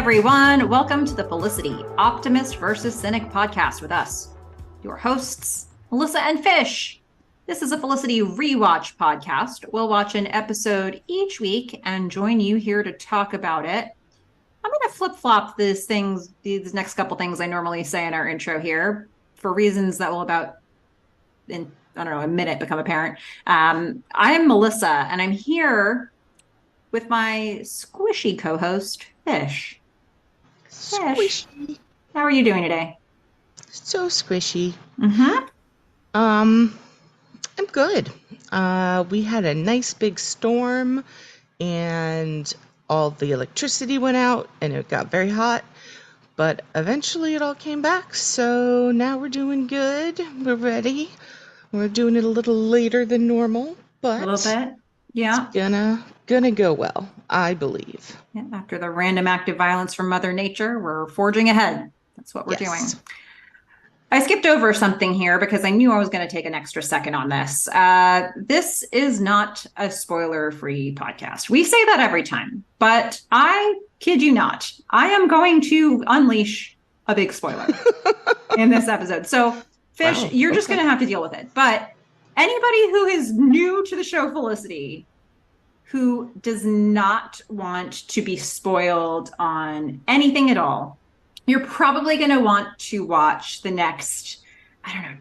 everyone. Welcome to the Felicity, Optimist versus Cynic podcast with us, your hosts, Melissa and Fish. This is a Felicity rewatch podcast. We'll watch an episode each week and join you here to talk about it. I'm going to flip-flop these next couple things I normally say in our intro here for reasons that will in a minute become apparent. I'm Melissa, and I'm here with my squishy co-host, Fish. Squishy. How are you doing today? So squishy. Mm-hmm. I'm good. We had a nice big storm and all the electricity went out and it got very hot, but eventually it all came back. So now we're doing good. We're ready. We're doing it a little later than normal, but a little bit. Yeah. It's gonna go well, I believe. Yeah, after the random act of violence from Mother Nature, we're forging ahead. That's what we're doing. I skipped over something here because I knew I was going to take an extra second on this. This is not a spoiler-free podcast. We say that every time, but I kid you not. I am going to unleash a big spoiler in this episode. So, Fish, you're just going to have to deal with it. But anybody who is new to the show Felicity, who does not want to be spoiled on anything at all, you're probably going to want to watch the next,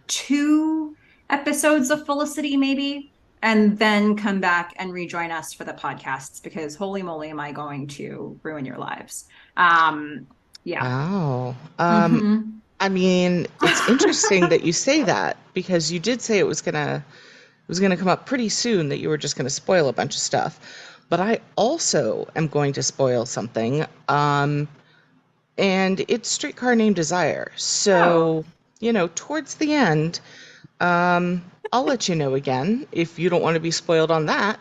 2 episodes of Felicity maybe, and then come back and rejoin us for the podcasts, because holy moly am I going to ruin your lives. Yeah. Wow. I mean, it's interesting that you say that, because you did say it was gonna come up pretty soon, that you were just gonna spoil a bunch of stuff. But I also am going to spoil something. And it's Streetcar Named Desire. So, towards the end, I'll let you know again if you don't want to be spoiled on that.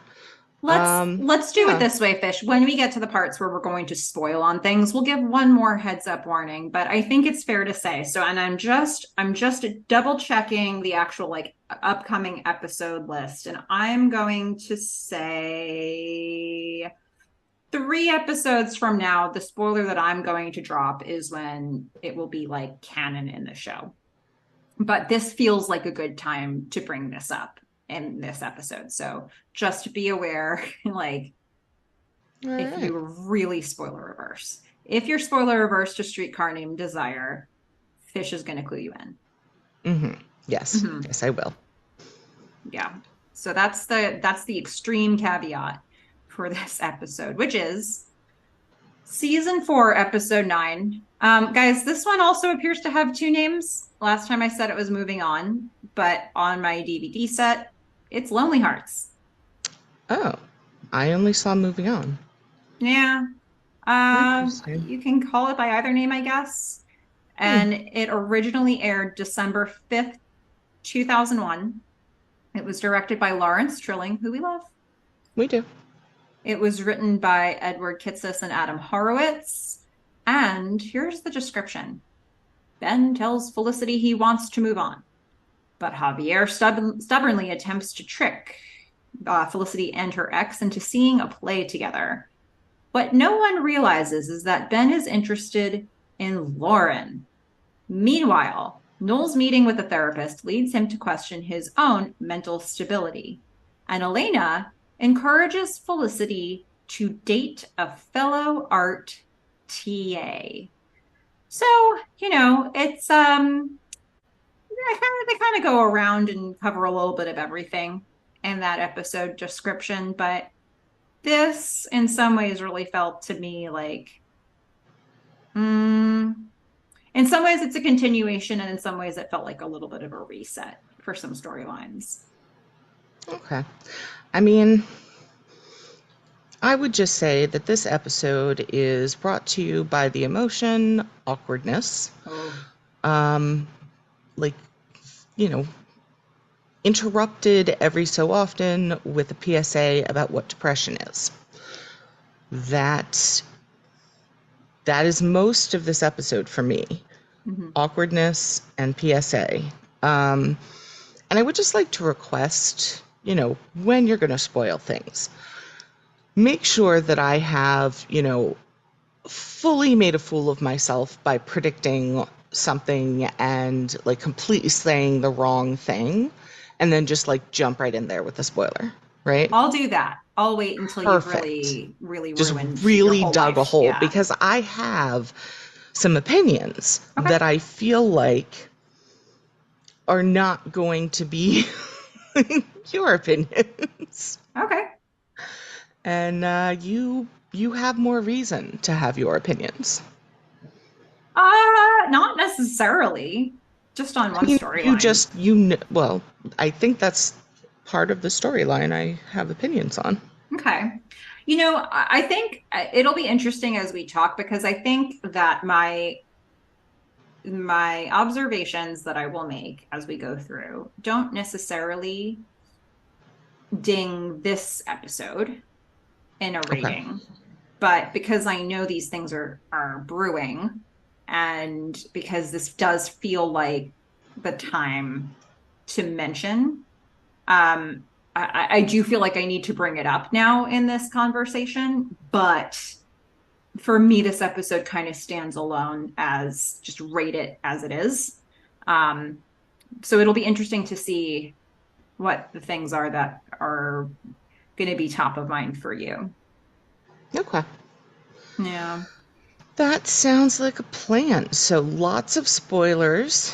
Let's do it this way, Fish. When we get to the parts where we're going to spoil on things, we'll give one more heads up warning, but I think it's fair to say. So, and I'm just double checking the actual upcoming episode list, and I'm going to say 3 episodes from now, the spoiler that I'm going to drop is when it will be canon in the show. But this feels like a good time to bring this up in this episode. So just be aware, if you're really spoiler reverse. If you're spoiler reverse to Streetcar Named Desire, Fish is going to clue you in. Mm-hmm. Yes. Mm-hmm. Yes, I will. Yeah. So that's the extreme caveat for this episode, which is season 4, episode 9. Guys, this one also appears to have 2 names. Last time I said it was Moving On, but on my DVD set, it's Lonely Hearts. Oh, I only saw Moving On. Yeah. You can call it by either name, I guess. And it originally aired December 5th, 2001. It was directed by Lawrence Trilling, who we love. We do. It was written by Edward Kitsis and Adam Horowitz. And here's the description. Ben tells Felicity he wants to move on, but Javier stubbornly attempts to trick Felicity and her ex into seeing a play together. What no one realizes is that Ben is interested in Lauren. Meanwhile, Noel's meeting with a therapist leads him to question his own mental stability. And Elena encourages Felicity to date a fellow art TA. So, it's they kind of go around and cover a little bit of everything in that episode description, but this in some ways really felt to me in some ways it's a continuation, and in some ways it felt like a little bit of a reset for some storylines. Okay. I mean, I would just say that this episode is brought to you by the emotion, awkwardness, interrupted every so often with a PSA about what depression is. That is most of this episode for me. Mm-hmm. Awkwardness and PSA. And I would just like to request, when you're going to spoil things, make sure that I have, fully made a fool of myself by predicting something and like completely saying the wrong thing and then just like jump right in there with the spoiler, right? I'll do that. I'll wait until you've Perfect. really, really Just ruined your really whole dug a life. hole Yeah. because I have some opinions Okay. that I feel like are not going to be your opinions. Okay. And you have more reason to have your opinions. Not necessarily. Just on I one mean, storyline. well, I think that's part of the storyline I have opinions on. Okay. I think it'll be interesting as we talk because I think that my observations that I will make as we go through don't necessarily ding this episode in a Okay. rating, but because I know these things are brewing, and because this does feel like the time to mention, um, I do feel like I need to bring it up now in this conversation. But for me, this episode kind of stands alone as just rate it as it is. Um, so it'll be interesting to see what the things are that are going to be top of mind for you. Okay. Yeah. That sounds like a plan. So lots of spoilers,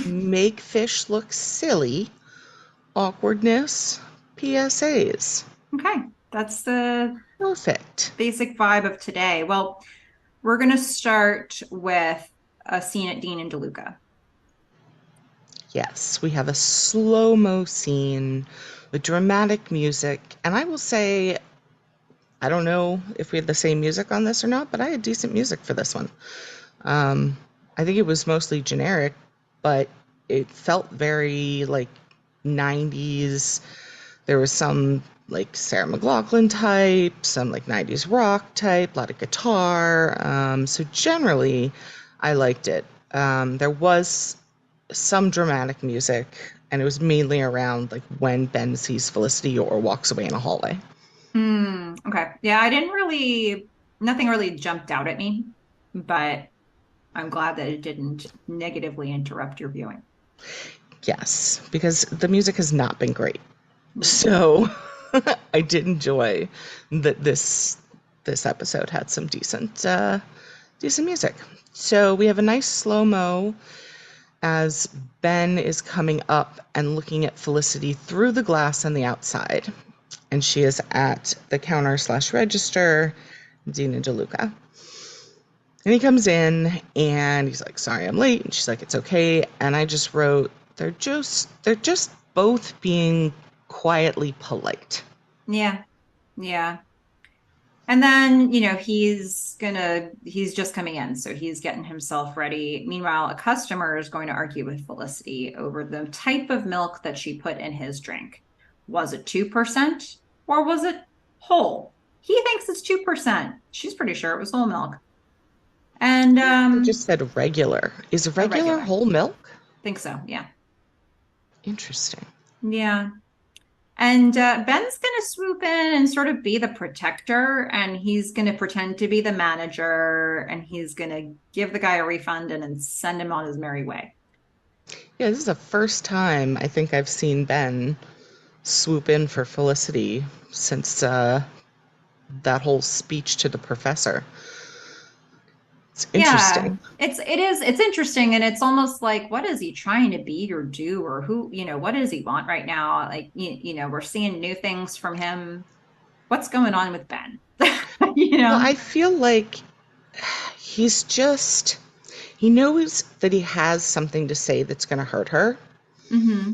make fish look silly, awkwardness, PSAs. Okay. That's the Perfect. basic vibe of today. Well, we're going to start with a scene at Dean and DeLuca. Yes, we have a slow-mo scene with dramatic music. And I will say, I don't know if we had the same music on this or not, but I had decent music for this one. Um, I think it was mostly generic, but it felt very like 90s. There was some like Sarah McLachlan type, some like 90s rock type, a lot of guitar. So generally, I liked it. There was some dramatic music, and it was mainly around like when Ben sees Felicity or walks away in a hallway. Okay. Yeah, nothing really jumped out at me, but I'm glad that it didn't negatively interrupt your viewing. Yes, because the music has not been great. Mm. So I did enjoy that this episode had some decent music. So we have a nice slow mo as Ben is coming up and looking at Felicity through the glass on the outside, and she is at the counter slash register, Dina DeLuca. And he comes in and he's like, "Sorry, I'm late." And she's like, "It's okay." And I just wrote, they're just both being quietly polite. Yeah. Yeah. And then, he's just coming in, so he's getting himself ready. Meanwhile, a customer is going to argue with Felicity over the type of milk that she put in his drink. Was it 2% or was it whole? He thinks it's 2%. She's pretty sure it was whole milk. And They just said regular. Is a regular regular. whole milk? Think so, yeah. Interesting. Yeah. And Ben's going to swoop in and sort of be the protector, and he's going to pretend to be the manager, and he's going to give the guy a refund and then send him on his merry way. Yeah, this is the first time I think I've seen Ben swoop in for Felicity since that whole speech to the professor. It's Yeah, interesting. it's interesting, and it's almost like, what is he trying to be or do, or who, what does he want right now? Like, we're seeing new things from him. What's going on with Ben? you Well, know? I feel like he's just, he knows that he has something to say that's going to hurt her. hmm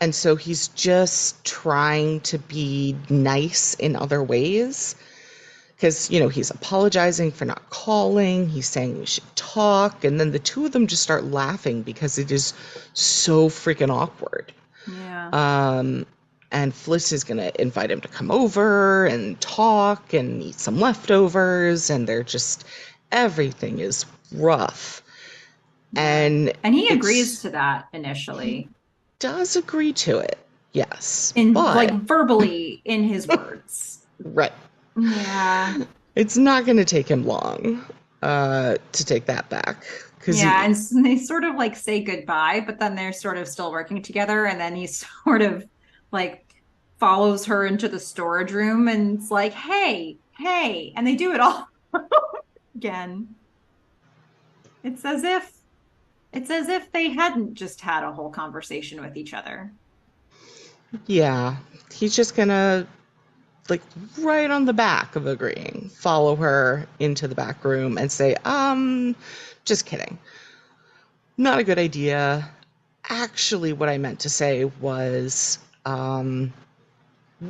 And so he's just trying to be nice in other ways. Because, he's apologizing for not calling. He's saying we should talk. And then the two of them just start laughing because it is so freaking awkward. Yeah. Um, and Fliss is going to invite him to come over and talk and eat some leftovers. And they're just, everything is rough. Yeah. And And he agrees it's, to that he initially, does agree to it. Yes. in like But, verbally in his words. right. Yeah. It's not going to take him long to take that back because Yeah, he, and they sort of like say goodbye, but then they're sort of still working together, and then he sort of like follows her into the storage room and it's like, hey, hey, and they do it all again. It's as if it's as if they hadn't just had a whole conversation with each other. yeah, he's just going to, like, right on the back of agreeing, follow her into the back room and say, just kidding. Not a good idea. Actually, what I meant to say was,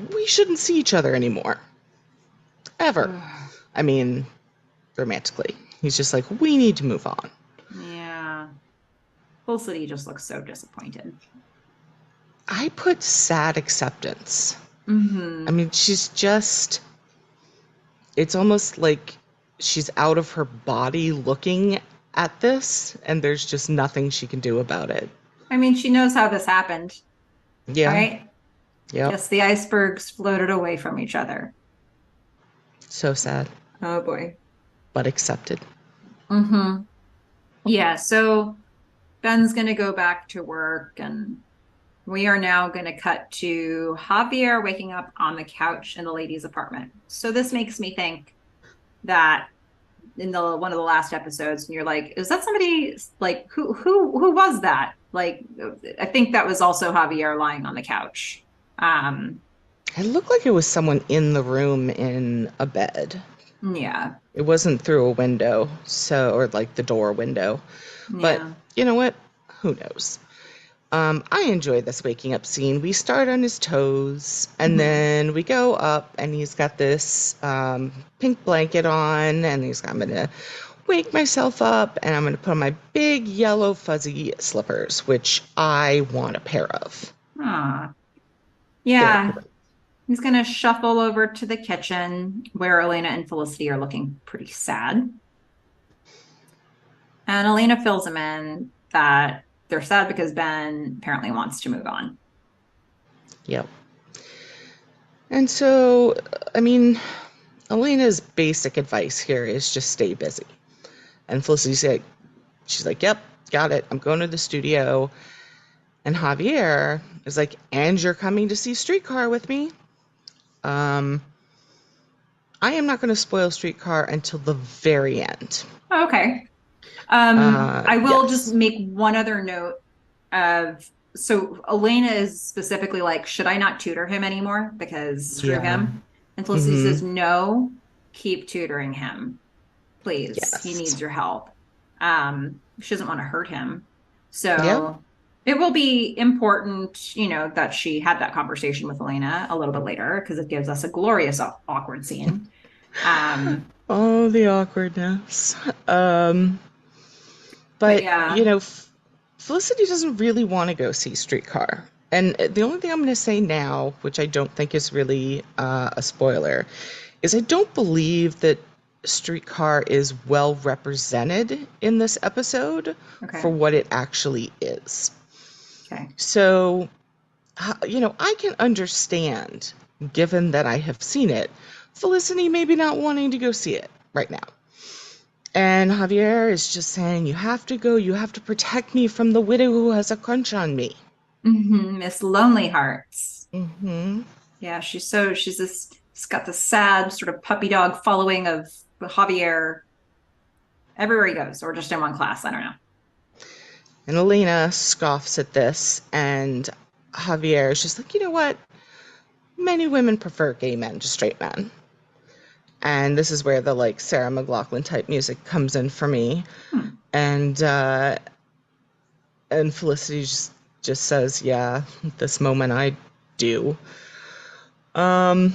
we shouldn't see each other anymore. Ever. I mean, romantically. He's just like, we need to move on. Yeah. Felicity just looks so disappointed. I put sad acceptance. I Hmm. mean, she's just, it's almost like she's out of her body looking at this, and there's just nothing she can do about it. I mean, she knows how this happened, Yeah, right? yep. Yes, the icebergs floated away from each other. So sad, Oh boy. but accepted. Hmm. Yeah, so Ben's going to go back to work, and we are now going to cut to Javier waking up on the couch in the ladies' apartment. So this makes me think that in the one of the last episodes, and you're like, is that somebody like who was that? Like, I think that was also Javier lying on the couch. Um, It looked like it was someone in the room in a bed. yeah, It wasn't through a window, so, or like the door window. But yeah. you know what? Who knows? I enjoy this waking up scene. We start on his toes, and Hmm. then we go up, and he's got this pink blanket on, and I'm gonna wake myself up, and I'm gonna put on my big yellow fuzzy slippers, which I want a pair of. Ah, They're yeah. great. He's gonna shuffle over to the kitchen where Elena and Felicity are looking pretty sad. And Elena fills him in that they're sad because Ben apparently wants to move on. Yep. And so, I mean, Elena's basic advice here is just stay busy. And she's like, yep, got it. I'm going to the studio. And Javier is like, and you're coming to see Streetcar with me? Um, I am not going to spoil Streetcar until the very end. Okay. I will just Yes. make one other note of so Elena is specifically like, should I not tutor him anymore? Because screw Yeah. him. And Felicity Mm-hmm. says, no, keep tutoring him. Please. He Yes. needs your help. She doesn't want to hurt him. Yep. So it will be important, that she had that conversation with Elena a little bit later because it gives us a glorious awkward scene. Um, Oh, the awkwardness. Um, but but, yeah. Felicity doesn't really want to go see Streetcar. And the only thing I'm going to say now, which I don't think is really a spoiler, is I don't believe that Streetcar is well represented in this episode Okay. for what it actually is. Okay. So, I can understand, given that I have seen it, Felicity maybe not wanting to go see it right now. And Javier is just saying, you have to go, you have to protect me from the widow who has a crunch on me. Miss Lonely Hearts. Mm-hmm. Yeah, she's got the sad sort of puppy dog following of Javier everywhere he goes, or just in one class. I don't know. And Elena scoffs at this, and Javier is just like, you know what? Many women prefer gay men to straight men. And this is where the like Sarah McLachlan type music comes in for me. Hmm. And Felicity just says, yeah, this moment I do. Um,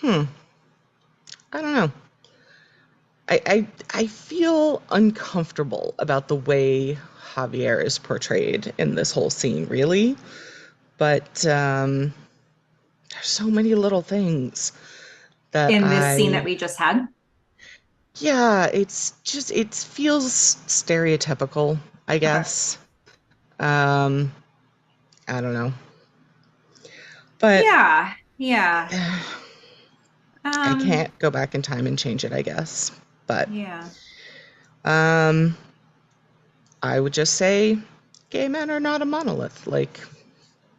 hmm, I don't know. I feel uncomfortable about the way Javier is portrayed in this whole scene, really. But there's so many little things that In this scene that we just had. yeah, it feels stereotypical, I Okay. guess. Um, I don't know. But Yeah, yeah. I Um, can't go back in time and change it, I guess. But yeah. um, I would just say gay men are not a monolith. Like,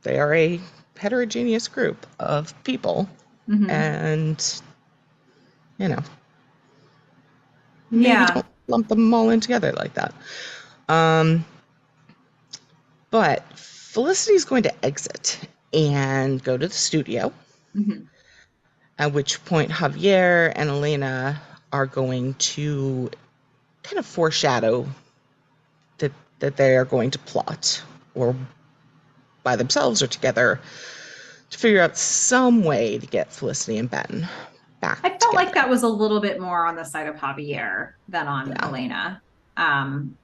they are a heterogeneous group of people. Hmm. And, you know, maybe Yeah. don't lump them all in together like that. Um, but Felicity's going to exit and go to the studio, Hmm. at which point Javier and Elena are going to kind of foreshadow that they are going to plot, or by themselves or together, to figure out some way to get Felicity and Ben back I felt like together. that was a little bit more on the side of Javier than on Yeah. Elena. Um,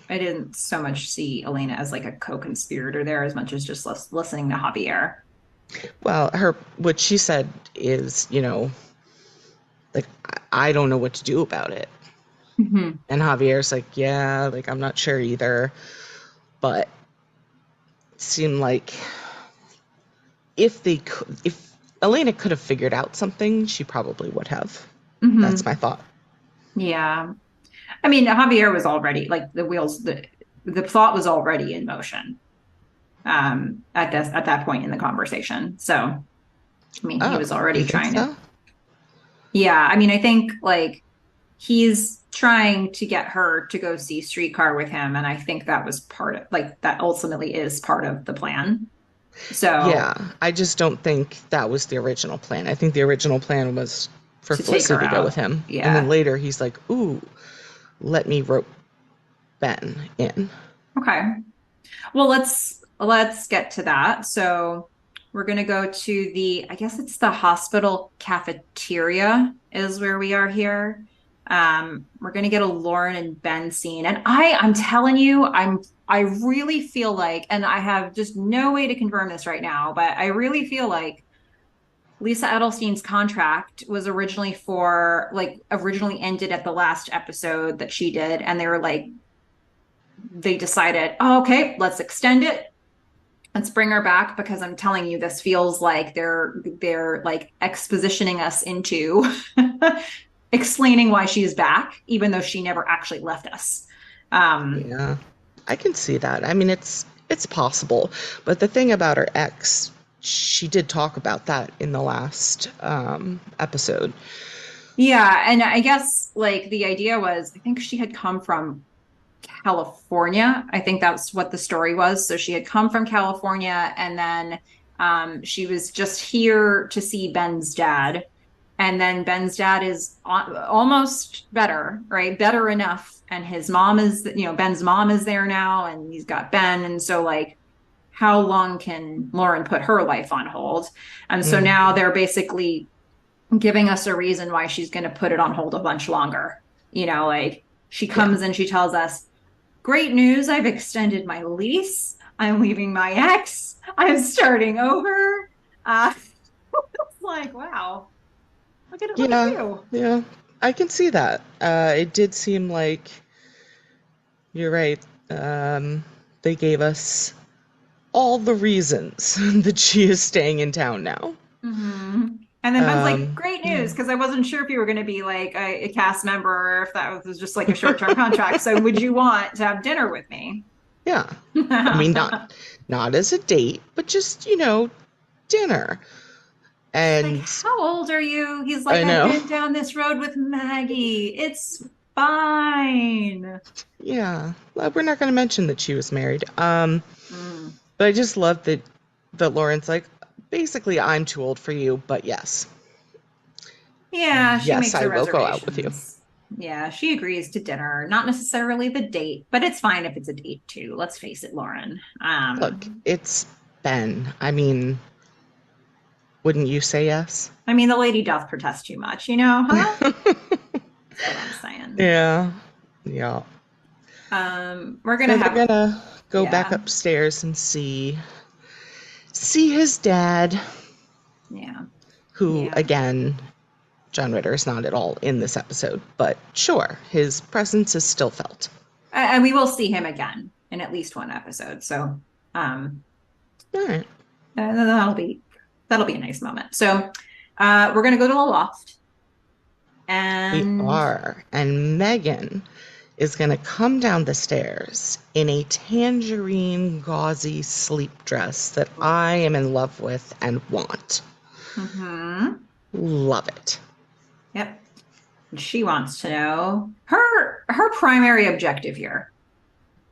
I didn't so much see Elena as like a co-conspirator there as much as just listening to Javier. Well, what she said is, like, I don't know what to do about it. Hmm. And Javier's like, yeah, like, I'm not sure either. But it seemed like if Elena could have figured out something, she probably would have. That's Hmm. my thought. Yeah. I mean, Javier was already like the plot was already in motion at that point in the conversation. So, I mean, he Oh, was you already think trying to. so? Yeah, I mean, I think like he's trying to get her to go see Streetcar with him, and I think that was part of like that ultimately is part of the plan. Yeah, So I just don't think that was the original plan. I think the original plan was for to take her Felicity to go with out, him. And then yeah. later he's like, ooh, let me rope Ben in. Okay. Well, let's get to that. So we're gonna go to I guess it's the hospital cafeteria is where we are here. We're gonna get a Lauren and Ben scene. And I'm telling you, I really feel like, and I have just no way to confirm this right now, but I really feel like Lisa Edelstein's contract was originally ended at the last episode that she did, and they decided, oh, okay, let's extend it. Let's bring her back because I'm telling you, this feels like they're like expositioning us into explaining why she's back, even though she never actually left us. Um, Yeah, I can see that. I mean, it's possible. But the thing about her ex, she did talk about that in the last episode. yeah, and I guess like the idea was, I think she had come from California. I think that's what the story was. So she had come from California, and then she was just here to see Ben's dad. And then Ben's dad is almost better, right? Better enough. And his mom is, Ben's mom is there now, and he's got Ben. And so, like, how long can Lauren put her life on hold? And so now Hmm. they're basically giving us a reason why she's going to put it on hold a bunch longer. Like she Yeah. comes and she tells us, great news, I've extended my lease. I'm leaving my ex. I'm starting over. It's like, wow, look at Yeah, you. yeah, I can see that. It did seem like you're right. They gave us all the reasons that she is staying in town now. Mm-hmm. And then Ben's like, great Yeah. news, because I wasn't sure if you were going to be like a cast member or if that was just like a short-term contract. So would you want to have dinner with me? Yeah. I mean, not as a date, but just, dinner. Like, And how old are you? He's like, I I've know. been down this road with Maggie. It's fine. Yeah. Well, we're not going to mention that she was married. Mm. But I just love that Lauren's like, basically, I'm too old for you, but yes. Yeah, she Yes, makes I her will go out with you. reservations. Yeah, she agrees to dinner. Not necessarily the date, but it's fine if it's a date too. Let's face it, Lauren. Look, it's Ben. I mean, wouldn't you say yes? I mean, the lady doth protest too much, huh? That's what I'm saying. Yeah. Yeah. We're gonna So they're have, gonna go back yeah, upstairs and see his dad, yeah, who yeah. again, John Ritter is not at all in this episode, but sure, his presence is still felt. And we will see him again in at least one episode. So, um, All right. that'll be a nice moment. So, We're gonna go to the loft, We and are. And Megan is going to come down the stairs in a tangerine gauzy sleep dress that I am in love with and want. mm-hmm. Love it. Yep. She wants to know her primary objective here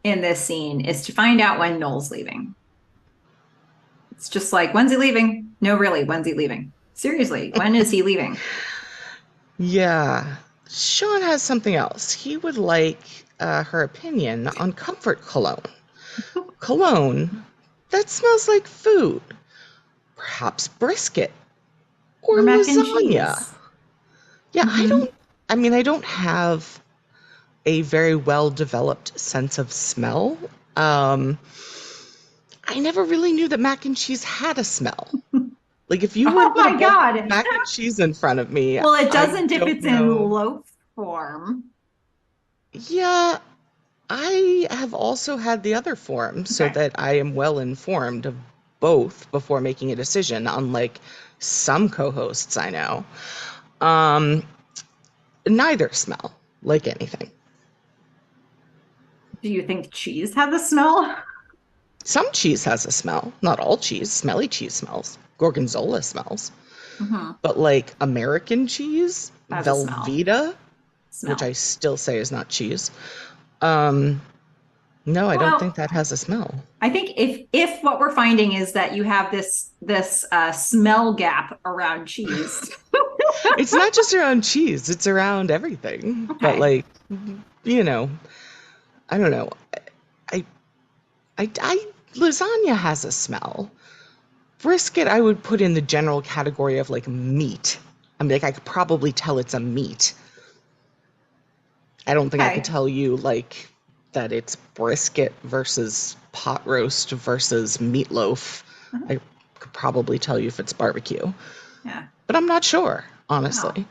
in this scene is to find out when Noel's leaving. It's just like, when's he leaving? No, really, when's he leaving? Seriously, when is he leaving? Yeah. Sean has something else. He would like her opinion on comfort cologne. Cologne that smells like food. Perhaps brisket or Or mac and lasagna. cheese. Yeah, Mm-hmm. I don't have a very well developed sense of smell. Um, I never really knew that mac and cheese had a smell. Like if you were to Oh put a my bowl of God. mac and cheese in front of me, Well, it I doesn't if don't it's in know. loaf form. Yeah, I have also had the other form so Okay. that I am well informed of both before making a decision, unlike some co-hosts I know. Um, Neither smell like anything. Do you think cheese has a smell? Some cheese has a smell. Not all cheese. Smelly cheese smells. Gorgonzola smells. Mm-hmm. But like American cheese, Has a smell. Velveeta, which I Smell. still say is not cheese. Um, no, I don't think Well, that has a smell. I think if what we're finding is that you have this smell gap around cheese. It's not just around cheese, it's around everything. But Okay. like, you know, I don't know. I lasagna has a smell. Brisket I would put in the general category of like meat. I mean, like I could probably tell it's a meat. I don't think I could Okay. tell you like that it's brisket versus pot roast versus meatloaf. Uh-huh. I could probably tell you if it's barbecue, Yeah. but I'm not sure, Wow. honestly.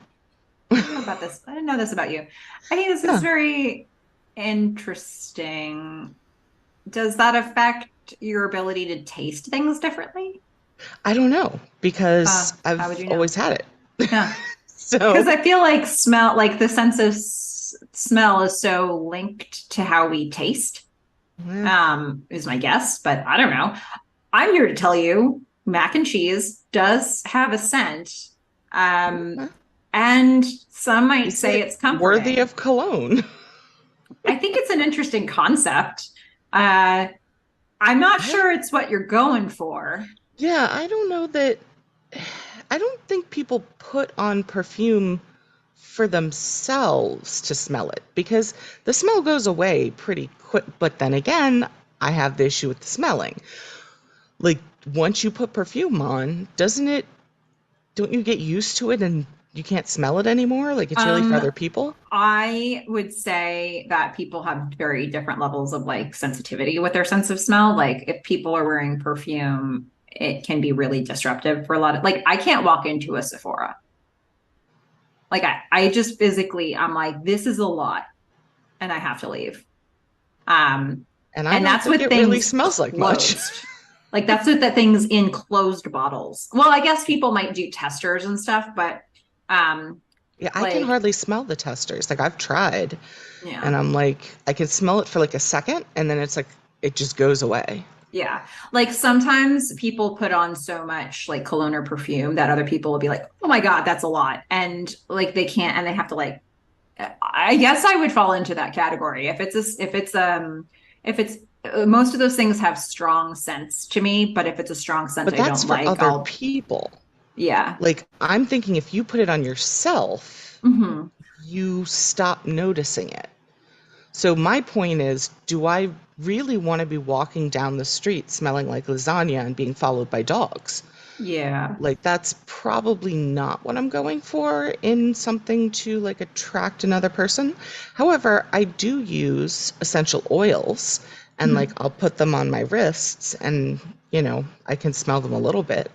I didn't know about this. I didn't know this about you. I think this is Yeah, very interesting. Does that affect your ability to taste things differently? I don't know because How would I've you know? always had it. Yeah. Because So, I feel like smell, like the sense of smell is so linked to how we taste, yeah, is my guess, but I don't know. I'm here to tell you mac and cheese does have a scent. Um, yeah. and some might Is say it it's worthy comforting. of cologne? I think it's an interesting concept. Uh, I'm not I sure it's what you're going for. Yeah, I don't know that. I don't think people put on perfume for themselves to smell it because the smell goes away pretty quick. But then again, I have the issue with the smelling. Like, once you put perfume on, doesn't it, don't you get used to it and you can't smell it anymore? Like, it's really for Um, other people? I would say that people have very different levels of like sensitivity with their sense of smell. Like if people are wearing perfume, it can be really disruptive for a lot of like I can't walk into a Sephora. Like I just physically I'm like, this is a lot and I have to leave. Um, And I and don't that's think with it really things smells like much. closed. Like that's with the things in closed bottles. Well, I guess people might do testers and stuff, but um Yeah, I can like hardly smell the testers. Like, I've tried, yeah. and I'm like, I can smell it for like a second, and then it's like, it just goes away. Yeah. Like sometimes people put on so much like cologne or perfume that other people will be like, oh my God, that's a lot. And like they can't, and they have to like, I guess I would fall into that category. If it's, most of those things have strong scents to me, but if it's a strong scent But I that's don't for like, other I'll, people. yeah. Like, I'm thinking if you put it on yourself, Hmm. you stop noticing it. So, my point is, do I really want to be walking down the street smelling like lasagna and being followed by dogs? Yeah. Like, that's probably not what I'm going for in something to like attract another person. However, I do use essential oils and like Mhm. I'll put them on my wrists and, I can smell them a little bit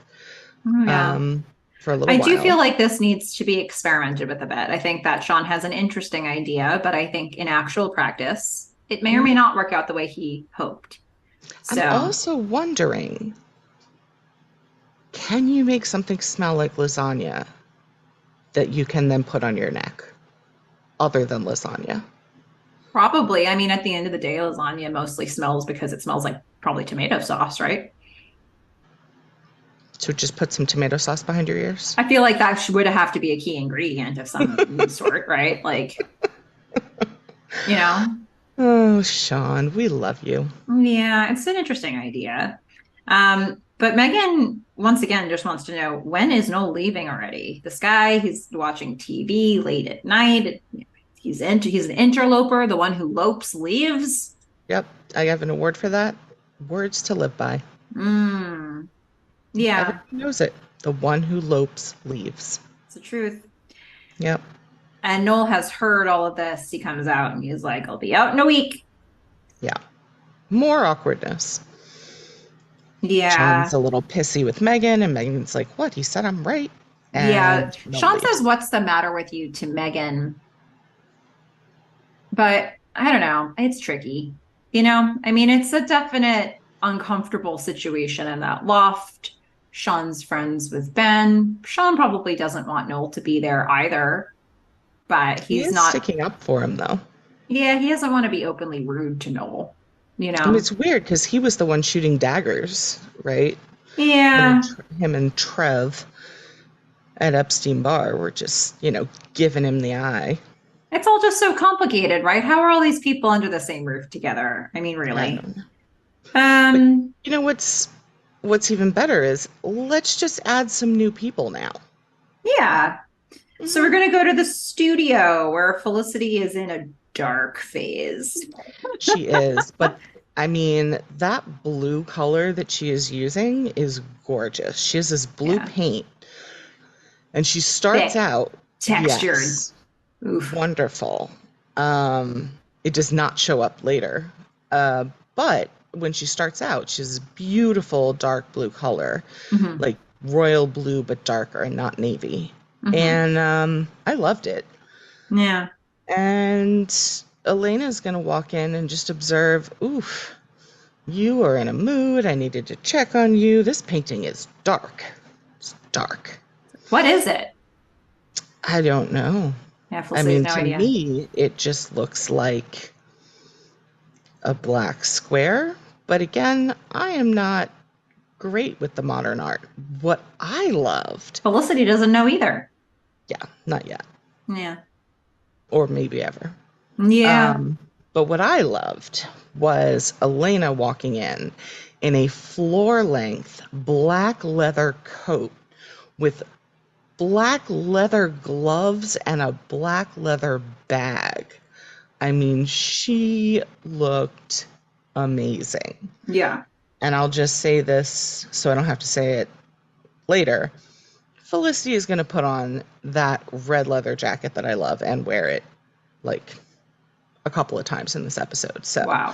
Oh, yeah. um, for a little I do while. feel like this needs to be experimented with a bit. I think that Sean has an interesting idea, but I think in actual practice, it may or may Mhm. not work out the way he hoped. I'm So, also wondering, can you make something smell like lasagna that you can then put on your neck other than lasagna? Probably. I mean, at the end of the day, lasagna mostly smells because it smells like probably tomato sauce, right? So just put some tomato sauce behind your ears? I feel like that would have to be a key ingredient of some sort, right? Like, you know? Oh, Sean, we love you. Yeah, it's an interesting idea. But Megan, once again, just wants to know, when is Noel leaving already? This guy, he's watching TV late at night. He's an interloper, the one who lopes leaves. Yep, I have an award for that. Words to live by. Mm, yeah, Everyone knows it. The one who lopes leaves. it's the truth. Yep. And Noel has heard all of this. He comes out and he's like, I'll be out in a week. Yeah. More awkwardness. Yeah. Sean's a little pissy with Meghan, and Meghan's like, what? He said I'm right. Yeah. And Noel Sean leaves. says, what's the matter with you to Meghan? But I don't know. It's tricky. I mean, it's a definite uncomfortable situation in that loft. Sean's friends with Ben. Sean probably doesn't want Noel to be there either, but He he's is not. sticking up for him, though. Yeah, he doesn't want to be openly rude to Noel, you I mean, know? it's weird because he was the one shooting daggers, right? Yeah. Him and Trev at Epstein Bar were just, giving him the eye. It's all just so complicated, right? How are all these people under the same roof together? I mean, I really. don't know. But Um, what's even better is let's just add some new people now. yeah. So we're gonna go to the studio where Felicity is in a dark phase. She is, but I mean, that blue color that she is using is gorgeous. She has this blue Yeah. paint, and she starts Thick, out, textured. yes, Oof. wonderful. It does not show up later, but when she starts out, she has a beautiful dark blue color, Hmm. like royal blue but darker and not navy. Hmm. And I loved it. Yeah. And Elena's going to walk in and just observe, oof, you are in a mood. I needed to check on you. This painting is dark. It's dark. What is it? I don't know. Yeah, I Felicity has mean, no to idea. me, it just looks like a black square. But again, I am not great with the modern art. What I loved, Felicity doesn't know either. yeah, not yet, Yeah. or maybe ever. Yeah. But what I loved was Elena walking in a floor-length black leather coat with black leather gloves and a black leather bag. I mean, she looked amazing. Yeah. And I'll just say this so I don't have to say it later. Felicity is going to put on that red leather jacket that I love and wear it like a couple of times in this episode. So, Wow.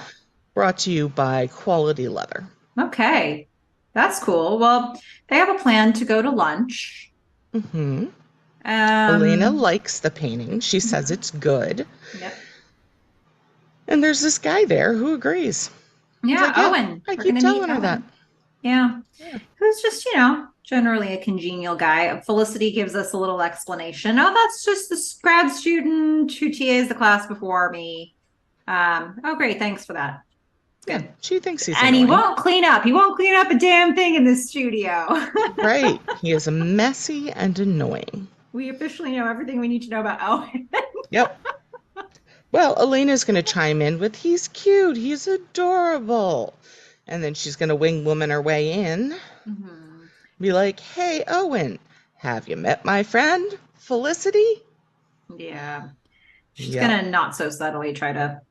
brought to you by Quality Leather. Okay. That's cool. Well, they have a plan to go to lunch. Hmm. Elena Um, likes the painting. She says it's good. yep. And there's this guy there who agrees. He's Yeah, like, yeah, Owen. I We're keep gonna meet telling her that. Owen. Yeah. Yeah. Who's just, generally a congenial guy. Felicity gives us a little explanation. Oh, that's just this grad student who TAs the class before me. Oh, great. Thanks for that. It's Yeah, good. she thinks he's And he annoying. won't clean up. He won't clean up a damn thing in this studio. Right. He is messy and annoying. We officially know everything we need to know about Owen. Yep. Well, Elena's going to chime in with, he's cute, he's adorable. And then she's going to wing woman her way in. Mhm. Be like, hey, Owen, have you met my friend, Felicity? Yeah. She's Yep. gonna not so subtly try to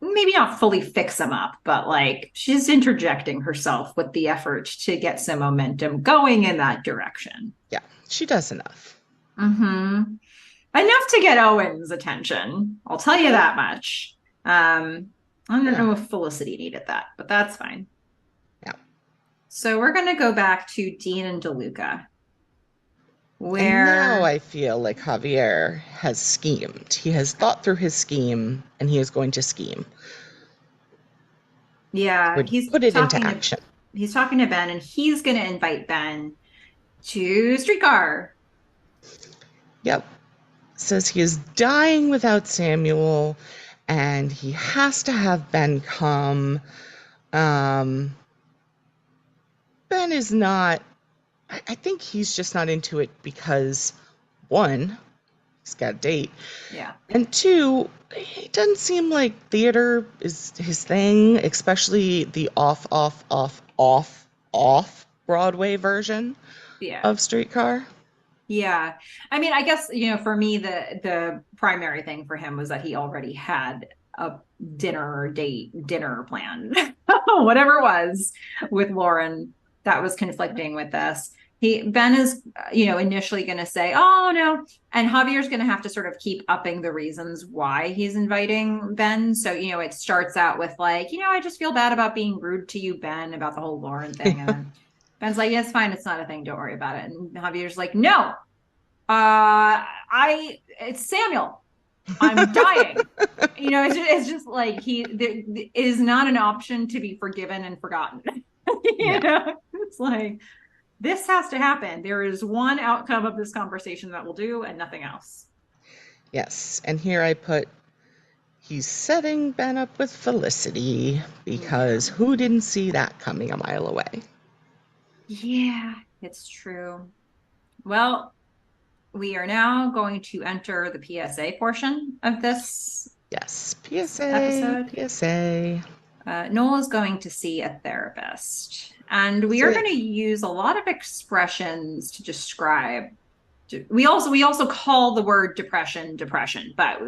maybe not fully fix him up, but like she's interjecting herself with the effort to get some momentum going in that direction. Yeah, she does enough. Hmm. Enough to get Owen's attention. I'll tell you that much. I don't know if Felicity needed that, but that's fine. Yeah. So we're gonna go back to Dean and DeLuca, And where now I feel like Javier has schemed. He has thought through his scheme, and he is going to scheme. yeah, Would he's put it into talking. action. he's talking to Ben, and he's going to invite Ben to Streetcar. Yep. Says he is dying without Samuel, and he has to have Ben come. Um, Ben is not, I think he's just not into it because, one, he's got a date, Yeah. and two, it doesn't seem like theater is his thing, especially the off Broadway version Yeah. of Streetcar. Yeah. I mean, I guess, for me, the primary thing for him was that he already had a dinner plan, whatever it was with Lauren that was conflicting with this. Ben is, initially going to say, oh, no. And Javier's going to have to sort of keep upping the reasons why he's inviting Ben. So, it starts out with like, I just feel bad about being rude to you, Ben, about the whole Lauren thing. And then Ben's like, yeah, it's fine. It's not a thing. Don't worry about it. And Javier's like, no, it's Samuel. I'm dying. It's just like it is not an option to be forgiven and forgotten. It's like, this has to happen. There is one outcome of this conversation that will do and nothing else. Yes, and here I put he's setting Ben up with Felicity because who didn't see that coming a mile away? Yeah, it's true. Well, we are now going to enter the PSA portion of this Yes, PSA, episode. PSA. Noel is going to see a therapist, and we So are going to use a lot of expressions to describe. We also call the word depression, but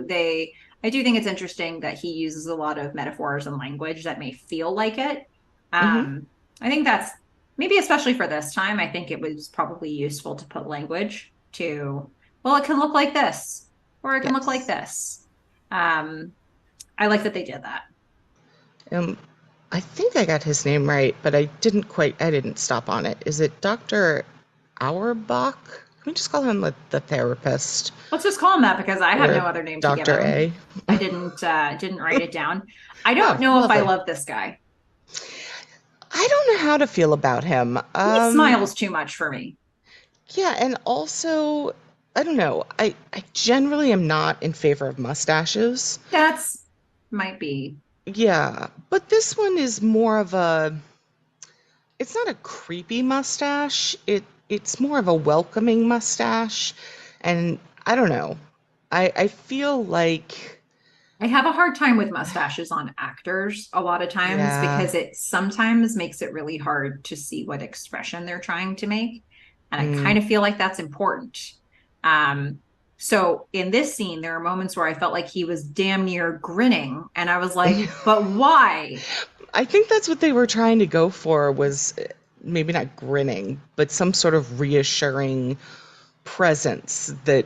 I do think it's interesting that he uses a lot of metaphors and language that may feel like it. mhm. I think that's maybe especially for this time. I think it was probably useful to put language to, well, it can look like this, or it can look like Yes. this. I like that they did that. Um, I think I got his name right, but I didn't stop on it. Is it Dr. Auerbach? Can we just call him the therapist? Let's just call him that because I have Or no other name to give Dr. him. A? I didn't write it down. I don't Oh, know if I lovely. love this guy. I don't know how to feel about him. He smiles too much for me. Yeah, and also, I don't know. I generally am not in favor of mustaches. That's might be. Yeah, but this one is more of it's not a creepy mustache. It's more of a welcoming mustache. And I don't know. I feel like, I have a hard time with mustaches on actors a lot of times yeah, because it sometimes makes it really hard to see what expression they're trying to make. And I kind mm, of feel like that's important. Um, so in this scene, there are moments where I felt like he was damn near grinning, and I was like, but why? I think that's what they were trying to go for was maybe not grinning, but some sort of reassuring presence that,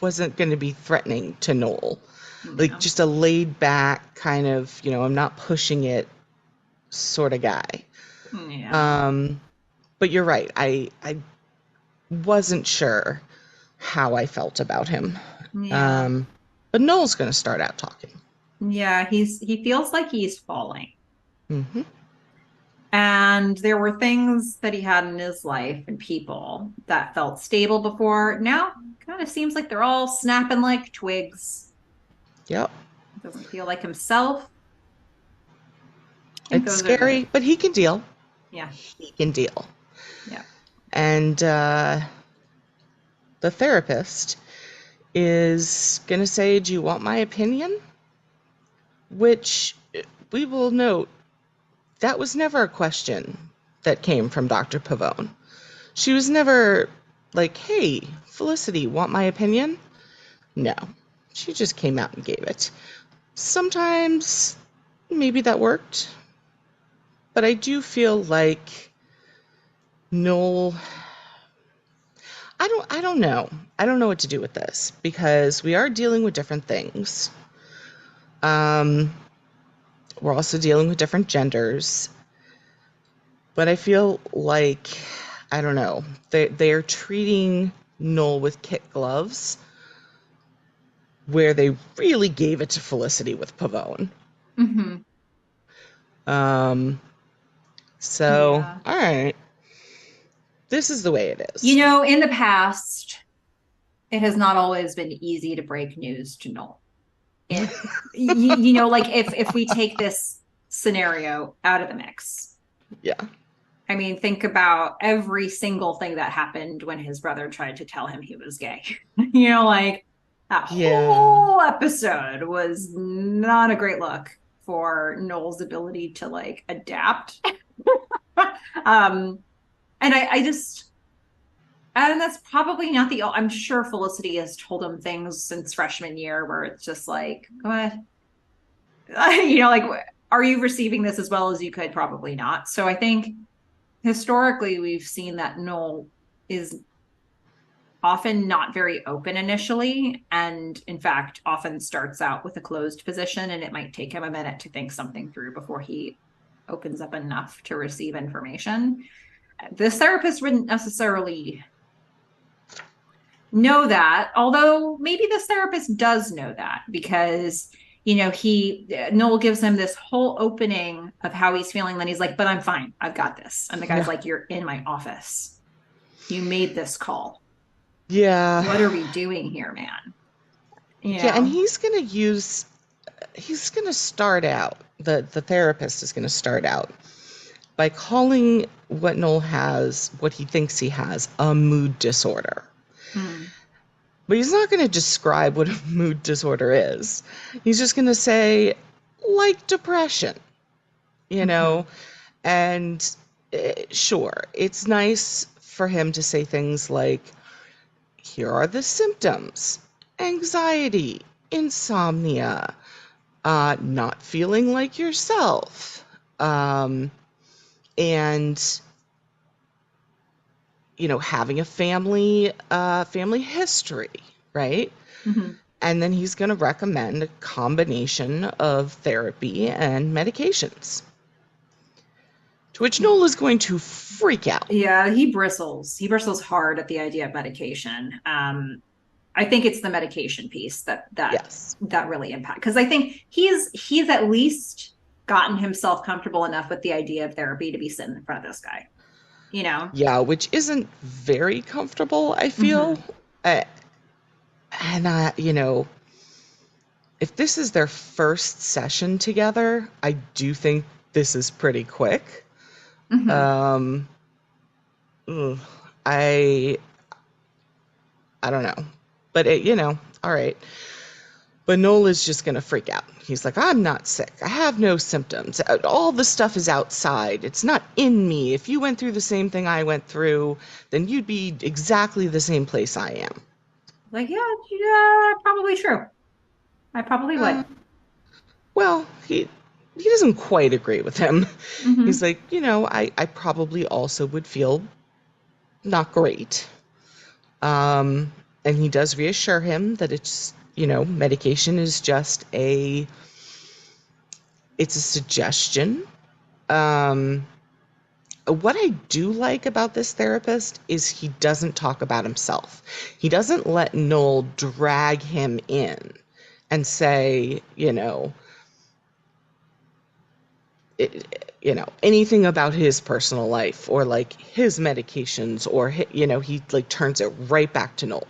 wasn't going to be threatening to Noel. Like Yeah. just a laid back kind of, I'm not pushing it sort of guy. Yeah. Um, but you're right. I wasn't sure how I felt about him. Yeah. Um, but Noel's going to start out talking. Yeah, he feels like he's falling. Hmm. And there were things that he had in his life and people that felt stable before. Now, kind of seems like they're all snapping like twigs. Yep. Doesn't feel like himself. I think It's those are scary, but he can deal. yeah, He can deal. yeah. And the therapist is going to say, "Do you want my opinion?" Which we will note that was never a question that came from Dr. Pavone. She was never like, "Hey, Felicity, want my opinion?" No. She just came out and gave it. Sometimes maybe that worked, but I do feel like Noel, I don't know. I don't know what to do with this because we are dealing with different things. Um, we're also dealing with different genders, but I feel like I don't know. They're treating Noel with kid gloves where they really gave it to Felicity with Pavone. Hmm. Um, So, Yeah. all right, this is the way it You is. know, in the past, it has not always been easy to break news to Noel. It, like if we take this scenario out of the mix, Yeah. I mean, think about every single thing that happened when his brother tried to tell him he was gay. Like that Yeah. whole episode was not a great look for Noel's ability to like adapt. um, and I just, and that's probably not the, I'm sure Felicity has told him things since freshman year where it's just like, what? Like, are you receiving this as well as you could? Probably not. So I think historically we've seen that Noel is often not very open initially, and in fact often starts out with a closed position, and it might take him a minute to think something through before he opens up enough to receive information. This therapist wouldn't necessarily know that, although maybe this therapist does know that because he Noel gives him this whole opening of how he's feeling, then he's like, but I'm fine, I've got this, and the guy's Yeah. like, you're in my office, you made this call, Yeah. what are we doing here, man? you Yeah, and know he's going to start out, the therapist is going to start out by calling what Noel has, what he thinks he has, a mood disorder. Hmm. But he's not going to describe what a mood disorder is. He's just going to say, like depression, you Mm-hmm. know? And sure, it's nice for him to say things like, here are the symptoms: anxiety, insomnia, not feeling like yourself, um, and having a family history, right? Mm-hmm. And then he's going to recommend a combination of therapy and medications, to which Noel is going to freak out. Yeah, he bristles hard at the idea of medication. I think it's the medication piece Yes. that really impact, because I think he's at least gotten himself comfortable enough with the idea of therapy to be sitting in front of this guy, you know. Yeah, which isn't very comfortable, I feel. Mm-hmm. Uh, and if this is their first session together, I do think this is pretty quick. Mm-hmm. Um, ugh, I I don't know, but all right. But Noel is just gonna freak out. He's like, I'm not sick. I have no symptoms. All the stuff is outside. It's not in me. If you went through the same thing I went through, then you'd be exactly the same place I am. Like, yeah, yeah, probably true. I probably Uh, would. well, he doesn't quite agree with him. He's Mm-hmm. like, I probably also would feel not great. And he does reassure him that medication is just it's a suggestion. Um, what I do like about this therapist is he doesn't talk about himself. He doesn't let Noel drag him in and say, anything about his personal life or like his medications or he like turns it right back to Noel.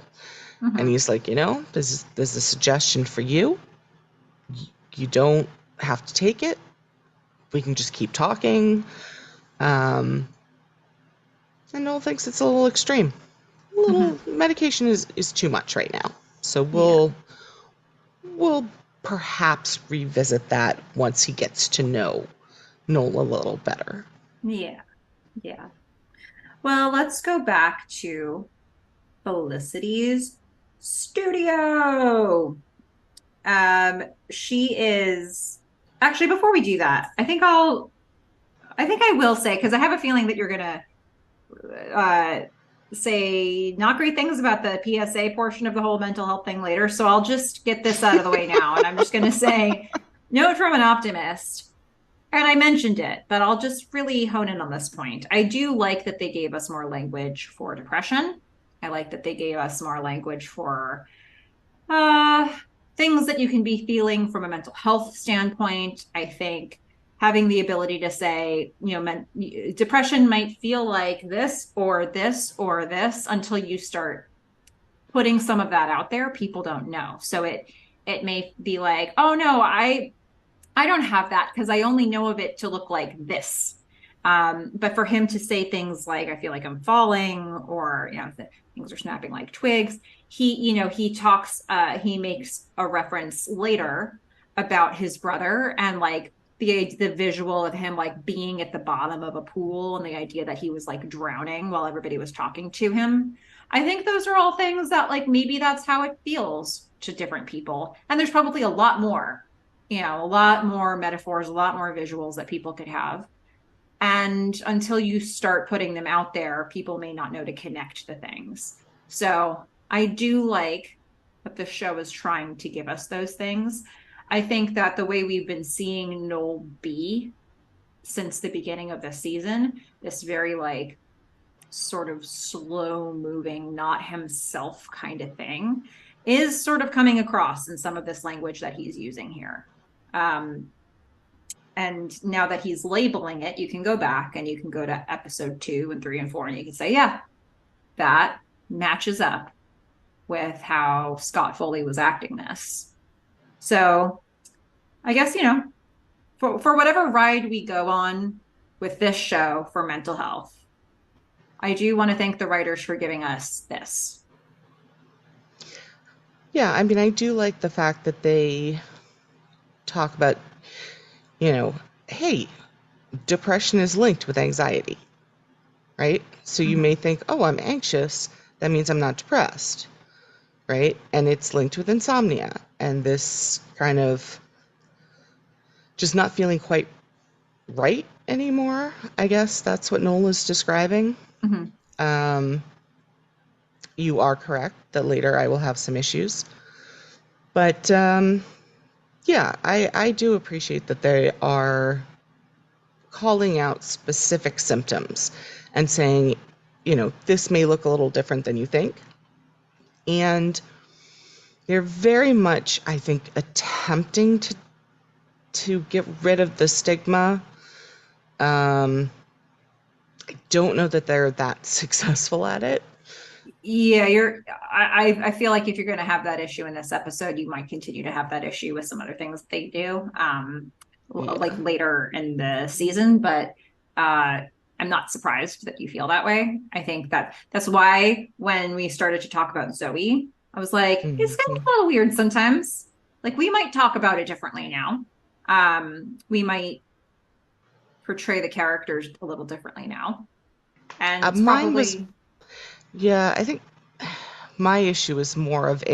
And Mm-hmm. he's like, there's a suggestion for you. You don't have to take it. We can just keep talking. Um, and Noel thinks it's a little extreme. A Mm-hmm. little medication is too much right now. So Yeah. we'll perhaps revisit that once he gets to know Noel a little better. Yeah. Yeah. Well, let's go back to Felicity's studio. She is actually, before we do that, I think I will say, because I have a feeling that you're gonna uh say not great things about the PSA portion of the whole mental health thing later. So I'll just get this out of the way now. And I'm just gonna say, note from an optimist. And I mentioned it, but I'll just really hone in on this point. I do like that they gave us more language for depression. I like that they gave us more language for uh, things that you can be feeling from a mental health standpoint. I think having the ability to say, depression might feel like this or this or this until you start putting some of that out there, people don't know. So it may be like, oh no, I don't have that because I only know of it to look like this. But for him to say things like, I feel like I'm falling, or, things are snapping like twigs, he makes a reference later about his brother and like the visual of him like being at the bottom of a pool and the idea that he was like drowning while everybody was talking to him. I think those are all things that like maybe that's how it feels to different people. And there's probably a lot more, a lot more metaphors, a lot more visuals that people could have. And until you start putting them out there, people may not know to connect the things. So I do like that the show is trying to give us those things. I think that the way we've been seeing Noel be since the beginning of the season, this very like sort of slow moving, not himself kind of thing, is sort of coming across in some of this language that he's using here. And now that he's labeling it, you can go back and you can go to episode 2 and 3 and 4, and you can say, yeah, that matches up with how Scott Foley was acting this. So I guess, for whatever ride we go on with this show for mental health, I do want to thank the writers for giving us this. Yeah, I mean, I do like the fact that they talk about, hey, depression is linked with anxiety, right? So you may think, oh, I'm anxious. That means I'm not depressed, right? And it's linked with insomnia and this kind of just not feeling quite right anymore. I guess that's what Noel is describing. You are correct that later I will have some issues. But yeah, I do appreciate that they are calling out specific symptoms and saying, this may look a little different than you think. And they're very much, I think, attempting to get rid of the stigma. I don't know that they're that successful at it. Yeah, I feel like if you're going to have that issue in this episode, you might continue to have that issue with some other things they do, like later in the season. But I'm not surprised that you feel that way. I think that's why when we started to talk about Zoe, I was like, it's kind of a little weird sometimes. Like we might talk about it differently now. We might portray the characters a little differently now. And it's Mine was, probably yeah, I think my issue is more of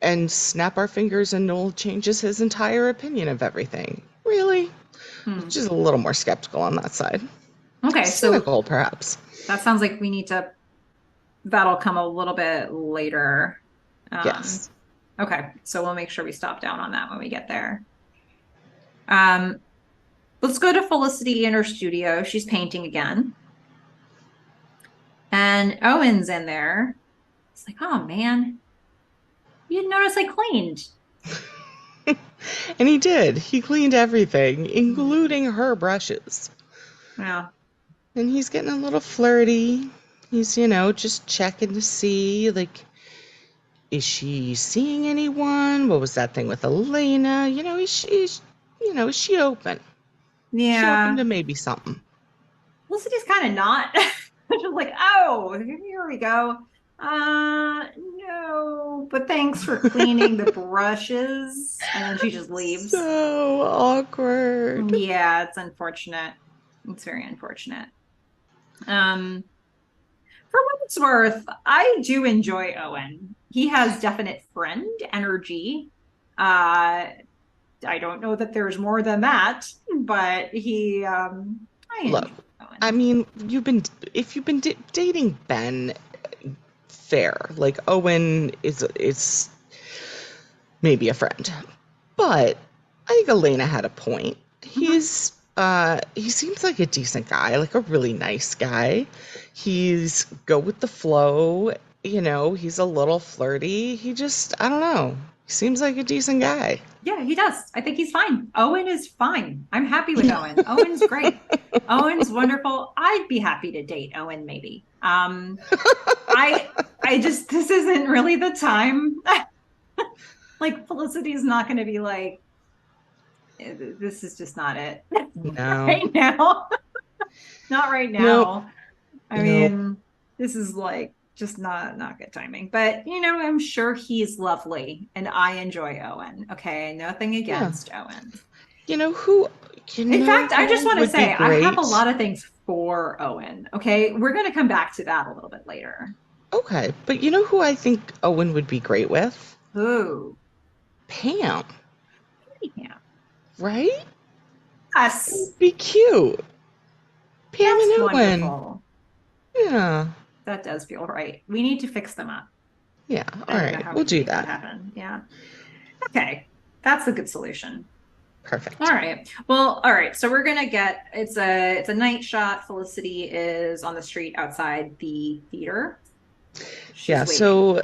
and snap our fingers and Noel changes his entire opinion of everything. Really? Just a little more skeptical on that side. Okay, cynical, so perhaps. that sounds like that'll come a little bit later. Yes. Okay, so we'll make sure we stop down on that when we get there. Let's go to Felicity in her studio. She's painting again. And Owen's in there. It's like, oh man, you didn't notice I cleaned. And he did. He cleaned everything, including her brushes. Yeah. And he's getting a little flirty. He's, just checking to see, like, is she seeing anyone? What was that thing with Elena? Is she open? Yeah. She open to maybe something. Felicity's kind of not. Just like, oh, here we go. No, but thanks for cleaning the brushes. And then she just leaves. So awkward. Yeah, it's unfortunate. It's very unfortunate. For what it's worth, I do enjoy Owen. He has definite friend energy. I don't know that there's more than that, but Look, Owen. I mean, if you've been dating Ben, fair. Like Owen is maybe a friend, but I think Elena had a point. He seems like a decent guy, like a really nice guy. He's go with the flow, he's a little flirty. I don't know. Seems like a decent guy. Yeah, he does. I think he's fine. Owen is fine. I'm happy with Owen. Owen's great. Owen's wonderful. I'd be happy to date Owen, maybe. I I just this isn't really the time. Like Felicity's not going to be like, this is just not it No. right now. Not right Nope. now. I Nope. mean, this is like just not good timing. But I'm sure he's lovely and I enjoy Owen. Okay, nothing Yeah. against Owen. You know who you In know fact, I just who want to would be say I have a great? lot of things for Owen. Okay, we're going to come back to that a little bit later. Okay, but you know who I think Owen would be great with? Ooh, Pam, yeah. right? Yes, Would be cute. Pam that's and Owen. wonderful. Yeah. That does feel right. We need to fix them up. Yeah. I All don't know right. how we We'll can do make that that. happen. Yeah. Okay. That's a good solution. All Perfect. right. Well, all right. So we're gonna get it's a night shot. Felicity is on the street outside the theater. She's Yeah. waiting. So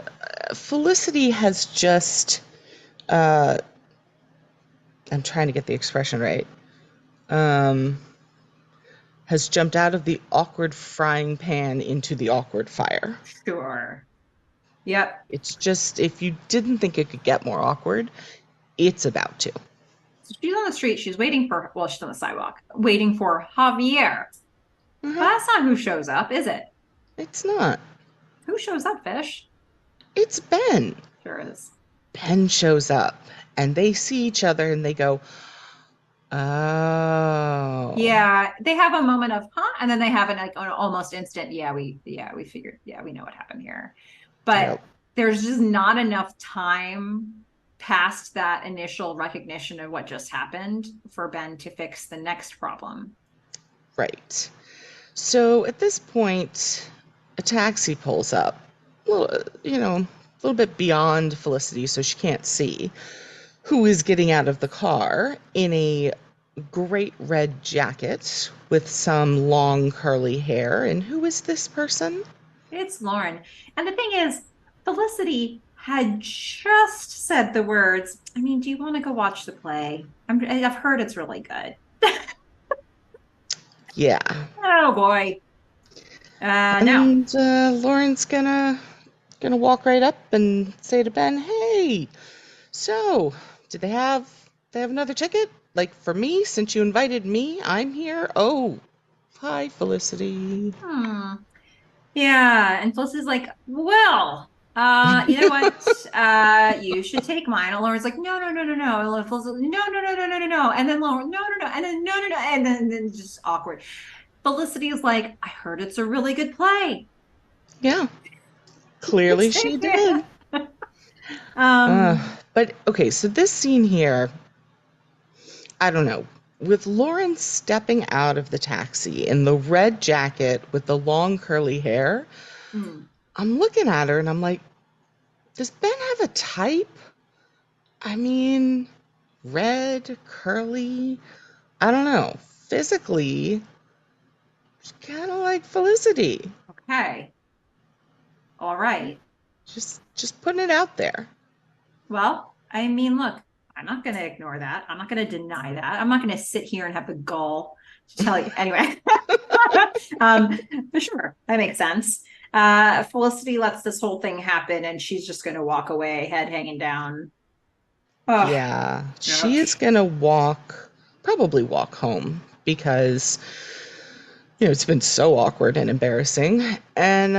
Felicity has just, uh, I'm trying to get the expression right, um, has jumped out of the awkward frying pan into the awkward fire. Sure. Yep. It's just, if you didn't think it could get more awkward, it's about to. So she's on the street. She's waiting for, well, she's on the sidewalk, waiting for Javier. But Uh-huh. that's not who shows up, is it? It's not. Who shows up, Fish? It's Ben. Sure is. Ben shows up and they see each other and they go, oh. Yeah, they have a moment of huh, and then they have an almost instant. Yeah, we figured. Yeah, we know what happened here, but Yep. there's just not enough time past that initial recognition of what just happened for Ben to fix the next problem. Right. So at this point, a taxi pulls up, a little, a little bit beyond Felicity, so she can't see, who is getting out of the car in a great red jacket with some long curly hair. And who is this person? It's Lauren, and the thing is, Felicity had just said the words. I mean, do you want to go watch the play? I've heard it's really good. Yeah. Oh boy, no. And Lauren's gonna walk right up and say to Ben, "Hey, so did they have another ticket? Like for me, since you invited me, I'm here. Oh, hi, Felicity." Hmm. Yeah, and Felicity's like, well, you know what? You should take mine. And Lauren's like, no, no, no, no, no. And Felicity's like, no, no, no, no, no, no, no. And then Lauren, no, no, no, and then no, no, no, and then just awkward. Felicity is like, I heard it's a really good play. Yeah, clearly she did. um, But okay, so this scene here, I don't know. With Lauren stepping out of the taxi in the red jacket with the long curly hair, hmm. I'm looking at her and I'm like, does Ben have a type? I mean, red, curly, I don't know. Physically, it's kind of like Felicity. Okay, all right. Just putting it out there. Well, I mean, look, I'm not going to ignore that. I'm not going to deny that. I'm not going to sit here and have the gall to tell you. Anyway, but sure, that makes sense. Felicity lets this whole thing happen and she's just going to walk away, head hanging down. Oh, Yeah, she is ouch. gonna probably walk home because, it's been so awkward and embarrassing. And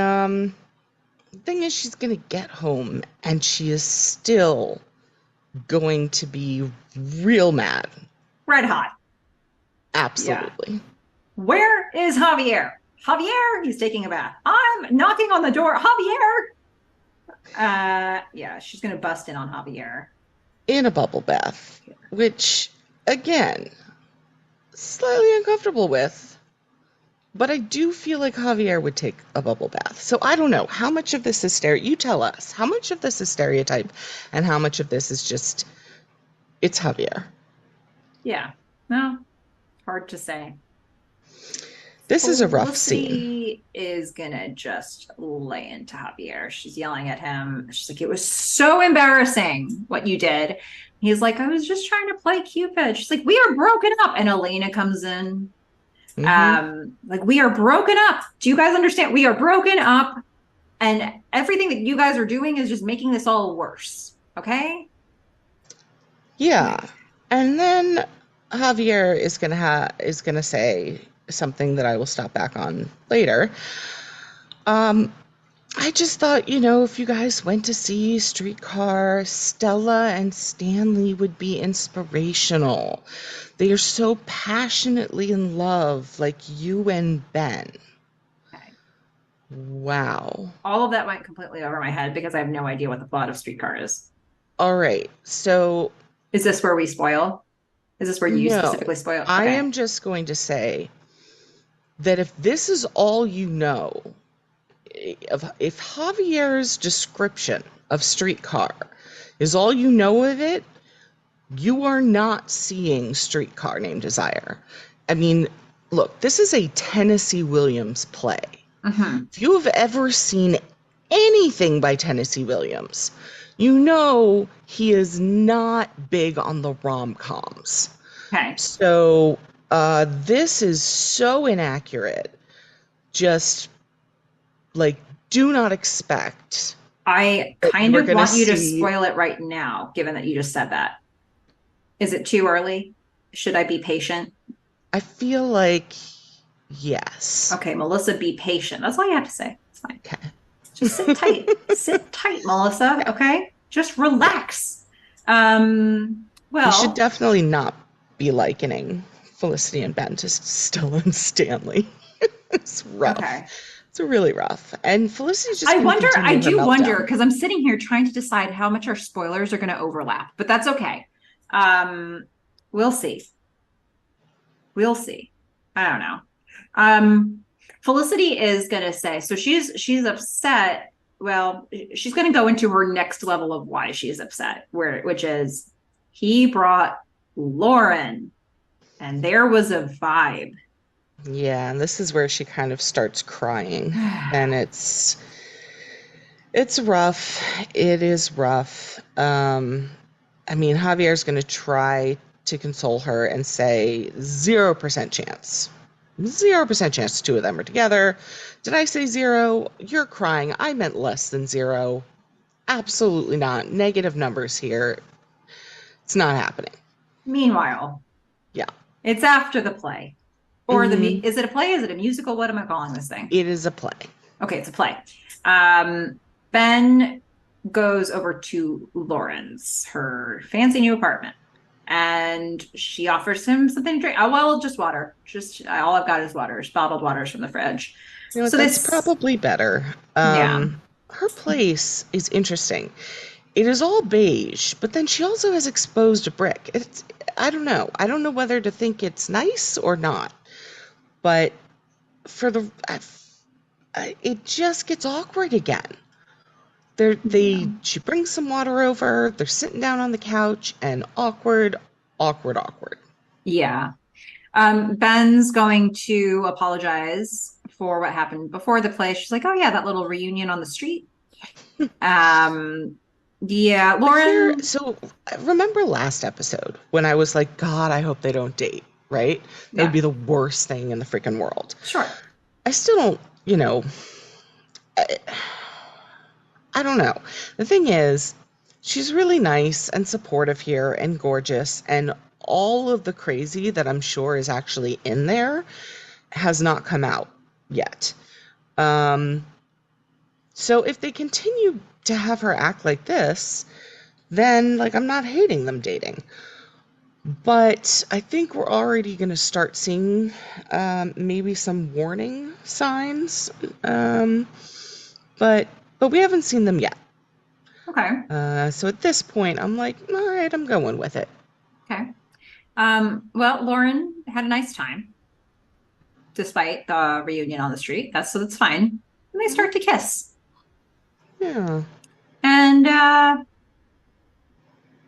the thing is, she's gonna get home and she is still going to be real mad. Red hot. Yeah. Absolutely. Where is Javier? Javier, he's taking a bath. I'm knocking on the door. Javier. Yeah, she's going to bust in on Javier. In a bubble bath, which, again, slightly uncomfortable with. But I do feel like Javier would take a bubble bath. So I don't know. How much of this is You tell us. How much of this is stereotype and how much of this is just, it's Javier? Yeah. No, hard to say. This is a rough scene. Felicity is gonna just lay into Javier. She's yelling at him. She's like, it was so embarrassing what you did. He's like, I was just trying to play Cupid. She's like, we are broken up. And Elena comes in. Hmm. Like, we are broken up. Do you guys understand? We are broken up. And everything that you guys are doing is just making this all worse. Okay? Yeah. And then Javier is gonna say something that I will stop back on later. Um, I just thought, if you guys went to see Streetcar, Stella and Stanley would be inspirational. They are so passionately in love, like you and Ben. Okay. Wow. All of that went completely over my head because I have no idea what the plot of Streetcar is. All right. So, Is this where we spoil? Is this where you no, specifically spoil? I Okay. am just going to say that if this is all you know, if Javier's description of Streetcar is all you know of it, you are not seeing Streetcar Named Desire. I mean, look, this is a Tennessee Williams play. Mm-hmm. If you have ever seen anything by Tennessee Williams, you know he is not big on the rom-coms. Okay. So this is so inaccurate. Just like, do not expect I that kind you are of going to want you to see. spoil it right now, given that you just said that. Is it too early? Should I be patient? I feel like yes. Okay, Melissa, be patient. That's all you have to say. It's fine. Okay. Just sit tight. Sit tight, Melissa. Okay? Just relax. We should Well, definitely not be likening Felicity and Ben to Stella and Stanley. It's rough. okay. It's really rough. And Felicity's just going to I continue her do wonder, meltdown. because I'm sitting here trying to decide how much our spoilers are going to overlap, but that's okay. Um, we'll see. We'll see. I don't know. Felicity is going to say, so she's upset. Well, she's going to go into her next level of why she's upset, which is he brought Lauren and there was a vibe. Yeah, and this is where she kind of starts crying. And it's rough. It is rough. I mean, Javier's going to try to console her and say 0% chance. 0% chance the two of them are together. Did I say zero? You're crying. I meant less than zero. Absolutely not. Negative numbers here. It's not happening. Meanwhile, Yeah. it's after the play. Or Hmm. is it a play? Is it a musical? What am I calling this thing? It is a play. Okay, it's a play. Ben goes over to Lauren's, her fancy new apartment, and she offers him something to drink. Oh, well, just water. Just all I've got is water, just bottled waters from the fridge. You know what? So That's this, probably better. yeah, Her place is interesting. It is all beige, but then she also has exposed brick. I don't know. I don't know whether to think it's nice or not. But for it just gets awkward again. yeah, She brings some water over. They're sitting down on the couch, and awkward, awkward, awkward. yeah. Ben's going to apologize for what happened before the play. She's like, "Oh yeah, that little reunion on the street." Um, yeah, But here, Lauren. so remember last episode when I was like, God, I hope they don't date, right? That would Yeah, be the worst thing in the freaking world. sure. I still don't, I, I don't know. The thing is, she's really nice and supportive here and gorgeous, and all of the crazy that I'm sure is actually in there has not come out yet. Um, so if they continue to have her act like this, then like I'm not hating them dating. But I think we're already going to start seeing maybe some warning signs, um, but we haven't seen them yet. Okay, So at this point, I'm like, all right, I'm going with it. okay. Well, Lauren had a nice time despite the reunion on the street. That's fine. And they start to kiss. Yeah. And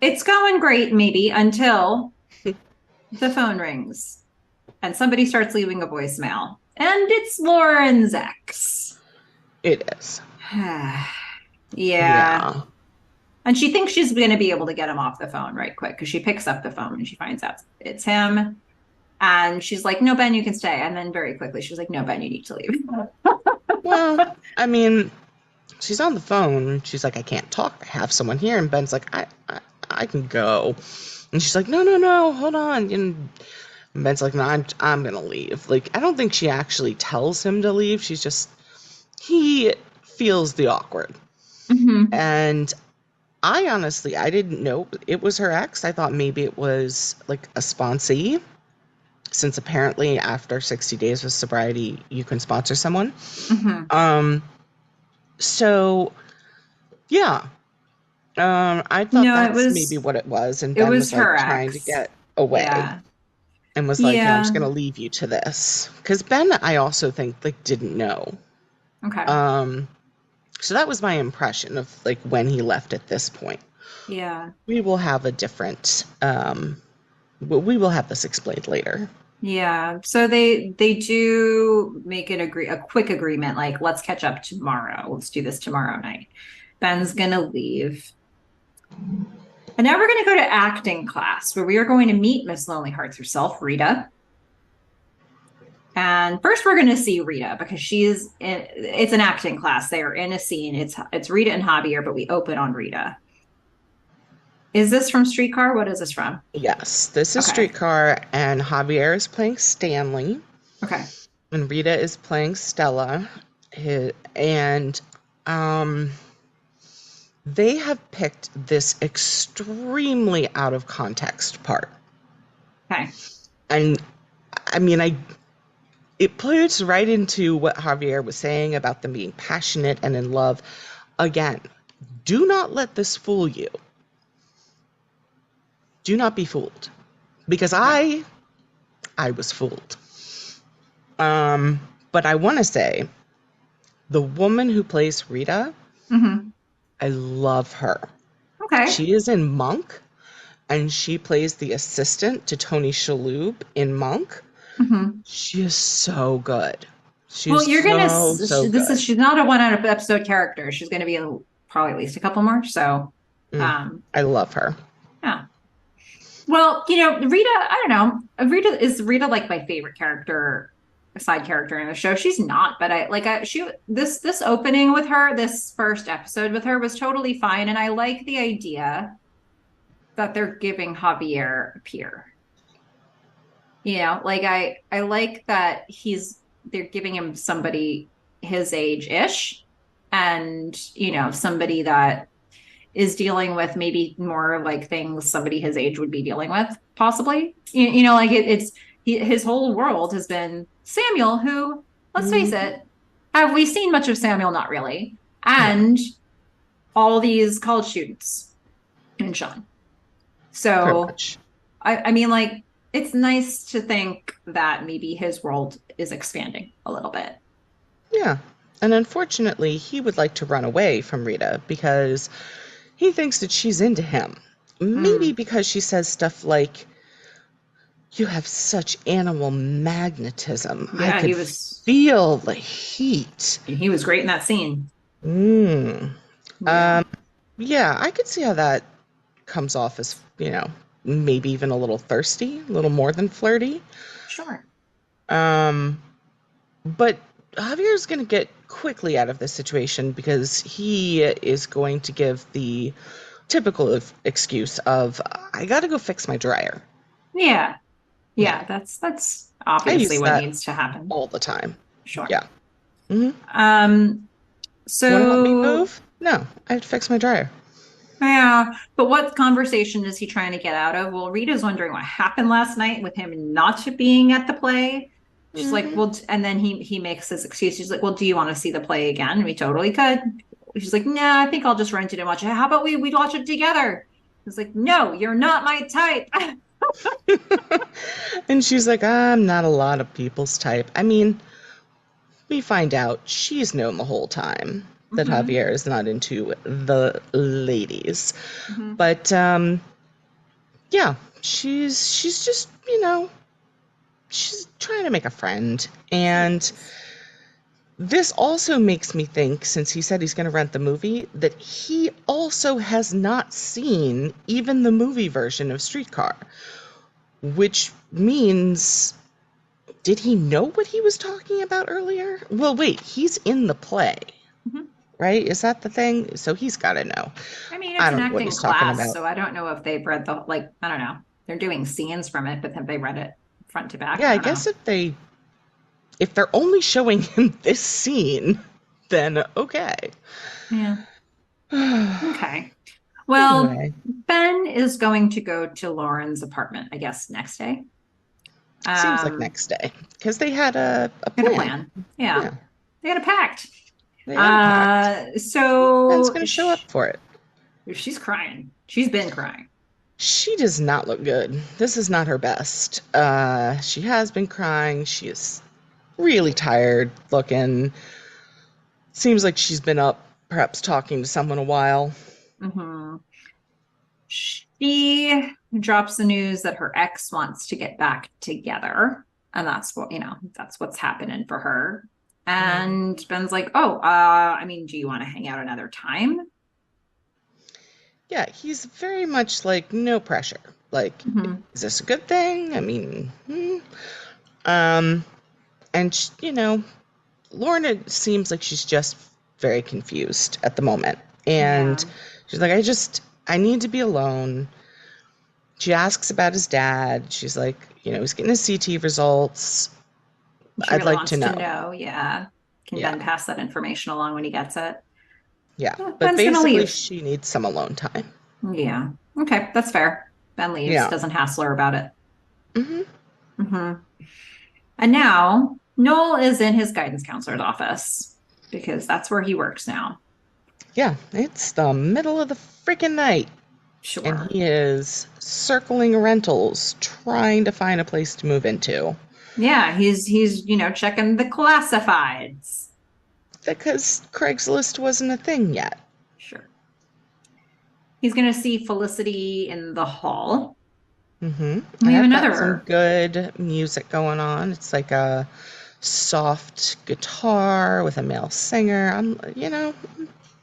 it's going great, maybe, until the phone rings and somebody starts leaving a voicemail. And it's Lauren's ex. It is. Yeah. Yeah. And she thinks she's going to be able to get him off the phone right quick because she picks up the phone and she finds out it's him. And she's like, no, Ben, you can stay. And then very quickly, she's like, no, Ben, you need to leave. Well, I mean, she's on the phone. She's like, I can't talk. I have someone here. And Ben's like, I can go. And she's like, no, no, no, hold on. And Ben's like, no, I'm gonna leave. Like, I don't think she actually tells him to leave. She's just, he feels the awkward. Mm-hmm. And I didn't know it was her ex. I thought maybe it was like a sponsee, since apparently after 60 days of sobriety, you can sponsor someone. Mm-hmm. Um, so yeah, I thought No, that's maybe what it was. And it Ben was was like her trying to ex. get away Yeah. and was like, I'm just Yeah. gonna leave you to this. Because Ben, I also think like didn't know. Okay. Um, so that was my impression of like when he left at this point. Yeah. We will have a different, we will have this explained later. Yeah. So they do make a quick agreement, like, let's catch up tomorrow. Let's do this tomorrow night. Ben's gonna leave. And now we're gonna go to acting class where we are going to meet Miss Lonely Hearts herself, Rita. And first we're gonna see Rita because it's an acting class. They are in a scene. It's Rita and Javier, but we open on Rita. Is this from Streetcar? What is this from? Yes, this is Okay. Streetcar, and Javier is playing Stanley, Okay. and Rita is playing Stella. And um, they have picked this extremely out of context part. Okay. And I mean, it plays right into what Javier was saying about them being passionate and in love. Again, do not let this fool you. Do not be fooled, because Okay. I was fooled. But I want to say the woman who plays Rita, Mm-hmm. I love her. Okay. She is in Monk, and she plays the assistant to Tony Shalhoub in Monk. Mm-hmm. She is so good. Well, She's so good. she's not a one episode character. She's gonna be in probably at least a couple more. So, Mm, um, I love her. yeah. Well, Rita, I don't know. Rita like my favorite character, side character in the show. She's not, but this opening with her, this first episode with her was totally fine. And I like the idea that they're giving Javier a peer. Like I like that they're giving him somebody his age-ish and, somebody that is dealing with maybe more like things somebody his age would be dealing with, possibly. Like his whole world has been Samuel, who, let's face Mhm. it, have we seen much of Samuel? Not really. No, And all these college students and Sean. pretty So much. I mean, like, it's nice to think that maybe his world is expanding a little bit. Yeah. And unfortunately, he would like to run away from Rita because he thinks that she's into him. Maybe Mm. because she says stuff like, you have such animal magnetism. I Yeah, could feel the heat. he was great in that scene. Mm. Yeah, Yeah, I could see how that comes off as, maybe even a little thirsty, a little more than flirty. sure. Um, but Javier's going to get quickly out of this situation because he is going to give the typical excuse of, I got to go fix my dryer. Yeah, Yeah, yeah, that's I obviously use what that needs to happen. all the time. Sure. Yeah. Hmm. Um, Want to help me so move? No, I have to fix my dryer. yeah, but what conversation is he trying to get out of? Well, Rita's wondering what happened last night with him not being at the play. She's like, Hmm. well, and then he makes his excuse. She's like, well, do you want to see the play again? We totally could. She's like, nah, I think I'll just rent it and watch it. How about we watch it together? He's like, no, you're not my type. And she's like, I'm not a lot of people's type. I mean, we find out she's known the whole time that Hmm. Javier is not into the ladies. Hmm. But yeah, she's just, she's trying to make a friend. She And is. this also makes me think, since he said he's going to rent the movie, that he also has not seen even the movie version of Streetcar, which means, did he know what he was talking about earlier? Well, wait, he's in the play, Mhm. right? Is that the thing? So he's got to know. I mean, I it's an don't know what acting he's talking class, about. so I don't know if they've read the, like, I don't know. They're doing scenes from it, but have they read it front to back? Yeah, I I don't know. guess if they're only showing him this scene, then okay. Yeah. Okay. Well, Anyway, Ben is going to go to Lauren's apartment, I guess, next day. seems like Um, next day because they had a Got a plan. plan. Yeah. Yeah, They had a pact. they had a pact. Ben's So going to show up for it. she's crying. She's been crying. She does not look good. This is not her best. She has been crying. She is really tired looking. Seems like she's been up, perhaps talking to someone a while. Hmm. She drops the news that her ex wants to get back together. And that's what, that's what's happening for her. Mm. And Ben's like, oh, I mean, do you want to hang out another time? Yeah, he's very much like no pressure. Like, Hmm. is this a good thing? I mean, um, and Lorna seems like she's just very confused at the moment, and Yeah. she's like, I need to be alone. She asks about his dad. She's like, he's getting his CT results. She I'd really like to wants to know. know. Yeah. Can Yeah, Ben pass that information along when he gets it? yeah. But Ben's gonna basically, leave. she needs some alone time. Yeah. Okay, that's fair. Ben leaves, Yeah. doesn't hassle her about it. Hmm. Hmm. And now Noel is in his guidance counselor's office because that's where he works now. Yeah, it's the middle of the freaking night, and Sure. he is circling rentals, trying to find a place to move into. Yeah, he's checking the classifieds. Because Craigslist wasn't a thing yet. Sure. He's gonna see Felicity in the hall. Hmm. We And have I've got some another. good music going on. It's like a soft guitar with a male singer. I'm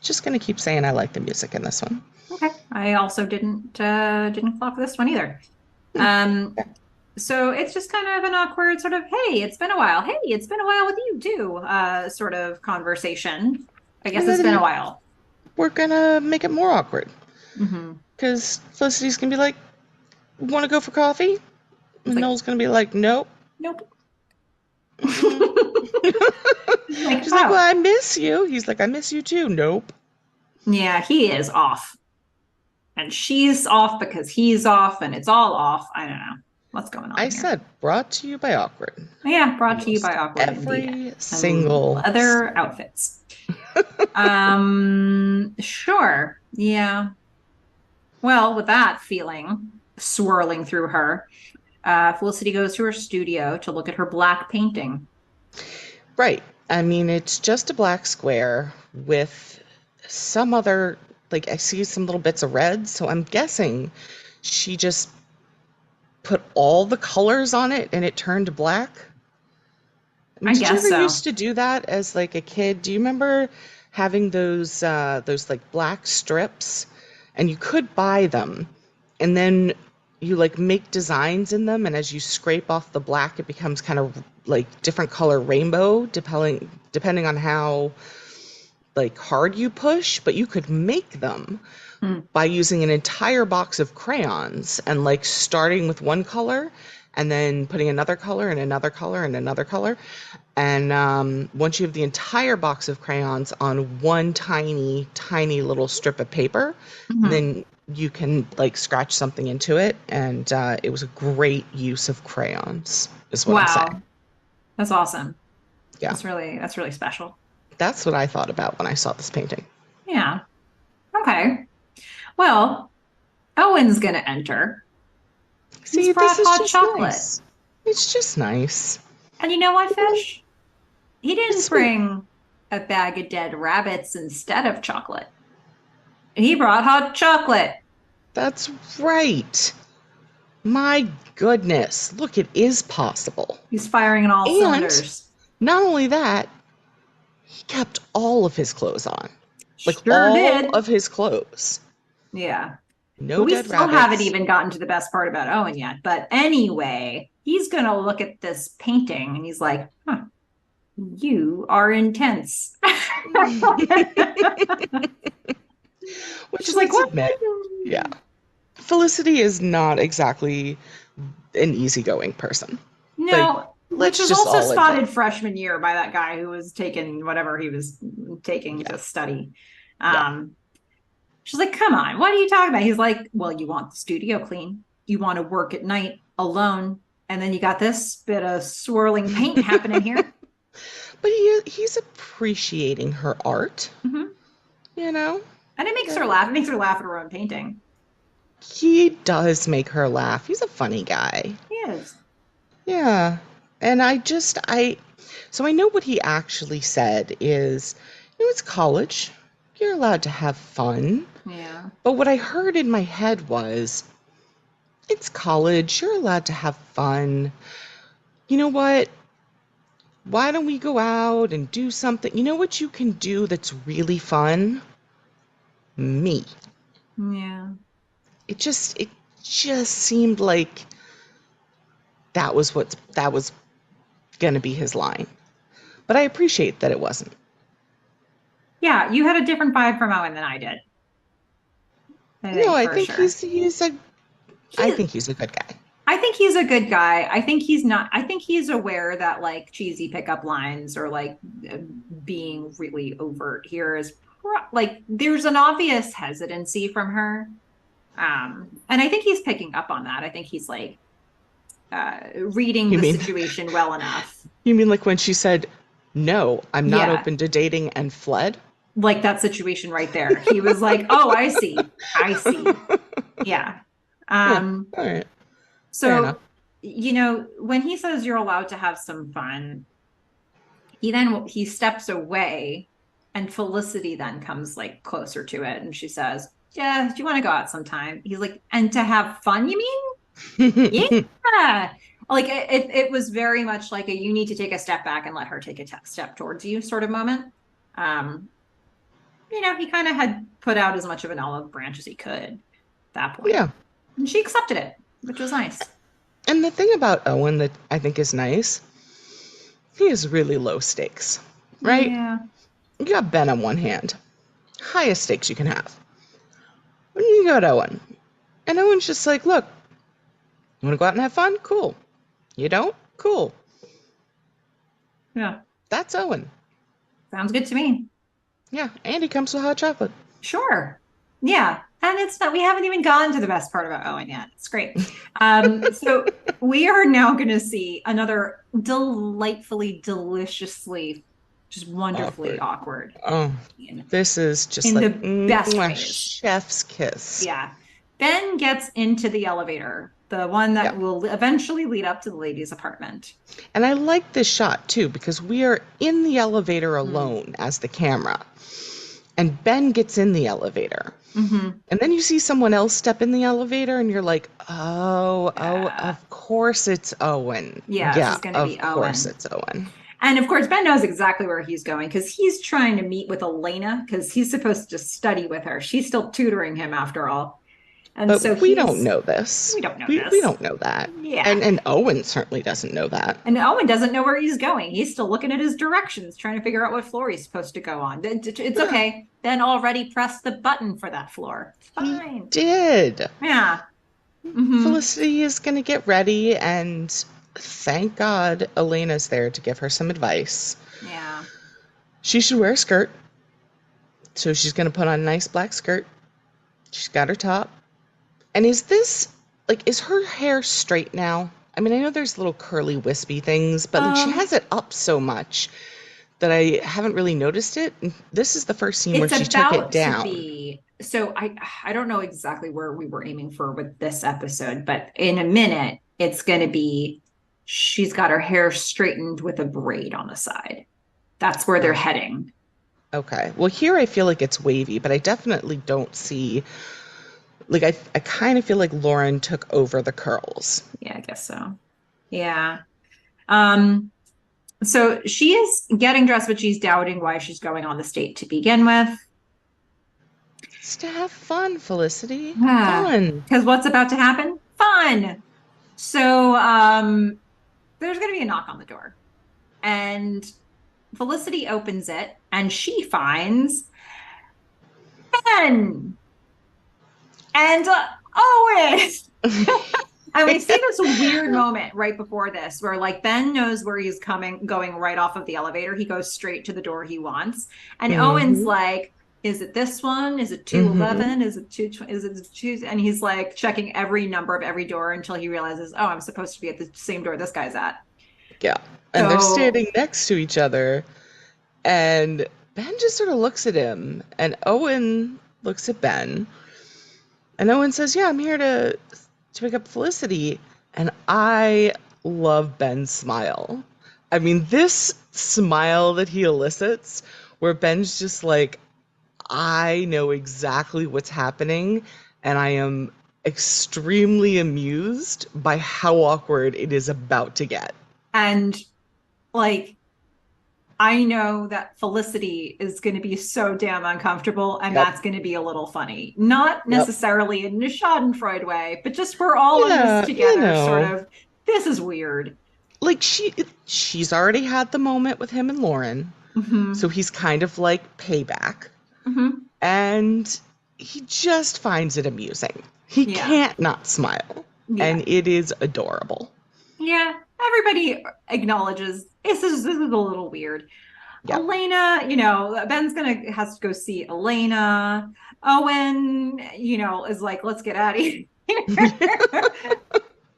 just gonna keep saying I like the music in this one. Okay. I also didn't clock this one either. Hmm. Um, Yeah. so it's just kind of an awkward sort of, hey, it's been a while. Hey, it's been a while with you too, sort of conversation. I guess And it's been a then while. we're gonna make it more awkward Hmm. because Felicity's gonna be like, "Want to go for coffee?" It's And like, Noel's gonna be like, "Nope." nope. Mm-mm. Like, She's like, "Well, oh, I miss you." He's like, "I miss you too." Nope. yeah, he is off. And she's off because he's off, and it's all off. I don't know what's going on I here. said, brought to you by Awkward. Yeah, brought to you by Almost Awkward indeed. every And single. leather outfits. Sure. Yeah. Well, with that feeling swirling through her, Felicity goes to her studio to look at her black painting. Right. I mean, it's just a black square with some other, like, I see some little bits of red, so I'm guessing she just put all the colors on it and it turned black. I mean, I did you guess ever so. used to do that as like a kid? Do you remember having those like black strips and you could buy them and then you like make designs in them and as you scrape off the black it becomes kind of like different color rainbow depending on how like hard you push, but you could make them Hmm. by using an entire box of crayons and like starting with one color and then putting another color and another color and another color. And once you have the entire box of crayons on one tiny, tiny little strip of paper, Mhm. then you can like scratch something into it. And it was a great use of crayons, is what I'm saying. Wow. That's awesome. Yeah, That's really special. that's what I thought about when I saw this painting. Yeah. Okay. Well, Owen's gonna enter. He's See, this brought is hot just chocolate. nice. It's just nice. And you know what, You know, Fish? He it's didn't sweet. bring a bag of dead rabbits instead of chocolate. He brought hot chocolate. That's right. My goodness. Look, it is possible. He's firing on all And cylinders. not only that, he kept all of his clothes on. Like Sure all did. of his clothes. Yeah. But No we dead still haven't rabbits. even gotten to the best part about Owen yet. But anyway, he's going to look at this painting and he's like, huh, you are intense. Which, She's like, let's what? admit, yeah. Felicity is not exactly an easygoing person. Like, No, which let's was just also all admit. spotted freshman year by that guy who was taking whatever he was taking Yeah, to study. yeah. Um, she's like, come on, what are you talking about? He's like, well, you want the studio clean. You want to work at night alone. And then you got this bit of swirling paint happening here. But he's appreciating her art, Mm-hmm. you know? And it makes her Yeah. laugh. It makes her laugh at her own painting. He does make her laugh. He's a funny guy. He is. Yeah. And so I know what he actually said is, it's college. You're allowed to have fun. Yeah. But what I heard in my head was, it's college. You're allowed to have fun. You know what? Why don't we go out and do something? You know what you can do that's really fun? Me. Yeah. It just seemed like that was going to be his line. But I appreciate that it wasn't. Yeah. You had a different vibe from Owen than I did. I No, think I for think sure. I He think he's a good guy. I think he's a good guy. I think he's not, I think he's aware that like cheesy pickup lines or like being really overt here is like there's an obvious hesitancy from her. And I think he's picking up on that. I think he's like reading You the mean situation well enough. you mean like when she said, "No, I'm not Yeah, open to dating," and fled? like that situation right there. He was like, "Oh, I see. I see." Yeah. Yeah, Um, all right. Fair enough. so when he says you're allowed to have some fun, he steps away and Felicity then comes like closer to it and she says, yeah, do you want to go out sometime? He's like, and to have fun, you mean? Yeah. Like it was very much like you need to take a step back and let her take a step towards you sort of moment. um he kind of had put out as much of an olive branch as he could at that point, Yeah. and she accepted it, which was nice. And the thing about Owen that I think is nice, he is really low stakes, right? Yeah. You got Ben on one hand, highest stakes you can have. When you got Owen, and Owen's just like, look, you want to go out and have fun? Cool. You don't? Cool. Yeah, That's Owen. sounds good to me. Yeah, and he comes with hot chocolate. Sure. Yeah. And it's not, we haven't even gotten to the best part about Owen yet. It's great. So we are now going to see another delightfully, deliciously, just wonderfully Awkward. awkward Oh, scene this is just in like the best mwah, ways. chef's kiss. Yeah. Ben gets into the elevator, the one Yeah. that will eventually lead up to the ladies' apartment. And I like this shot too because we are in the elevator Mm. alone as the camera. And Ben gets in the elevator. Mm-hmm. And then you see someone else step in the elevator and you're like, oh, Yeah. of course it's Owen. Yeah, this Yeah, is going to of be course Owen. it's Owen. And of course, Ben knows exactly where he's going because he's trying to meet with Elena because he's supposed to study with her. She's still tutoring him after all. And so But we don't know this. we don't know We this. don't know that. Yeah. And Owen certainly doesn't know that. And Owen doesn't know where he's going. He's still looking at his directions, trying to figure out what floor he's supposed to go on. It's Yeah, okay. Ben already pressed the button for that floor. It's he fine. did. Yeah. Hmm. Felicity is going to get ready, and thank God Elena's there to give her some advice. Yeah. She should wear a skirt. So she's going to put on a nice black skirt. She's got her top. And is her hair straight now? I mean, I know there's little curly wispy things, but like she Um, has it up so much that I haven't really noticed it. And this is the first scene where it's she took it about to down. be. So I don't know exactly where we were aiming for with this episode, but in a minute it's going to be she's got her hair straightened with a braid on the side. That's where they're Oh, heading. okay. Well, here I feel like it's wavy, but I definitely don't see Like I kind of feel like Lauren took over the curls. Yeah, I guess so. Yeah. Um, so she is getting dressed, but she's doubting why she's going on this date to begin with. It's to have fun, Felicity. Because Fun. what's about to happen? Fun. So there's going to be a knock on the door, and Felicity opens it, and she finds Ben and Owen. And we see this weird moment right before this where like Ben knows where he's coming, going right off of the elevator. He goes straight to the door he wants. And Owen's Mm-hmm. like, is it this one? Is it Mm-hmm. 211? Is it is it two? And he's like checking every number of every door until he realizes, oh, I'm supposed to be at the same door this guy's at. Yeah. And they're So standing next to each other, and Ben just sort of looks at him, and Owen looks at Ben, and Owen says, "Yeah, I'm here to pick up Felicity." And I love Ben's smile. I mean, this smile that he elicits, where Ben's just like, I know exactly what's happening, and I am extremely amused by how awkward it is about to get. and like I know that Felicity is going to be so damn uncomfortable, and Yep. that's going to be a little funny. Not Yep. necessarily in a Schadenfreude way, but just we're all in this Yeah, together, sort of. This is weird. like she's already had the moment with him and Lauren, so Hmm. he's kind of like payback, Hmm. and he just finds it amusing. He Yeah. can't not smile, Yeah. and it is adorable. Yeah. Everybody acknowledges this is a little weird. Yep. Elena, Ben's gonna has to go see Elena. Owen, is like, let's get out of here.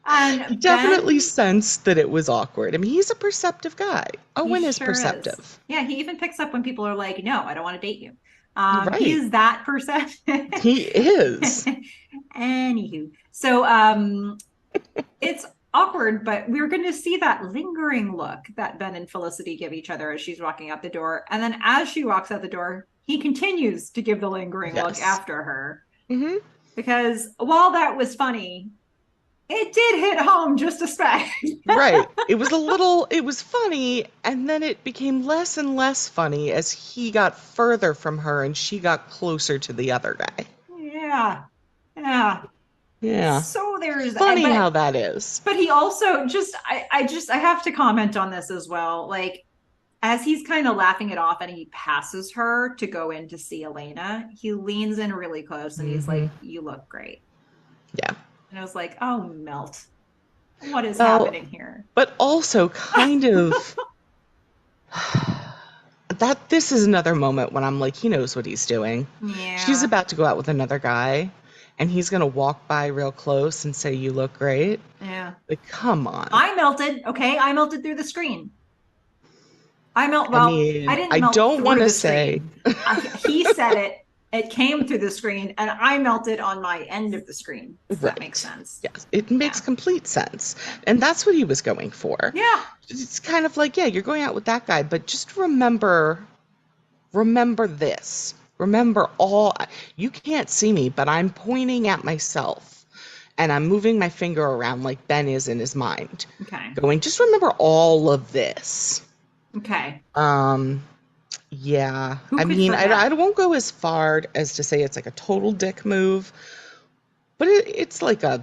And Definitely Ben, sensed that it was awkward. I mean, he's a perceptive guy. he Owen is sure is. perceptive. Yeah, he even picks up when people are like, no, I don't want to date you. He Right. is that perceptive. He is. Anywho, so it's awkward, but we're going to see that lingering look that Ben and Felicity give each other as she's walking out the door. And then as she walks out the door, he continues to give the lingering look Yes. after her. Hmm. Because while that was funny, it did hit home just a speck. Right. It was funny, and then it became less and less funny as he got further from her and she got closer to the other guy. Yeah. Yeah. Yeah. So there's Funny but how that is. but he also I have to comment on this as well. Like as he's kind of laughing it off and he passes her to go in to see Elena, he leans in really close and he's Hmm. like, "You look great." Yeah. And I was like, "Oh, melt. What is Well, happening here?" but also kind of that this is another moment when I'm like, he knows what he's doing. She's Yeah. about to go out with another guy, and he's gonna walk by real close and say, "You look great." Yeah. Like, come on. I melted, okay? I melted through the screen. I I mean, didn't I melt don't want through to the say, screen. He said it. It came through the screen, and I melted on my end of the screen, if that makes right. sense. Yes, it makes Yeah. complete sense. Yeah. And that's what he was going for. Yeah. It's kind of like, yeah, you're going out with that guy, but just remember this. Remember all, you can't see me, but I'm pointing at myself and I'm moving my finger around like Ben is in his mind, Okay. going, just remember all of this. Okay. Um, yeah, Who I could mean, forget? I won't go as far as to say it's like a total dick move, but it's like a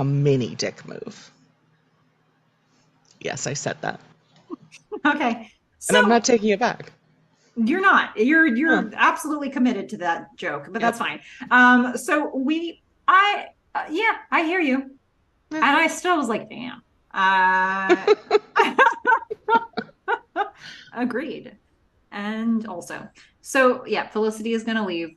mini dick move. Yes, I said that. Okay. And I'm not So taking it back. you're not. You're Yeah. you're absolutely committed to that joke, but that's Yep. fine. So yeah, I hear you. And Yeah. I still was like, damn. Uh agreed. And also, so yeah, Felicity is gonna leave.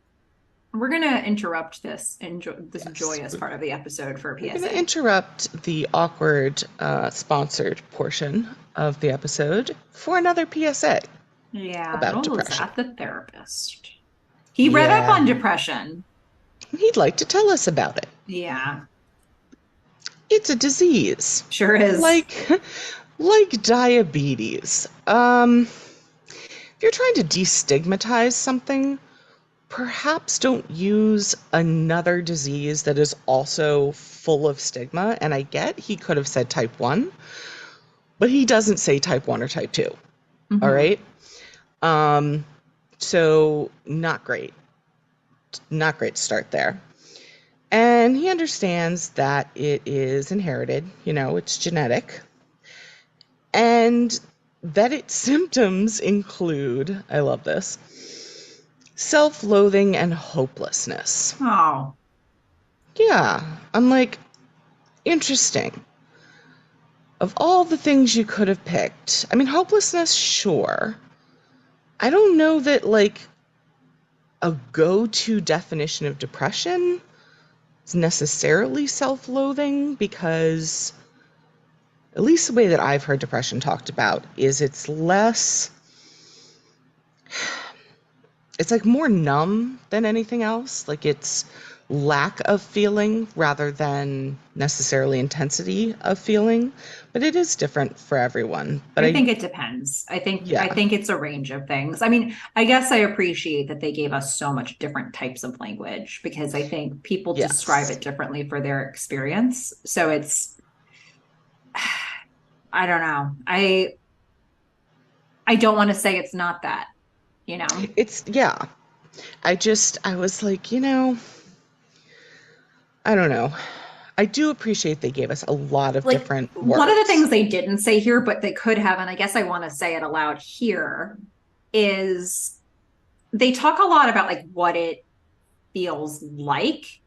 We're gonna interrupt this Yes. joyous part of the episode for a We're going to PSA. interrupt the awkward sponsored portion of the episode for another PSA Yeah, about Noel is depression. at the therapist. He read up Yeah. on depression. He'd like to tell us about it. Yeah, It's a disease, sure is. like like diabetes. If you're trying to destigmatize something, perhaps don't use another disease that is also full of stigma. And I get he could have said type 1, but he doesn't say type 1 or type 2. All Mm-hmm. right. Um, so not great. Not great to start there. And he understands that it is inherited, it's genetic, and that its symptoms include, I love this, self-loathing and hopelessness. Oh, Yeah, I'm like, interesting. Of all the things you could have picked, I mean, hopelessness, sure. I don't know that, like, a go-to definition of depression is necessarily self-loathing, because at least the way that I've heard depression talked about is it's like more numb than anything else. Like it's lack of feeling rather than necessarily intensity of feeling. But it is different for everyone. But I think it depends. I yeah, think it's a range of things. I mean, I guess I appreciate that they gave us so much different types of language because I think people describe yes. it differently for their experience. So it's I don't know. I don't want to say it's not that, you know. Yeah. I was like, I don't know. I do appreciate they gave us a lot of Like different one of the words. things they didn't say here, but they could have, and I guess I want to say it aloud here, is they talk a lot about like what it feels like.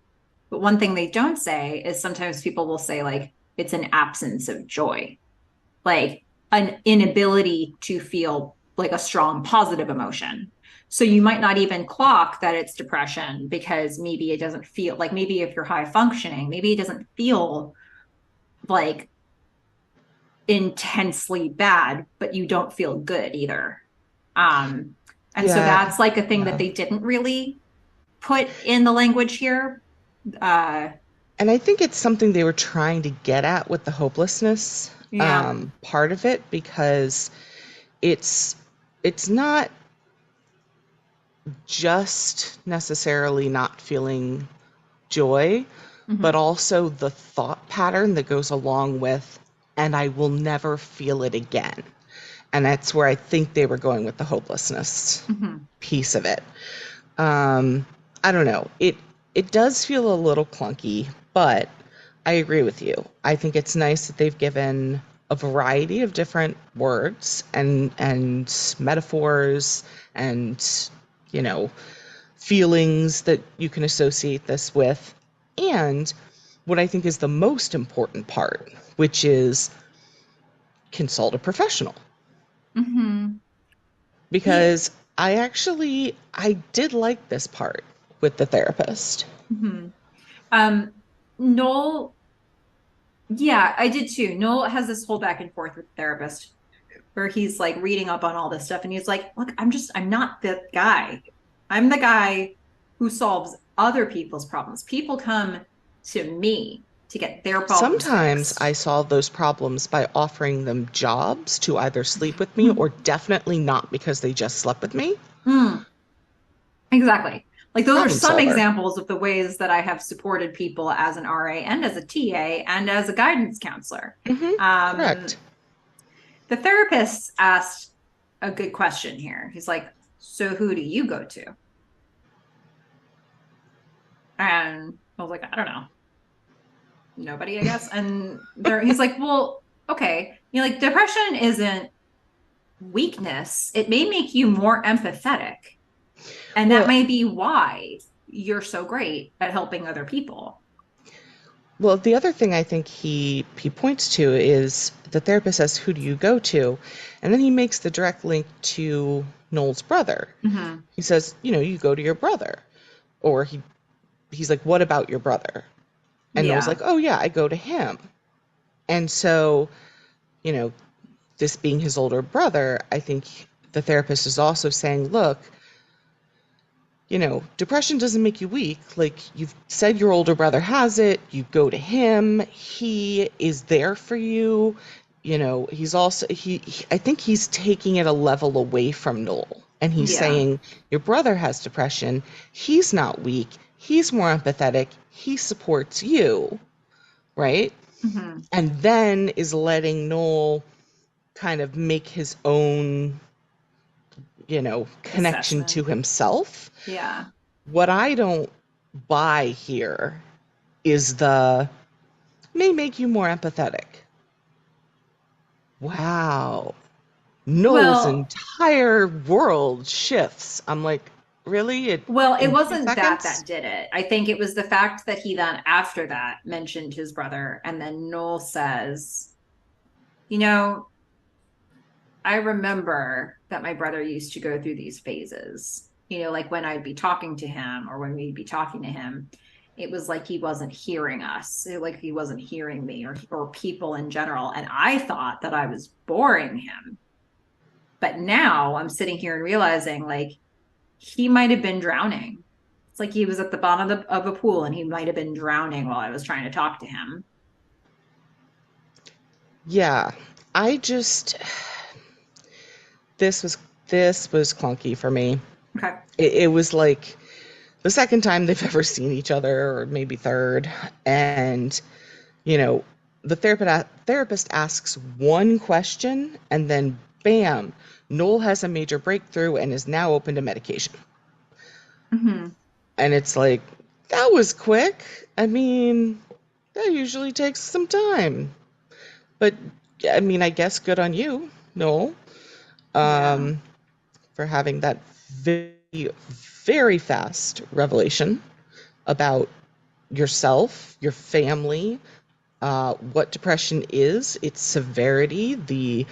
But one thing they don't say is sometimes people will say like it's an absence of joy, like an inability to feel like a strong positive emotion. So you might not even clock that it's depression because maybe it doesn't feel like maybe if you're high functioning, maybe it doesn't feel like intensely bad, but you don't feel good either. Um, and so Yeah, that's like a thing that yeah. they didn't really put in the language here. Uh, And I think it's something they were trying to get at with the hopelessness yeah. part of it, because it's it's not just necessarily not feeling joy, but Mm-hmm. also the thought pattern that goes along with, and I will never feel it again. And that's where I think they were going with the hopelessness Mm-hmm. piece of it. Um, I don't know. It does feel a little clunky, but I agree with you. I think it's nice that they've given a variety of different words and metaphors and you know feelings that you can associate this with. And what I think is the most important part, which is consult a professional. Mm-hmm. Yeah. Because I did like this part with the therapist. Mm-hmm. Um, Noel, yeah, I did too. Noel has this whole back and forth with the therapist where he's like reading up on all this stuff and he's like, look, I'm not the guy. I'm the guy who solves other people's problems. People come to me to get their problems Sometimes fixed. I solve those problems by offering them jobs to either sleep with me, or definitely not because they just slept with me. Mm, exactly. Like those are Problem some solver. examples of the ways that I have supported people as an RA and as a TA and as a guidance counselor. Correct. Um, the therapist asked a good question here. He's like, so who do you go to? And I was like, I don't know. Nobody, I guess. And he's like, well, okay. Like depression isn't weakness. It may make you more empathetic. And that Well, may be why you're so great at helping other people. well, the other thing I think he points to is the therapist says, "Who do you go to?" And then he makes the direct link to Noel's brother. Mm-hmm. He says, "You go to your brother." Or he's like, "What about your brother?" And Noel's Yeah. like, "Oh yeah, I go to him." And so, you know, this being his older brother, I think the therapist is also saying, "Look, depression doesn't make you weak. Like you've said your older brother has it, you go to him, he is there for you. He's also I think he's taking it a level away from Noel And he's Yeah. saying, your brother has depression. He's not weak. He's more empathetic. He supports you, right? Hmm. And then is letting Noel kind of make his own, connection to Assessment. himself. Yeah. What I don't buy here is the may make you more empathetic. Wow. Noel's Well, entire world shifts. I'm like, really? it In three wasn't that seconds? that did it. I think it was the fact that he then, after that, mentioned his brother. And then Noel says, you know, I remember that my brother used to go through these phases, like when I'd be talking to him or when we'd be talking to him. It was like he wasn't hearing us, like he wasn't hearing me or people in general. And I thought that I was boring him. But now I'm sitting here and realizing like he might have been drowning. It's like he was at the bottom of a pool and he might have been drowning while I was trying to talk to him. Yeah. I just this was clunky for me. Okay. It was like the second time they've ever seen each other, or maybe third, and you know, the therapist asks one question, and then bam, Noel has a major breakthrough and is now open to medication. Mm-hmm. And it's like, that was quick. I mean, that usually takes some time. But I mean, I guess good on you, Noel, Yeah. um, for having that very, very fast revelation about yourself, your family, what depression is, its severity, the,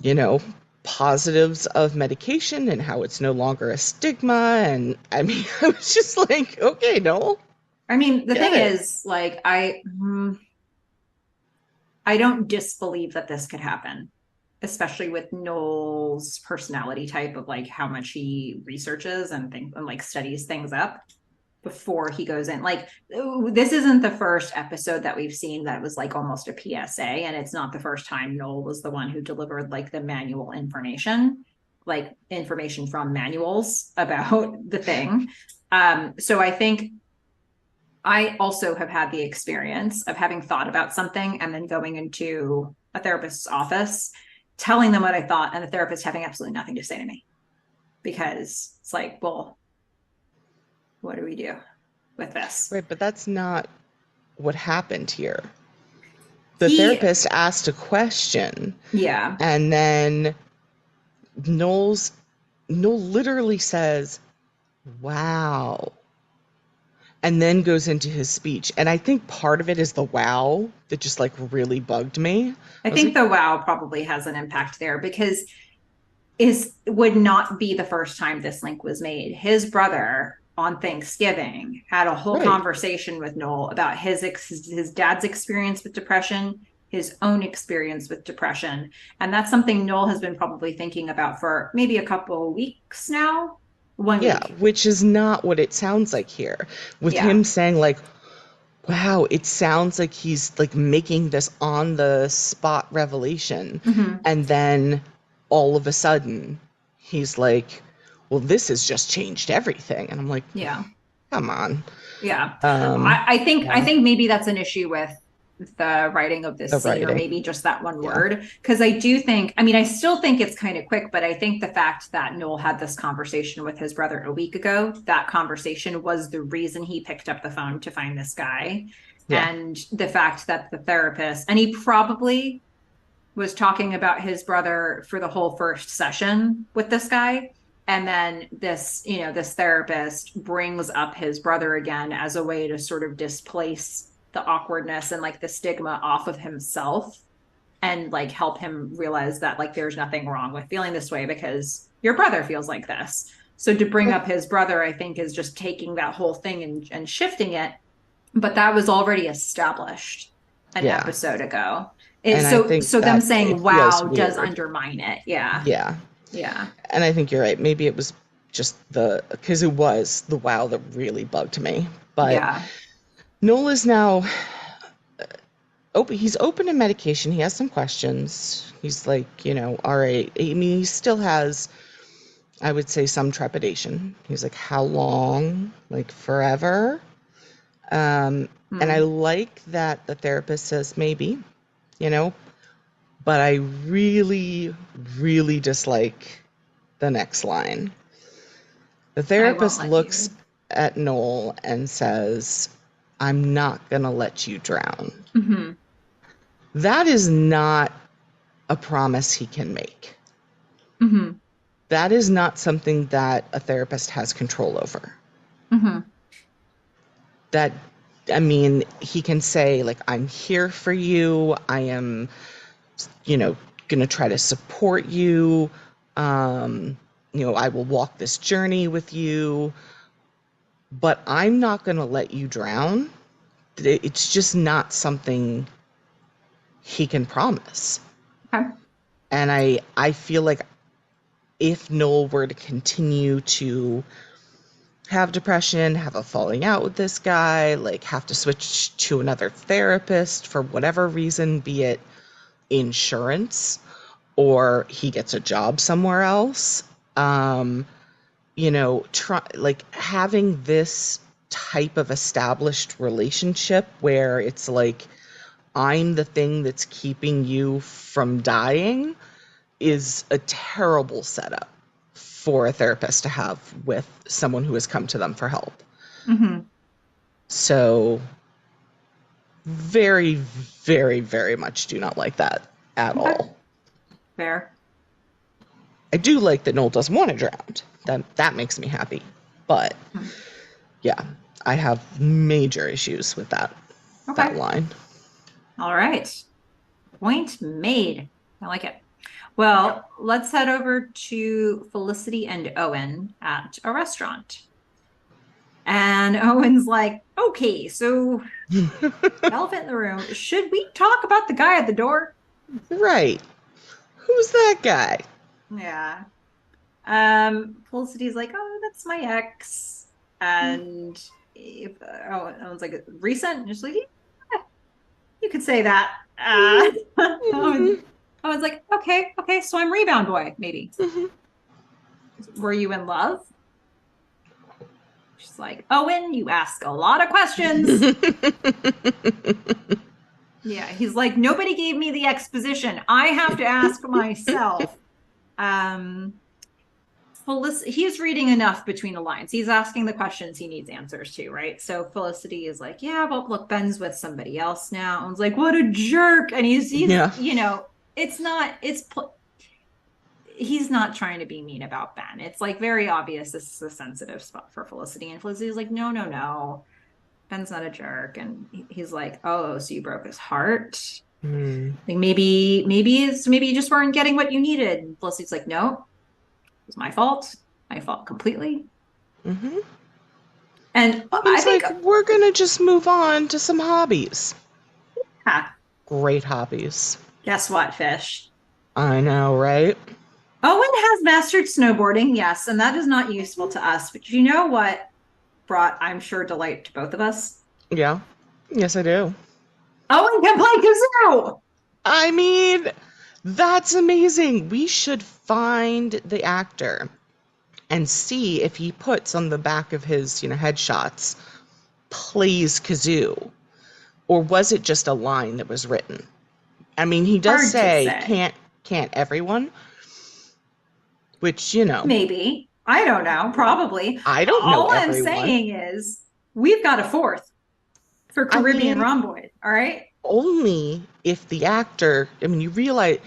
you know, positives of medication and how it's no longer a stigma. And I mean, I was just like, okay, Noel, I mean, the get thing it. is, like, I don't disbelieve that this could happen, especially with Noel's personality type of like how much he researches and like studies things up before he goes in. Like, this isn't the first episode that we've seen that was like almost a PSA, and it's not the first time Noel was the one who delivered like the manual information, like information from manuals about the thing. So I think I also have had the experience of having thought about something and then going into a therapist's office, telling them what I thought, and the therapist having absolutely nothing to say to me because it's like, well, what do we do with this? Right, but that's not what happened here. The He, therapist asked a question, yeah, and then Noel's Noel literally says, wow, and then goes into his speech. And I think part of it is the wow that just like really bugged me. I I was think like, the wow probably has an impact there because is would not be the first time this link was made. His brother on Thanksgiving had a whole right, conversation with Noel about his dad's experience with depression, his own experience with depression, and that's something Noel has been probably thinking about for maybe a couple of weeks now. One yeah, week. which is not what it sounds like here. With Yeah. him saying like, wow, it sounds like he's like making this on the spot revelation. Mm-hmm. And then all of a sudden he's like, well, this has just changed everything. And I'm like, Yeah. come on. Yeah. Um, I yeah, think maybe that's an issue with the writing of the this scene, or writing. maybe just that one Yeah. word. Because I do think, I mean, I still think it's kind of quick, but I think the fact that Noel had this conversation with his brother a week ago, that conversation was the reason he picked up the phone to find this guy. Yeah. And the fact that the therapist, and he probably was talking about his brother for the whole first session with this guy, and then this therapist brings up his brother again as a way to sort of displace the awkwardness and like the stigma off of himself, and like help him realize that like there's nothing wrong with feeling this way because your brother feels like this. So to bring But up his brother, I think, is just taking that whole thing and shifting it, but that was already established an yeah. episode ago. And I think So them that it saying feels wow does weird. undermine it. Yeah. Yeah. Yeah. And I think you're right. Maybe it was just because it was the wow that really bugged me. But Yeah. Noel is now open. He's open to medication. He has some questions. He's like, all right. I mean, he still has I would say some trepidation. He's like, how long? Like forever? And I Hmm. like that the therapist says maybe, you know, but I really, really dislike the next line. The I won't therapist let looks you. at Noel and says, I'm not going to let you drown. Hmm. That is not a promise he can make. Hmm. That is not something that a therapist has control over. Hmm. That, I mean, he can say, like, I'm here for you. I am, you know, going to try to support you. Um, I will walk this journey with you, but I'm not going to let you drown. It's just not something he can promise. Okay. And I feel like if Noel were to continue to have depression, have a falling out with this guy, like have to switch to another therapist for whatever reason, be it insurance or he gets a job somewhere else, um, like having this type of established relationship where it's like, I'm the thing that's keeping you from dying is a terrible setup for a therapist to have with someone who has come to them for help. Hmm. So, very, very, very much do not like that at Okay. all. Fair. I do like that Noel doesn't want to drown. That makes me happy. But Hmm. yeah, I have major issues with that Okay. line. All right. Point made. I like it. Well, let's head over to Felicity and Owen at a restaurant. And Owen's like, okay, so elephant in the room. Should we talk about the guy at the door? Right. Who's that guy? Yeah. Felicity's like, oh, that's my ex. And if, oh, Owen's like, recent? And just like, yeah, you could say that. Mm-hmm. Owen's like, okay, so I'm rebound boy, maybe. Mm-hmm. Were you in love? She's like, Owen, you ask a lot of questions. Yeah, he's like, nobody gave me the exposition. I have to ask myself. Um, he's reading enough between the lines. He's asking the questions he needs answers to, right? So Felicity is like, yeah, but look, Ben's with somebody else now. And it's like, what a jerk. And he's, Yeah. it's not, he's not trying to be mean about Ben. It's like very obvious this is a sensitive spot for Felicity. And Felicity's like, no, no, no. Ben's not a jerk. And he's like, oh, so you broke his heart? Mm. Like maybe you just weren't getting what you needed. And Felicity's like, no, it was my fault. My fault completely. Mm-hmm. And And I he's think, like, we're gonna just move on to some hobbies. ah, Great hobbies. guess what, Fish? I know, right? Owen has mastered snowboarding, yes, and that is not useful to us. But you know what brought, I'm sure, delight to both of us? Yeah. Yes, I do. Owen can play kazoo. I mean, that's amazing. We should find the actor and see if he puts on the back of his, headshots, plays kazoo, or was it just a line that was written? I mean, he does Hard to say say. can't everyone, which, Maybe. I don't know. Probably. I don't know All I'm everyone. saying is we've got a fourth for I Caribbean mean, Rhomboid. All right. only if the actor, I mean, you realize,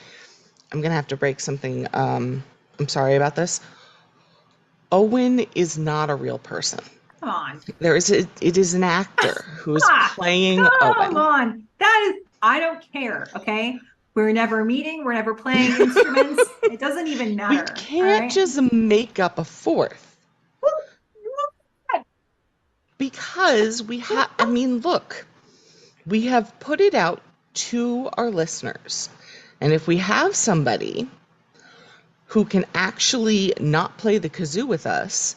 I'm gonna have to break something. I'm sorry about this. Owen is not a real person. Come on. It is an actor who is Ah, playing come Owen. on. That is, I don't care. Okay. We're never meeting. We're never playing instruments. It doesn't even We matter. All can't right. just make up a fourth because I mean, look, we have put it out to our listeners. And if we have somebody who can actually not play the kazoo with us,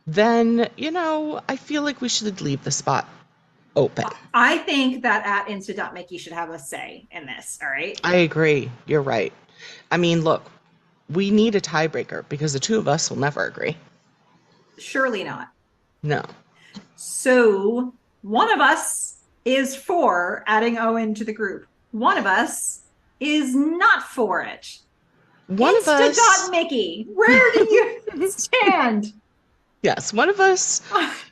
then, I feel like we should leave the spot open. I think that at Insta.Mickey should have a say in this. All right. I agree. You're right. I mean, look, we need a tiebreaker because the two of us will never agree. Surely not. No. So one of us is for adding Owen to the group. One of us is not for it. One of us. Mickey, where do you stand? Yes, one of us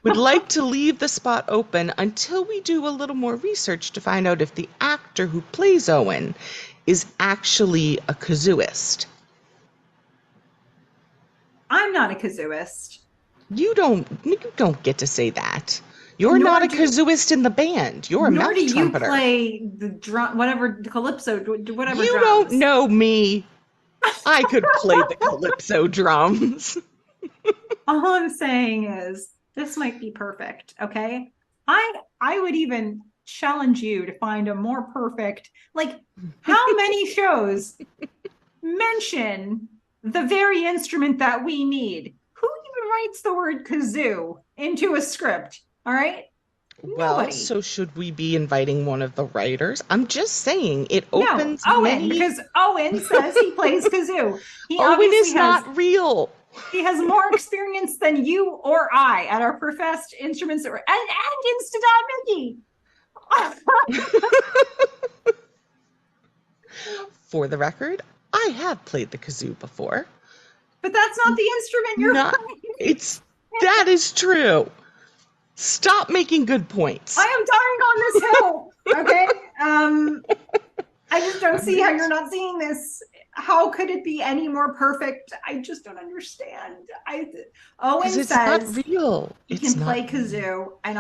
would like to leave the spot open until we do a little more research to find out if the actor who plays Owen is actually a kazooist. I'm not a kazooist. You don't get to say that. You're not a kazooist in the band. You're a mouth trumpeter. Nor do you play the drum, whatever, calypso, whatever. You drums. don't know me. I could play the calypso drums. All I'm saying is this might be perfect, okay? I would even challenge you to find a more perfect, like, how many shows mention the very instrument that we need? Who even writes the word kazoo into a script? All right? Well, Nobody. so should we be inviting one of the writers? I'm just saying it opens Owen, because Owen says he plays kazoo. Owen is not real. He has more experience than you or I at our professed instruments and Insta.Mickey. For the record, I have played the kazoo before. But that's not the instrument you're playing. That is true. Stop making good points. I am dying on this hill. Okay. I just don't see how you're not seeing this. How could it be any more perfect? I just don't understand. Owen says not real. He can play kazoo, and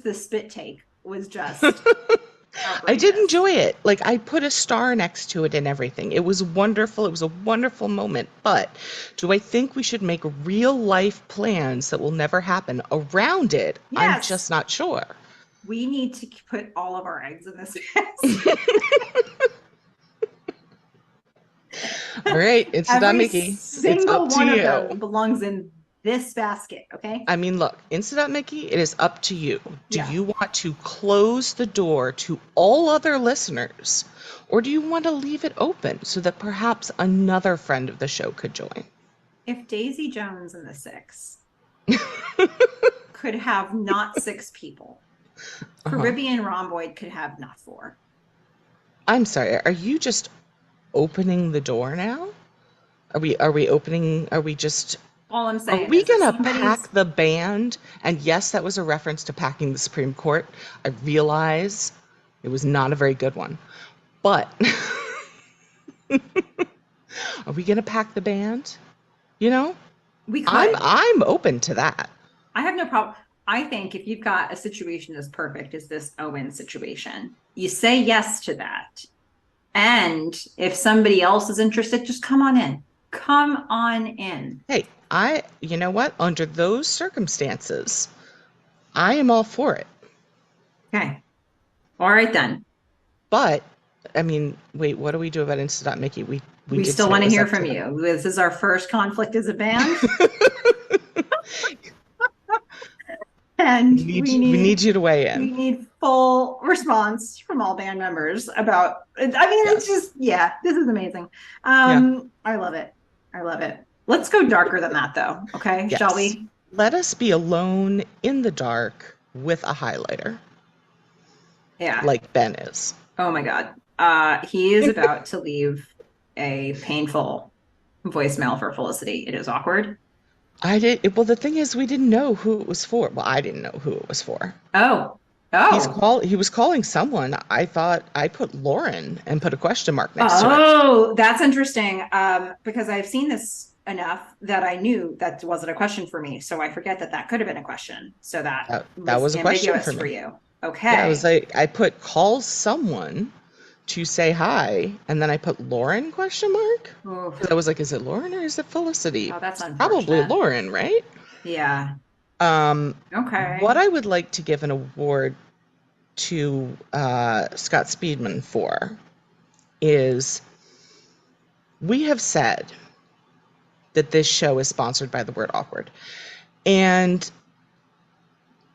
the spit take was just. I did enjoy it. Like, I put a star next to it and everything. It was wonderful. It was a wonderful moment. But do I think we should make real life plans that will never happen around it? Yes. I'm just not sure. We need to put all of our eggs in this basket. All right, Insta.Mickey. Single one of them belongs in this basket, okay? I mean, look, Insta.Mickey, it is up to you. Do you want to close the door to all other listeners, or do you want to leave it open so that perhaps another friend of the show could join? If Daisy Jones and the Six could have not 6 people, Caribbean Rhomboid could have not 4. I'm sorry, are you just opening the door now? Are we opening, are we just... All I'm saying are we going to pack the band? And yes, that was a reference to packing the Supreme Court. I realize it was not a very good one. But are we going to pack the band? You know? We could. I'm open to that. I have no problem. I think if you've got a situation as perfect as this Owen situation, you say yes to that. And if somebody else is interested, just come on in. Come on in. Hey, you know what? Under those circumstances, I am all for it. Okay. All right, then. But, I mean, wait, what do we do about Insta.Mickey? We still want to hear from you. This is our first conflict as a band. And we need you to weigh in. We need full response from all band members about, it's just, this is amazing. I love it. Let's go darker than that, though. Okay, yes. Shall we? Let us be alone in the dark with a highlighter. Yeah. Like Ben is. Oh, my God. He is about to leave a painful voicemail for Felicity. It is awkward. Well, the thing is, we didn't know who it was for. Well, I didn't know who it was for. Oh. He was calling someone. I thought I put Lauren and put a question mark next to it. Oh, that's interesting. Because I've seen this enough that I knew that wasn't a question for me. So I forget that could have been a question. So that was a question for you. Okay. Yeah, it was like I put call someone to say hi, and then I put Lauren question mark. Because I was like, is it Lauren or is it Felicity? Oh, that's unfortunate. Probably Lauren, right? Yeah. Okay. What I would like to give an award to Scott Speedman for is we have said that this show is sponsored by the word awkward. And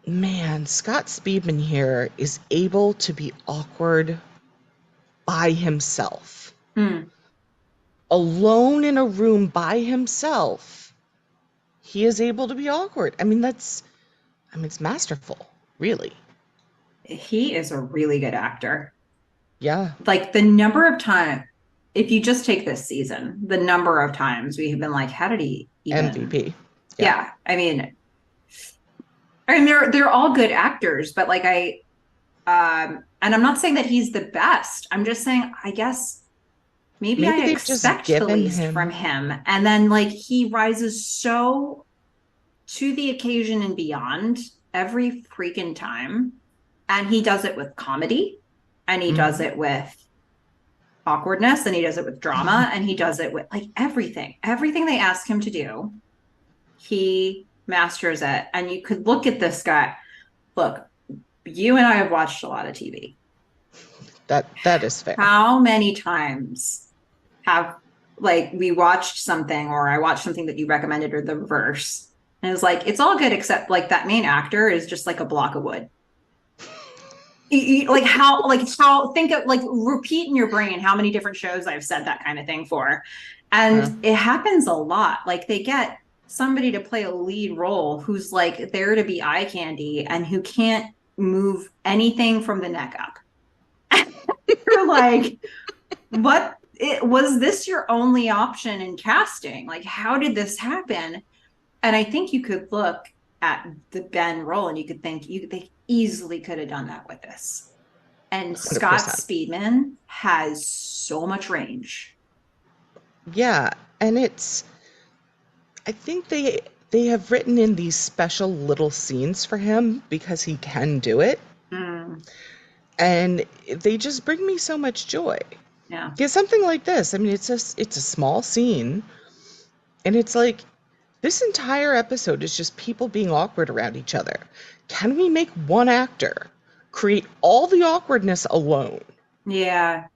man, Scott Speedman here is able to be awkward by himself. Mm. Alone in a room by himself, he is able to be awkward. It's masterful, really. He is a really good actor. Yeah, Like the number of time, if you just take this season, the number of times we have been like, how did he even? MVP. Yeah. Yeah, I mean they're all good actors, but like and I'm not saying that he's the best. I'm just saying I guess maybe Maybe I they've just expect the given least from him. him, and then like he rises so to the occasion and beyond every freaking time, and he does it with comedy, and he does Mhm. it with awkwardness, and he does it with drama, and he does it with like everything they ask him to do, he masters it. And you could look at this guy. Look, you and I have watched a lot of TV. That is fair. How many times have like we watched something, or I watched something that you recommended, or the reverse, and it's like it's all good except like that main actor is just like a block of wood. Like how think of like repeat in your brain how many different shows I've said that kind of thing for. Yeah. And it happens a lot. Like they get somebody to play a lead role who's like there to be eye candy and who can't move anything from the neck up. You're like, what was this your only option in casting? Like, how did this happen? And I think you could look at the Ben role and you could think they easily could have done that with this. And Scott 100%. Speedman has so much range. Yeah, and I think they have written in these special little scenes for him because he can do it, Mm, and they just bring me so much joy. yeah. Because something like this, it's a small scene, and it's like this entire episode is just people being awkward around each other. Can we make one actor create all the awkwardness alone? Yeah.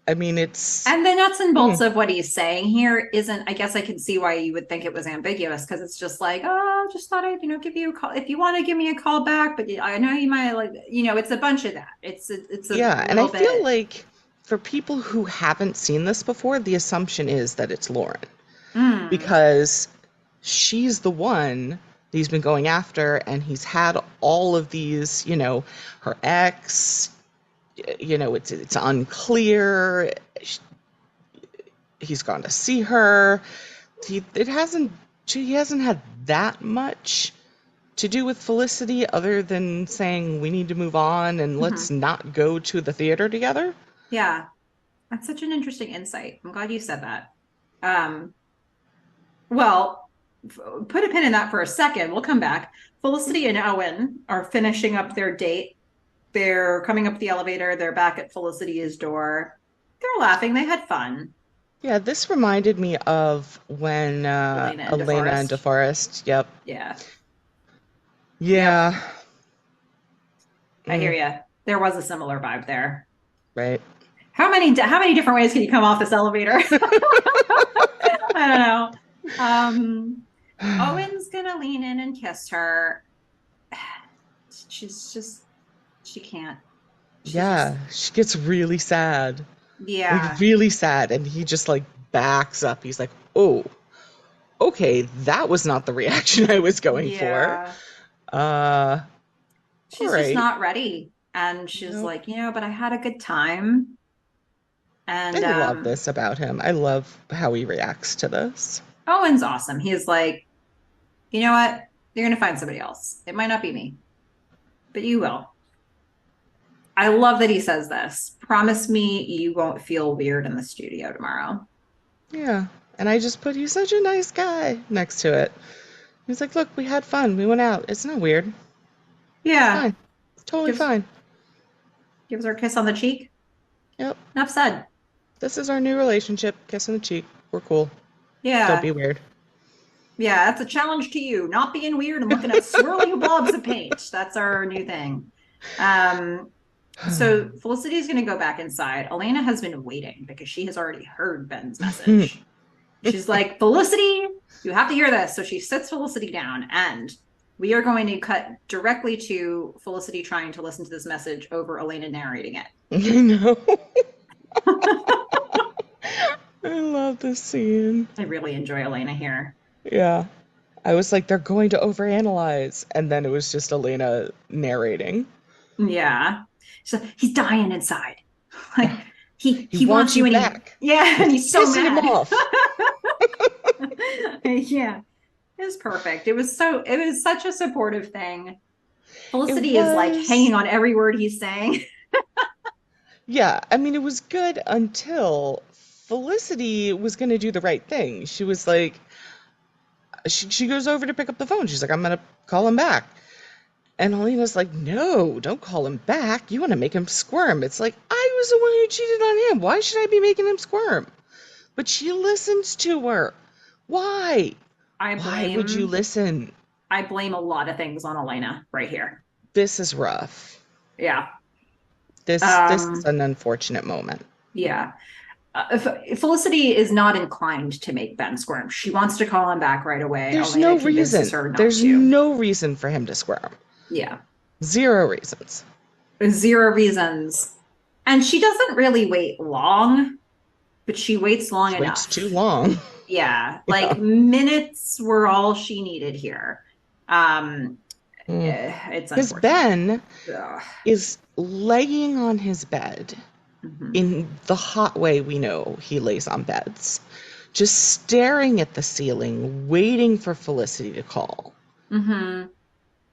It's And the nuts and bolts mm, of what he's saying here isn't, I guess I can see why you would think it was ambiguous because it's just like, oh, just thought I'd, give you a call if you want to give me a call back, but I know you might like, it's a bunch of that. It's a yeah, and I little feel bit. like for people who haven't seen this before, the assumption is that it's Lauren Mm, because she's the one that he's been going after, and he's had all of these, her ex, it's unclear. He's gone to see her. It hasn't She hasn't had that much to do with Felicity other than saying we need to move on and let's mhm. not go to the theater together. Yeah, that's such an interesting insight. I'm glad you said that. Um, well, put a pin in that for a second. We'll come back. Felicity and Owen are finishing up their date. They're coming up the elevator. They're back at Felicity's door. They're laughing. They had fun. Yeah, this reminded me of when Elena and Elena and DeForest. DeForest. Yep. Yeah. Yep. Yeah. I hear Mm, you. There was a similar vibe there. right. How many different ways can you come off this elevator? I don't know. Um, Owen's gonna lean in and kiss her. She's just she can't. She just Yeah, she gets really sad. Like yeah, really sad, and he just like backs up. He's like, "Oh, okay, that was not the reaction I was going for." yeah. Uh, all She's just right. not ready. And she's Nope. like, but I had a good time. I And love this about him. I love how he reacts to this. Owen's awesome. He's like, you know what? You're gonna find somebody else. It might not be me, but you will. I love that he says this. Promise me you won't feel weird in the studio tomorrow. Yeah. And I just put, he's such a nice guy next to it. He's like, look, we had fun. We went out. It's not weird. It's Yeah. fine. It's totally Gives fine. gives her a kiss on the cheek. Yep. Enough said. This is our new relationship. Kiss on the cheek. We're cool. Don't be Yeah. weird. Yeah, that's a challenge to you. Not being weird and looking at swirling blobs of paint. That's our new thing. Um, so Felicity is going to go back inside. Elena has been waiting because she has already heard Ben's message. She's like, Felicity, you have to hear this. So she sits Felicity down, and we are going to cut directly to Felicity trying to listen to this message over Elena narrating it. I know. I love this scene. I really enjoy Elena here. Yeah. I was like, they're going to overanalyze. And then it was just Elena narrating. Yeah. So he's dying inside. Yeah. Like He he wants wants you you and he back. yeah, And and it's he's so pissing him mad. off. Yeah. It was perfect. It was such a supportive thing. It Felicity is like was, hanging on every word he's saying. yeah, I mean, it was good until Felicity was going to do the right thing. She was like, she goes over to pick up the phone. She's like, I'm going to call him back. And Elena's like, no, don't call him back. You want to make him squirm. It's like, I was the one who cheated on him. Why should I be making him squirm? But she listens to her. Why? I Why would you blame listen? I blame a lot of things on Elena right here. This is rough. Yeah. This is Um, an unfortunate moment. yeah. Felicity is not inclined to make Ben squirm. She wants to call him back right away. There's Elena no convinces reason. her not There's to. no reason for him to squirm. Yeah. Zero reasons. Zero reasons. And she doesn't really wait long, but she waits long She waits too enough. long. Yeah. Yeah. Like minutes were all she needed here. Um, it's Because unfortunate. Ben Ugh. is laying on his bed Mhm. in the hot way we know he lays on beds, just staring at the ceiling, waiting for Felicity to call. Mhm.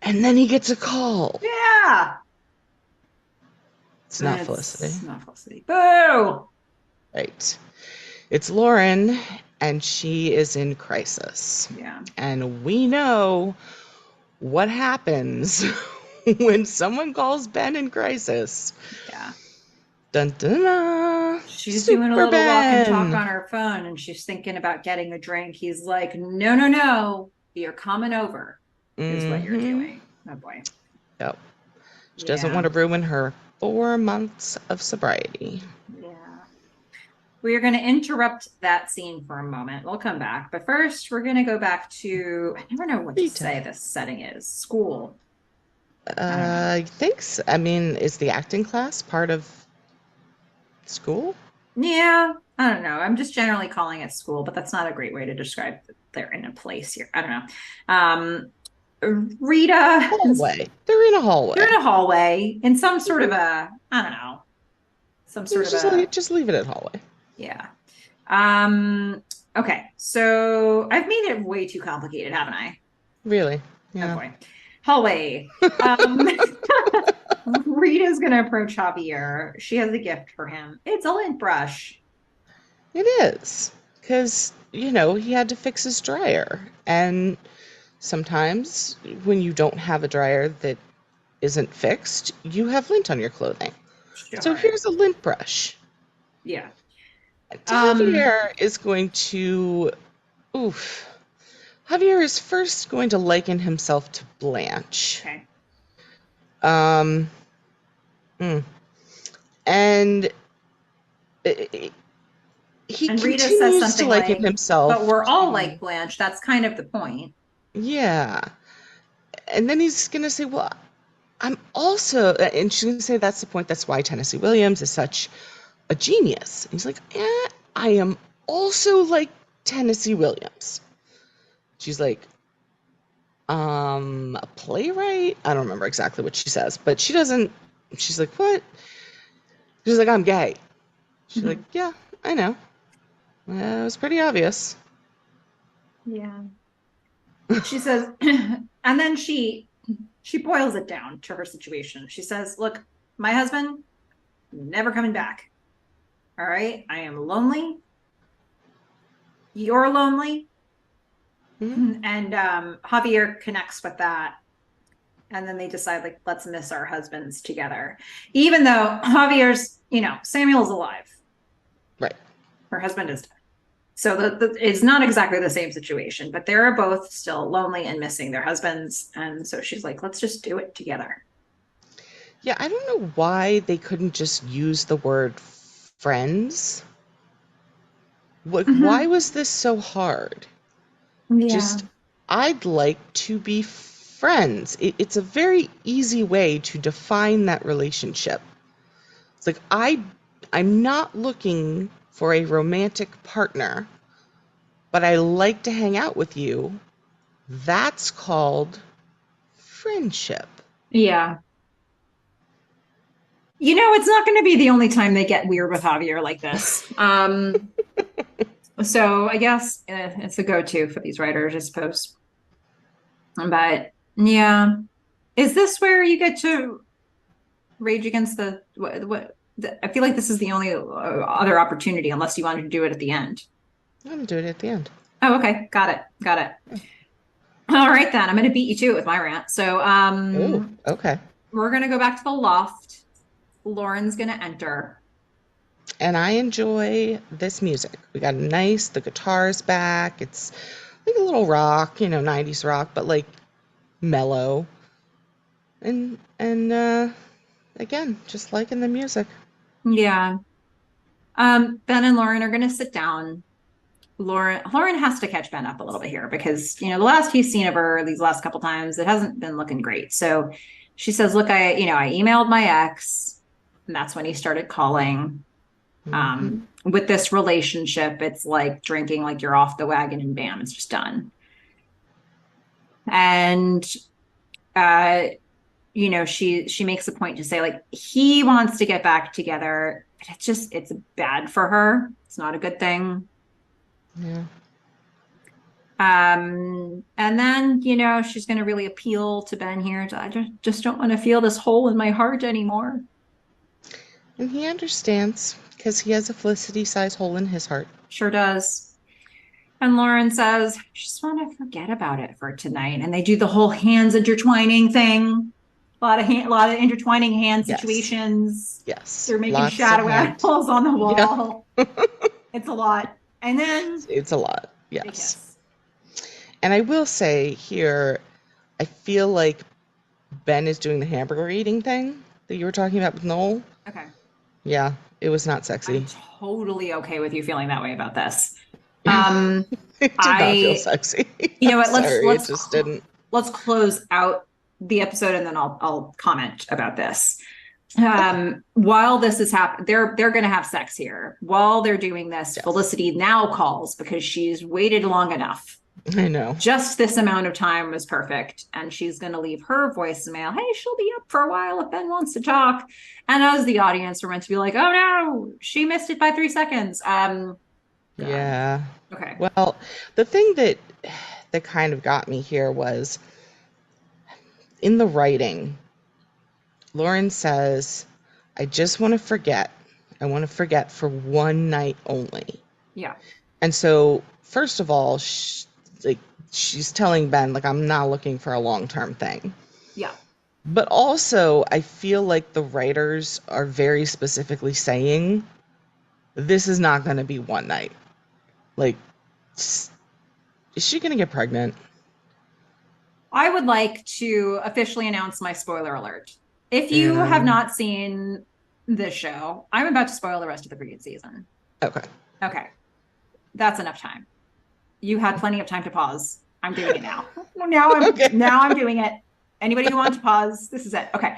And then he gets a call. Yeah. It's not It's Felicity. not Felicity. Boo! Right. It's Lauren, and she is in crisis. Yeah. And we know what happens when someone calls Ben in crisis. Yeah. Dun dun dun! She's doing a Super little walk and talk Ben! on her phone and she's thinking about getting a drink. He's like, no, no, no. You're coming over, is what you're Mm-hmm. doing. Oh boy. Yep. She doesn't Yeah. want to ruin her 4 months of sobriety. Yeah. We are going to interrupt that scene for a moment. We'll come back. But first, we're going to go back to, I never know what to Rita. say this setting is. School. I don't know. I think so. I mean, is the acting class part of school? Yeah, I don't know. I'm just generally calling it school, but that's not a great way to describe that they're in a place here. I don't know. Rita, Hallway. They're in a they're hallway. in a hallway in some sort of a, I don't know, some You sort of just leave it at hallway. yeah. Um, okay, so I've made it way too complicated, haven't I? Really? Oh Yeah. boy. Hallway. Rita's gonna approach Javier. She has a gift for him. It's a lint brush. It is. Because, he had to fix his dryer. And sometimes when you don't have a dryer that isn't fixed, you have lint on your clothing. So Sure. here's a lint brush. Yeah. Um, Javier is going to. Oof. Javier is first going to liken himself to Blanche. okay. Um, and he And Rita says continues to something liken like, but himself we're all to. like Blanche. That's kind of the point. Yeah. And then he's going to say, well, I'm also. And she's going to say, that's the point. That's why Tennessee Williams is such a genius. And he's like, I am also like Tennessee Williams. She's like, a playwright? I don't remember exactly what she says, but she doesn't. She's like, what? She's like, I'm gay. She's like, yeah, I know. It was pretty obvious. Yeah. She says, and then she boils it down to her situation. She says, look, my husband never coming back. All right. I am lonely. You're lonely. Mhm. And Javier connects with that. And then they decide, like, let's miss our husbands together. Even though Javier's, Samuel's alive. Right. Her husband is dead. So it's not exactly the same situation, but they're both still lonely and missing their husbands. And so she's like, let's just do it together. Yeah, I don't know why they couldn't just use the word friends. Like, why Mm-hmm. was this so hard? Yeah. Just, I'd like to be friends. It's a very easy way to define that relationship. It's like, I'm not looking for a romantic partner, but I like to hang out with you. That's called friendship. Yeah. It's not going to be the only time they get weird with Javier like this. So I guess it's a go-to for these writers, I suppose. But yeah, is this where you get to rage against the what? I feel like this is the only other opportunity, unless you wanted to do it at the end. I'm going to do it at the end. Oh, okay, got it, got it. All right then, I'm going to beat you to it with my rant. So, Oh, okay. we're going to go back to the loft. Lauren's going to enter. And I enjoy this music. We got the guitar's back. It's like a little rock, 90s rock, but like mellow. And again, just liking the music. Yeah. Ben and Lauren are going to sit down. Lauren has to catch Ben up a little bit here because, the last he's seen of her these last couple times, it hasn't been looking great. So she says, look, I emailed my ex, and that's when he started calling. With this relationship, it's like drinking, like you're off the wagon and bam, it's just done. And, she makes a point to say, like, he wants to get back together. But it's bad for her. It's not a good thing. Yeah. And then, she's going to really appeal to Ben here. I just don't want to feel this hole in my heart anymore. And he understands because he has a Felicity-sized hole in his heart. Sure does. And Lauren says, I just want to forget about it for tonight. And they do the whole hands intertwining thing. A lot of intertwining hand situations. Yes. They're making shadow animals on the wall. Yeah. It's a lot. And then it's a lot. Yes. And I will say here, I feel like Ben is doing the hamburger eating thing that you were talking about with Noel. Okay. Yeah, it was not sexy. I'm totally okay with you feeling that way about this. It did not feel sexy. You know what? It just didn't. Let's close out the episode and then I'll comment about this. While this is happening, they're going to have sex here. While they're doing this, yes. Felicity now calls because she's waited long enough. I know. Just this amount of time was perfect. And she's going to leave her voicemail. Hey, she'll be up for a while if Ben wants to talk. And as the audience, we're meant to be like, oh no, she missed it by 3 seconds. Yeah. Okay. Well, the thing that kind of got me here was in the writing, Lauren says, I just want to forget. I want to forget for one night only. Yeah. And so, first of all, she's telling Ben, like, I'm not looking for a long-term thing. Yeah. But also, I feel like the writers are very specifically saying, this is not going to be one night. Like, is she going to get pregnant? I would like to officially announce my spoiler alert. If you have not seen this show, I'm about to spoil the rest of the previous season. Okay. That's enough time. You had plenty of time to pause. I'm doing it now. Now I'm doing it. Anybody who wants to pause, this is it. Okay.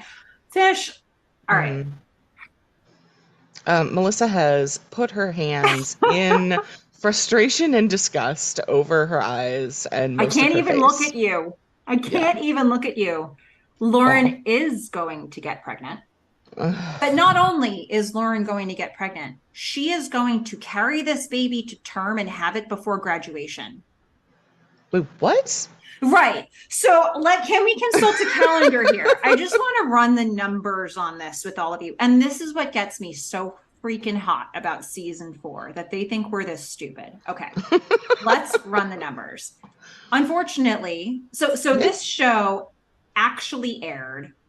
Fish. All right. Melissa has put her hands in frustration and disgust over her eyes and most I can't of her even face. look at you. I can't even look at you. Lauren is going to get pregnant. But not only is Lauren going to get pregnant, she is going to carry this baby to term and have it before graduation. Wait, what? Right. So can we consult a calendar here? I just want to run the numbers on this with all of you. And this is what gets me so freaking hot about season 4, that they think we're this stupid. Okay. Let's run the numbers. Unfortunately, so this show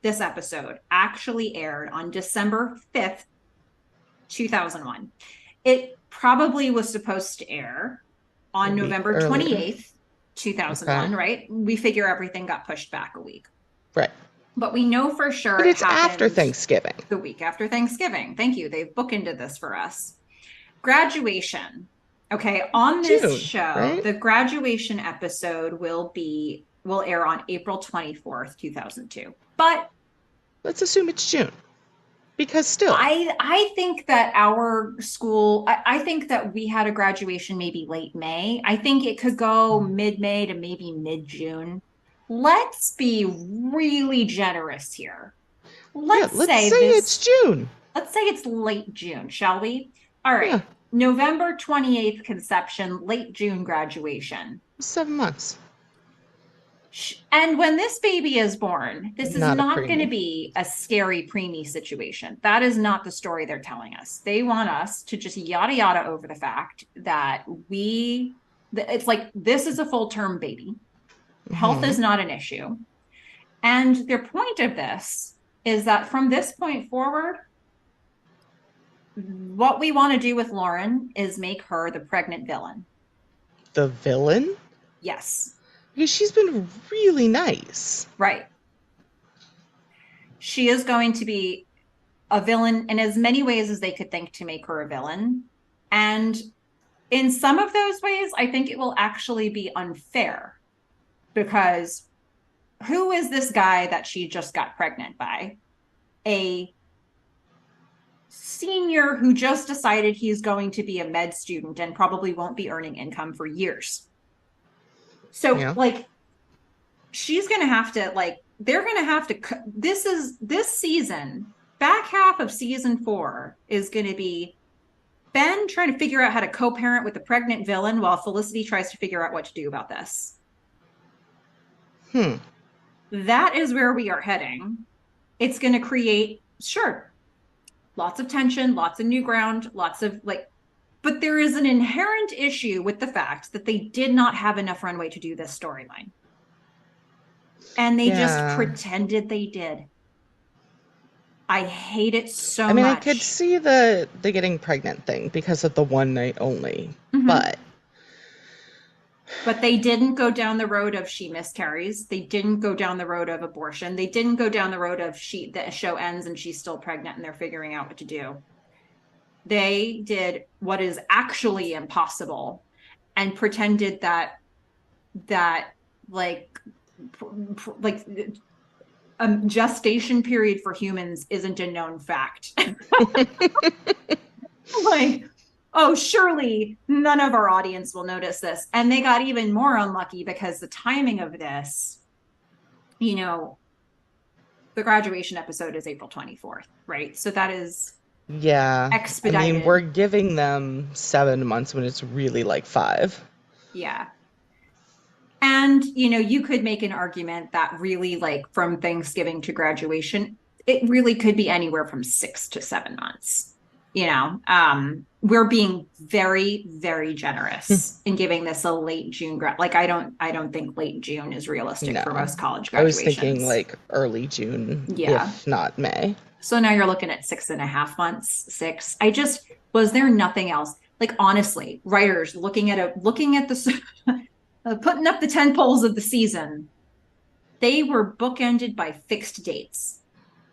this episode actually aired on December 5th, 2001. It probably was supposed to air on November 28th, 2001, okay. Right? We figure everything got pushed back a week. Right. But we know for sure but it's after Thanksgiving. The week after Thanksgiving. Thank you. They've bookended this for us. Graduation. Okay, on this show, right? The graduation episode will air on April 24th, 2002. But let's assume it's June. Because still, I think that our school, I think that we had a graduation maybe late May. I think it could go mid-May to maybe mid-June. Let's be really generous here. yeah, Let's let's say say it's this, June. let's say it's late June, shall we? All Yeah, right. November 28th conception, late June graduation. 7 months. And when this baby is born, this is Not a not going to preemie. be a scary preemie situation. That is not the story they're telling us. They want us to just yada yada over the fact that it's like this is a full term baby. Health Hmm. is not an issue. And their point of this is that from this point forward, what we want to do with Lauren is make her the pregnant villain. The villain? Yes, Because she's been really nice. right. She is going to be a villain in as many ways as they could think to make her a villain. And in some of those ways, I think it will actually be unfair because who is this guy that she just got pregnant by? A senior who just decided he's going to be a med student and probably won't be earning income for years. So, Yeah. like, she's going to have to, like, they're going to have to, this season, back half of season 4 is going to be Ben trying to figure out how to co-parent with the pregnant villain while Felicity tries to figure out what to do about this. Hmm. That is where we are heading. It's going to create, sure, lots of tension, lots of new ground, lots of like, but there is an inherent issue with the fact that they did not have enough runway to do this storyline. And they just Yeah. pretended they did. I hate it so I mean, I could much. see the getting pregnant thing because of the one night only, Mm-hmm. but But they didn't go down the road of she miscarries. They didn't go down the road of abortion. They didn't go down the road of the show ends and she's still pregnant and they're figuring out what to do. They did what is actually impossible and pretended that like like a gestation period for humans isn't a known fact. Like, oh, surely none of our audience will notice this. And they got even more unlucky because the timing of this, you know, the graduation episode is April 24th, right? So that is yeah. I mean, we're expedited. giving them 7 months when it's really like 5. Yeah. And, you could make an argument that really, like, from Thanksgiving to graduation, it really could be anywhere from 6 to 7 months. We're being very, very generous in giving this a late June like I don't think late June is realistic for No. most college I was thinking graduations. like early June, Yeah. if not May. So now you're looking at 6.5 months, six. Was there nothing else? Like, honestly, writers looking at the putting up the 10 polls of the season, they were bookended by fixed dates,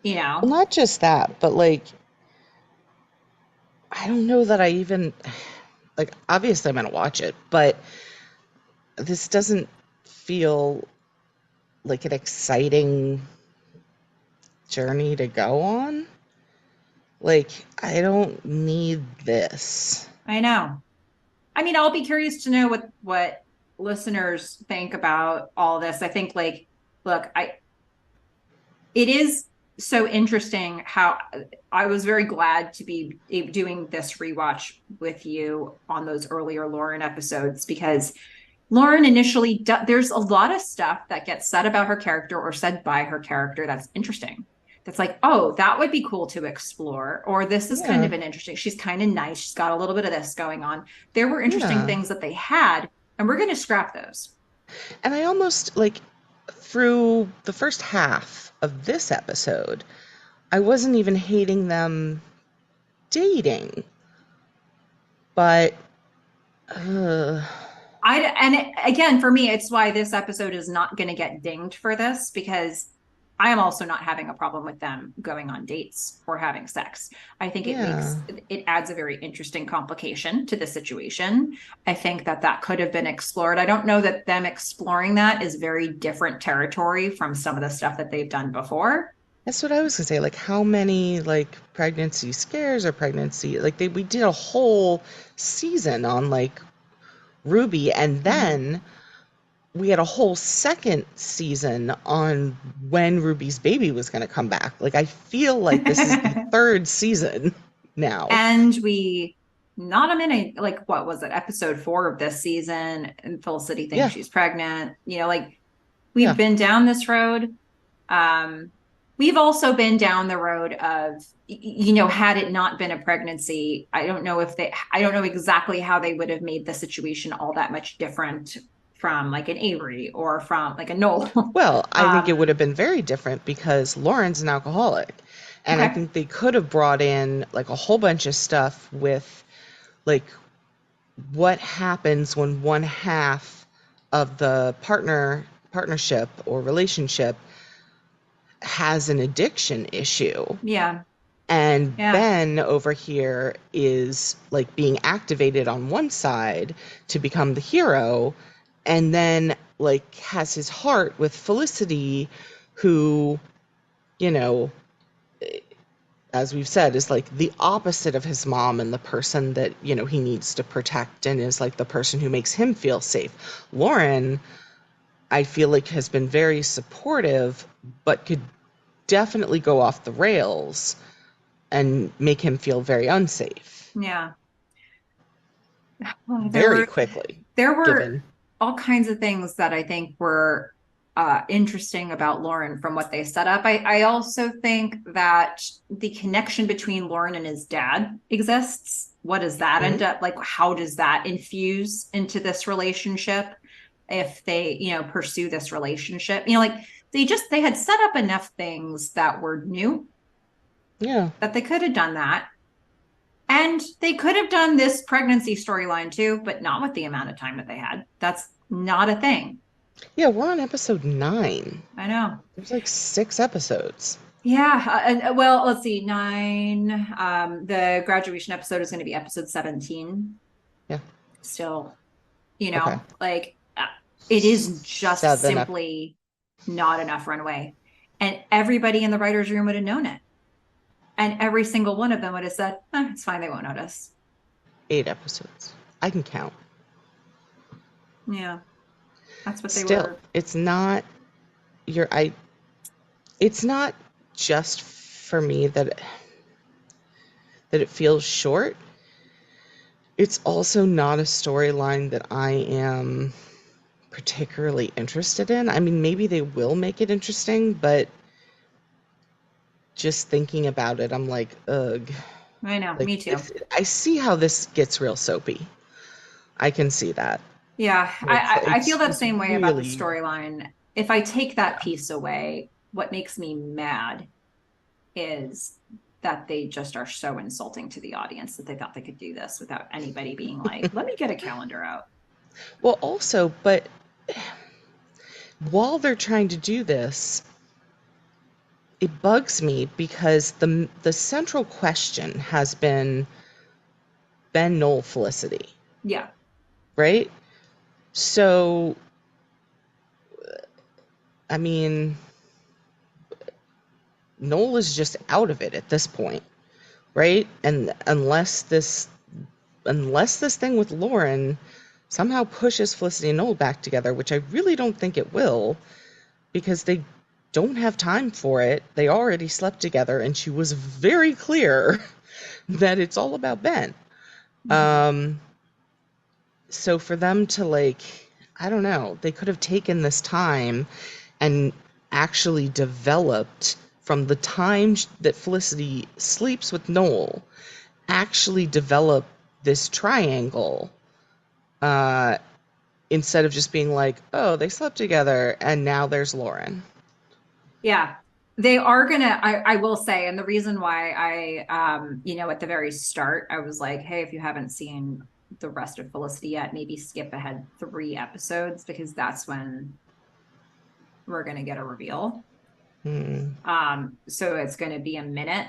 you Well, know? not just that, but like, I don't know that I even, like, obviously I'm gonna watch it, but this doesn't feel like an exciting journey to go on. Like, I don't need this. I know. I mean, I'll be curious to know what listeners think about all this. I think, like, look, it is so interesting how I was very glad to be doing this rewatch with you on those earlier Lauren episodes because Lauren initially, there's a lot of stuff that gets said about her character or said by her character that's interesting. That's like, oh, that would be cool to explore. Or this is kind Yeah, of an interesting, she's kind of nice. She's got a little bit of this going on. There were interesting yeah. things that they had, and we're going to scrap those. And I almost like through the first half of this episode, I wasn't even hating them dating, but uh, Again, for me, it's why this episode is not going to get dinged for this because I am also not having a problem with them going on dates or having sex. I think yeah. it adds a very interesting complication to the situation. I think that could have been explored. I don't know that them exploring that is very different territory from some of the stuff that they've done before. That's what I was gonna say. Like, how many like pregnancy scares or pregnancy like we did a whole season on like Ruby, and Mhm. then we had a whole second season on when Ruby's baby was gonna come back. Like, I feel like this is the third season now. And we, not a minute, like, what was it, episode 4 of this season? And Felicity thinks Yeah, she's pregnant. Like, we've yeah. been down this road. Um, we've also been down the road of, had it not been a pregnancy, I don't know exactly how they would have made the situation all that much different from like an Avery or from like a Noel. Well, I think it would um, have been very different because Lauren's an alcoholic. And I okay. think they could have brought in like a whole bunch of stuff with like what happens when one half of the partnership or relationship has an addiction issue, Yeah. and Yeah. Ben over here is like being activated on one side to become the hero, and then like has his heart with Felicity, who, you know, as we've said, is like the opposite of his mom and the person that, he needs to protect, and is like the person who makes him feel safe. Lauren, I feel like, has been very supportive, but could definitely go off the rails and make him feel very unsafe Yeah. Well, very quickly, there were given. all kinds of things that I think were interesting about Lauren from what they set up. I also think that the connection between Lauren and his dad exists. What does that end Mhm. up like? How does that infuse into this relationship if they, pursue this relationship? Like they had set up enough things that were new Yeah. that they could have done that. And they could have done this pregnancy storyline too, but not with the amount of time that they had. That's not a thing. Yeah, we're on episode 9. I know. There's like 6 episodes. Yeah. Well, let's see. 9. The graduation episode is going to be episode 17. Yeah. Still, Okay. like it is just 7 ep- simply not enough runway. And everybody in the writer's room would have known it. And every single one of them would have said, it's fine. They won't notice. 8 episodes. I can count. Yeah. That's what they Still, were. it's not your I it's not just for me that it feels short. It's also not a storyline that I am particularly interested in. I mean, maybe they will make it interesting, but just thinking about it, I'm like, ugh. I know. Like, Me too. I see how this gets real soapy. I can see that. Yeah, I feel that It's same way about the really, storyline. If I take that yeah. piece away, what makes me mad is that they just are so insulting to the audience that they thought they could do this without anybody being like, let me get a calendar out. Well, also, but while they're trying to do this, it bugs me because the central question has been Ben, Noel, Felicity, Yeah. right? So, I mean, Noel is just out of it at this point, right? And unless this thing with Lauren somehow pushes Felicity and Noel back together, which I really don't think it will, because they don't have time for it. They already slept together, and she was very clear that it's all about Ben. Mhm. Um, so for them to like, I don't know, they could have taken this time and actually developed from the time that Felicity sleeps with Noel, actually develop this triangle, uh, instead of just being like, oh, they slept together and now there's Lauren. Yeah. They are gonna, I will say, and the reason why at the very start, I was like, hey, if you haven't seen the rest of Felicity yet, maybe skip ahead 3 episodes because that's when we're gonna get a reveal. Hmm. So it's going to be a minute,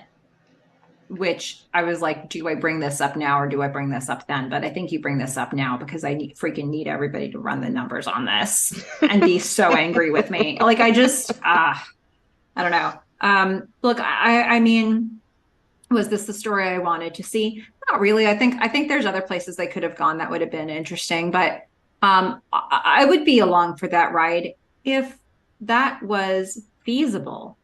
which I was like, do I bring this up now or do I bring this up then? But I think you bring this up now because freaking need everybody to run the numbers on this and be so angry with me. Like, I don't know. Look, I mean, was this the story I wanted to see? Not really. I think there's other places they could have gone that would have been interesting, but I would be along for that ride if that was feasible.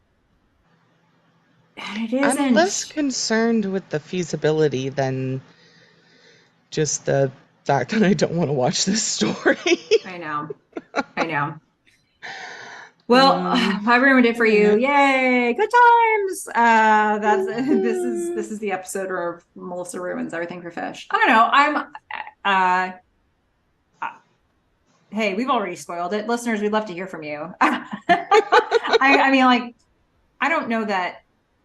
And it I'm less isn't. concerned with the feasibility than just the fact that I don't want to watch this story. I know. I know. Well, Um, I ruined it all for you. right. Yay, good times. That's Woohoo. this is the episode where Melissa ruins everything for Fish. I don't know. Uh hey, we've already spoiled it. Listeners, we'd love to hear from you. I mean, like, I don't know that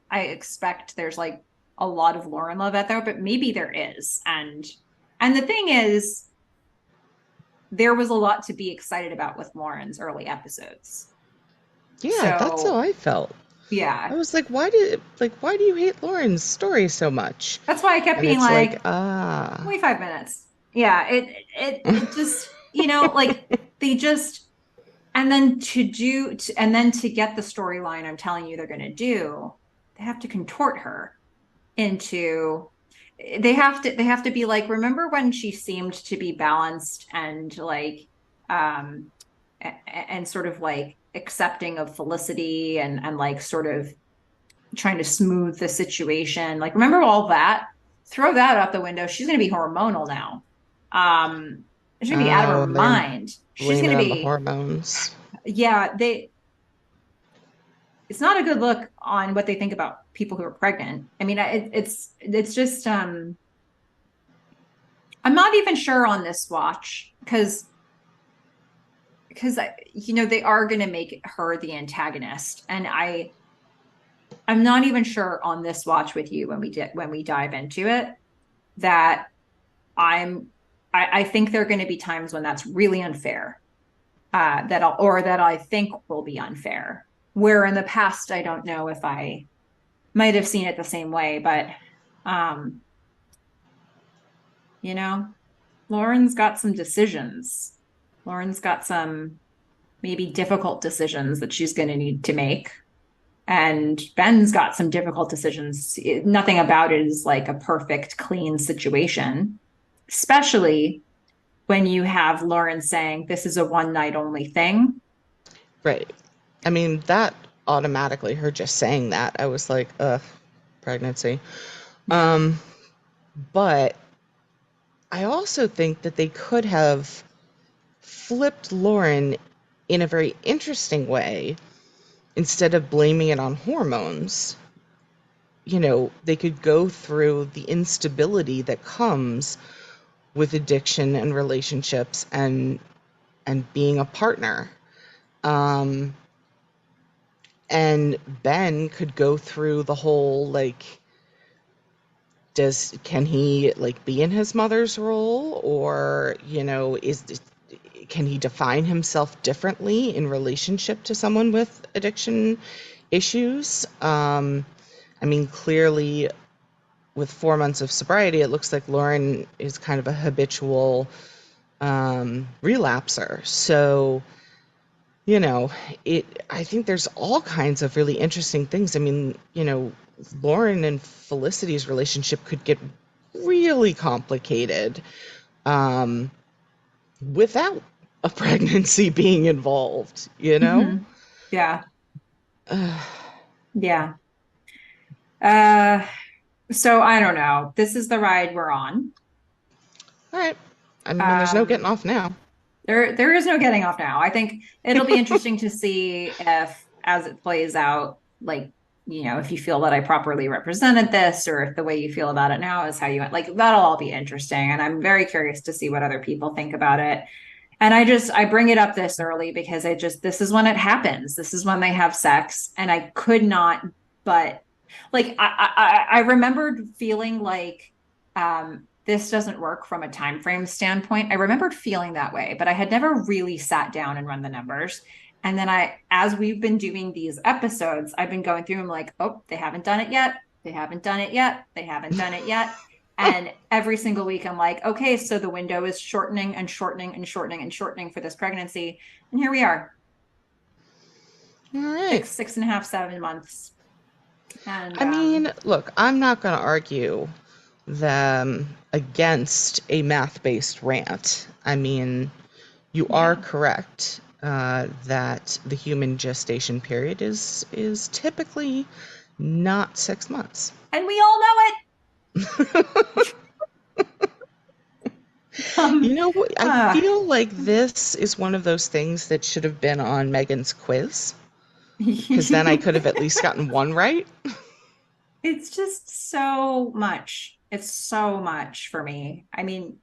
I expect there's like a lot of Lauren love out there, but maybe there is. And the thing is, there was a lot to be excited about with Lauren's early episodes. Yeah, that's how So I felt. I yeah, was like why do you hate Lauren's story so much? that's why I kept And being it's like, like, ah. wait 5 minutes. Yeah, it just, like they just, and then to get the storyline I'm telling you they're going to do, they have to contort her into, they have to be like, remember when she seemed to be balanced and like, um and sort of like accepting of Felicity and like sort of trying to smooth the situation. Like, remember all that? Throw that out the window. She's going to be hormonal now. She's going to be out of Oh, her and they're gonna mind. She's blame going it to on the be, hormones. yeah, it's not a good look on what they think about people who are pregnant. I mean, it's just, I'm not even sure on this watch because they are going to make her the antagonist, and I'm not even sure on this watch with you when we dive into it that I'm I think there are going to be times when that's really unfair, that I think will be unfair. Where in the past I don't know if I might have seen it the same way, but um, you know, Lauren's got some decisions. Lauren's got some maybe difficult decisions that she's going to need to make. And Ben's got some difficult decisions. Nothing about it is like a perfect, clean situation, especially when you have Lauren saying this is a one night only thing. Right. I mean, that automatically, her just saying that, I was like, ugh, pregnancy. Yeah. Um, but I also think that they could have flipped Lauren in a very interesting way instead of blaming it on hormones. They could go through the instability that comes with addiction and relationships and being a partner. Um, and Ben could go through the whole like can he like be in his mother's role, or is can he define himself differently in relationship to someone with addiction issues? I mean, clearly with 4 months of sobriety, it looks like Lauren is kind of a habitual relapser. So, you know, I think there's all kinds of really interesting things. I mean, Lauren and Felicity's relationship could get really complicated um, without a pregnancy being involved, you know? Mm-hmm. Yeah. All Yeah. Uh, so I don't know. This is the ride we're on. right. I mean, there's no getting Um, off now. there is no getting off now. I think it'll be interesting to see if, as it plays out, like, if you feel that I properly represented this, or if the way you feel about it now is how you like, that'll all be interesting. And I'm very curious to see what other people think about it. And I bring it up this early because this is when it happens. This is when they have sex. And I could not, but like, I remembered feeling like, this doesn't work from a time frame standpoint. I remembered feeling that way, but I had never really sat down and run the numbers. And then as we've been doing these episodes, I've been going through them like, oh, they haven't done it yet. They haven't done it yet. They haven't done it yet. And every single week, I'm like, okay, so the window is shortening and shortening and shortening and shortening for this pregnancy. And here we are, All right. six and a half, 7 months. And I mean, look, I'm not going to argue them against a math-based rant. I mean, you are yeah. correct that the human gestation period is typically not 6 months. And we all know it. You Um, know what? I uh, feel like this is one of those things that should have been on Megan's quiz, because then I could have at least gotten one right. it's just so much. It's so much for me. I mean,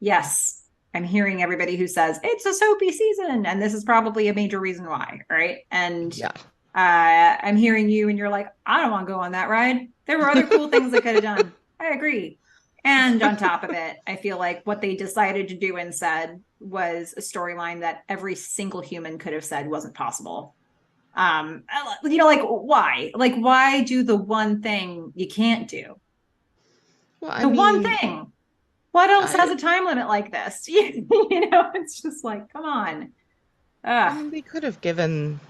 yes, I'm hearing everybody who says it's a soapy season, and this is probably a major reason why, right? And Yeah. I'm hearing you, and you're like, I don't want to go on that ride. There were other cool things they could have done. I agree. And on top of it, I feel like what they decided to do and said was a storyline that every single human could have said wasn't possible. Like why? Like why do the one thing you can't do? Well, I The one mean, thing. What else has I a time limit like this? It's just like, come on. I Ugh, mean, they could have given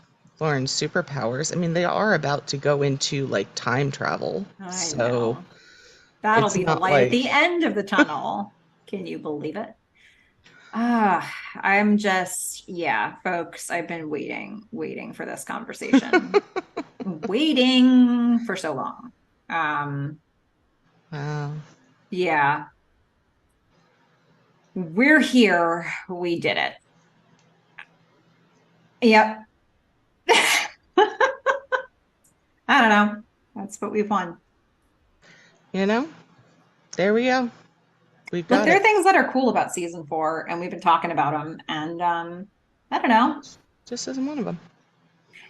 Lauren superpowers. I mean, they are about to go into like time travel, I so know. That'll it's be the not light at like the end of the tunnel. Can you believe it? I'm just, yeah, folks, I've been waiting for this conversation. Waiting for so long. Um, wow. yeah, we're here. We did it. Yep. I don't know. That's what we've won. You know, there we go. We've Look, got there are it. things that are cool about season four, and we've been talking about them. And I don't know. Just isn't one of them.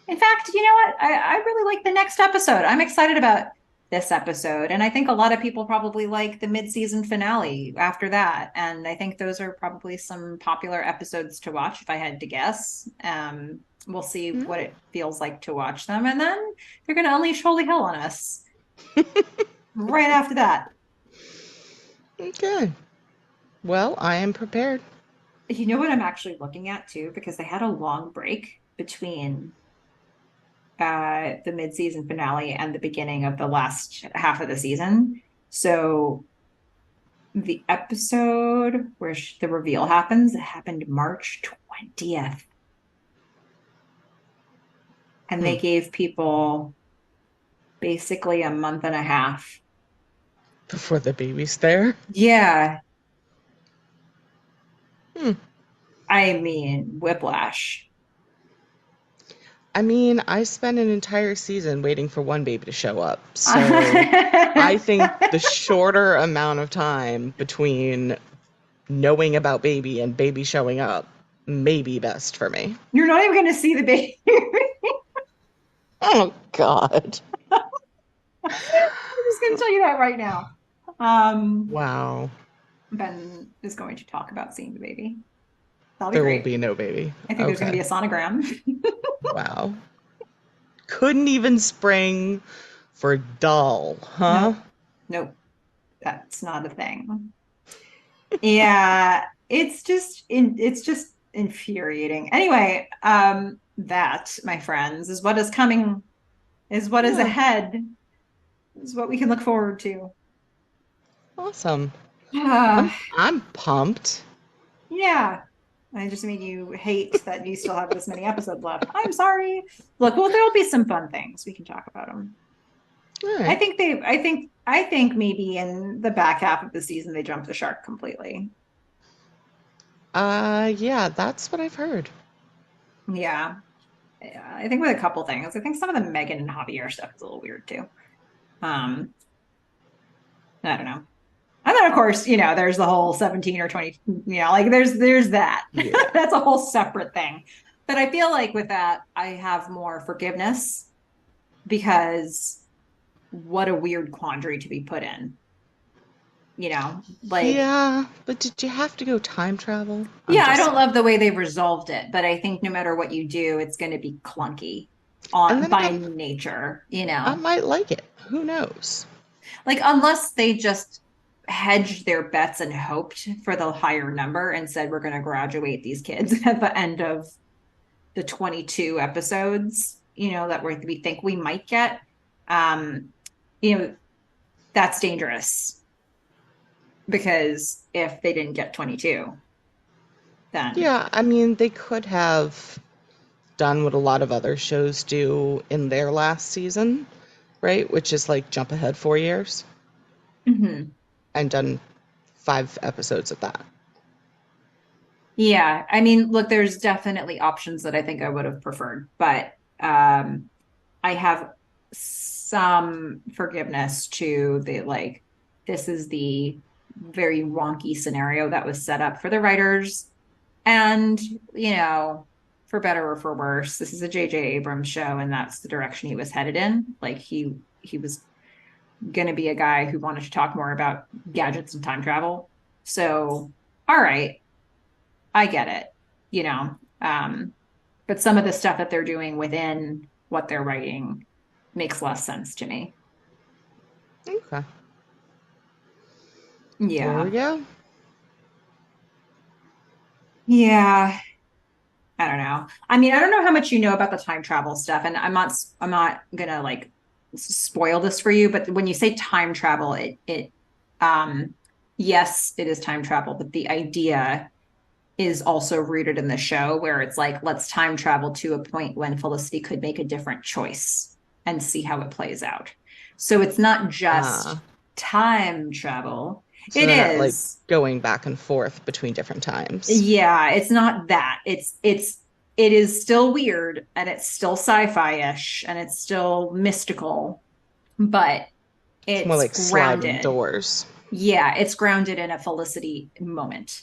In fact, you know what? I really like the next episode. I'm excited about this episode. And I think a lot of people probably like the mid-season finale after that. And I think those are probably some popular episodes to watch if I had to guess. We'll see Mm, what it feels like to watch them. And then they're going to unleash holy hell on us right after that. okay. Well, I am prepared. You know what I'm actually looking at too? Because they had a long break between the mid-season finale and the beginning of the last half of the season. So the episode where the reveal happens, it happened March 20th. And Hmm. they gave people basically a month and a half. Before the baby's there. Yeah, Hmm. I mean, whiplash. I mean, I spent an entire season waiting for one baby to show up. So I think the shorter amount of time between knowing about baby and baby showing up may be best for me. You're not even going to see the baby. Oh, God. I'm just going to tell you that right now. Um, Wow. Ben is going to talk about seeing the baby. That'll be There will great. be no baby. I think there's going to be Okay. a sonogram. Wow. Couldn't even spring for doll, huh? Nope, nope, that's not a thing. Yeah, it's just infuriating. Anyway, that, my friends, is what is coming, is what is Yeah. ahead, is what we can look forward to. Awesome. Uh, I'm pumped. yeah. I just made you hate that you still have this many episodes left. I'm sorry. Look, well, there'll be some fun things. We can talk about them. All right. I think maybe in the back half of the season they jumped the shark completely. Yeah, that's what I've heard. Yeah. Yeah, I think with a couple things. I think some of the Meghan and Javier stuff is a little weird too. Um, I don't know. And then of course, there's the whole 17 or 20, like there's that. Yeah. That's a whole separate thing. But I feel like with that, I have more forgiveness because what a weird quandary to be put in. Like, Yeah, but did you have to go time travel? I'm yeah, I just don't saying. love the way they've resolved it, but I think no matter what you do, it's going to be clunky And on then by again, nature. I might like it. Who knows? Like, unless they just hedged their bets and hoped for the higher number and said, we're going to graduate these kids at the end of the 22 episodes, that we think we might get. um, you know, that's dangerous because if they didn't get 22, then Yeah, I mean, they could have done what a lot of other shows do in their last season, right? Which is like jump ahead 4 years Mhm. and done 5 episodes of that. Yeah, I mean, look, there's definitely options that I think I would have preferred, but I have some forgiveness to the like, this is the very wonky scenario that was set up for the writers. And, you know, for better or for worse, this is a J.J. Abrams show, and that's the direction he was headed in. Like he was gonna be a guy who wanted to talk more about gadgets and time travel. So, all right, I get it, you know. But some of the stuff that they're doing within what they're writing makes less sense to me. Okay. There we Yeah. go. Yeah. I don't know. I mean, I don't know how much you know about the time travel stuff, and I'm not gonna like spoil this for you, but when you say time travel, it um yes, it is time travel, but the idea is also rooted in the show where it's like, let's time travel to a point when Felicity could make a different choice and see how it plays out. So it's not just Uh, time travel. so It they're not like is. going back and forth between different times. Yeah, it's not that. It is still weird and it's still sci-fi-ish and it's still mystical, but It's more it's like sliding grounded. doors. Yeah, it's grounded in a Felicity moment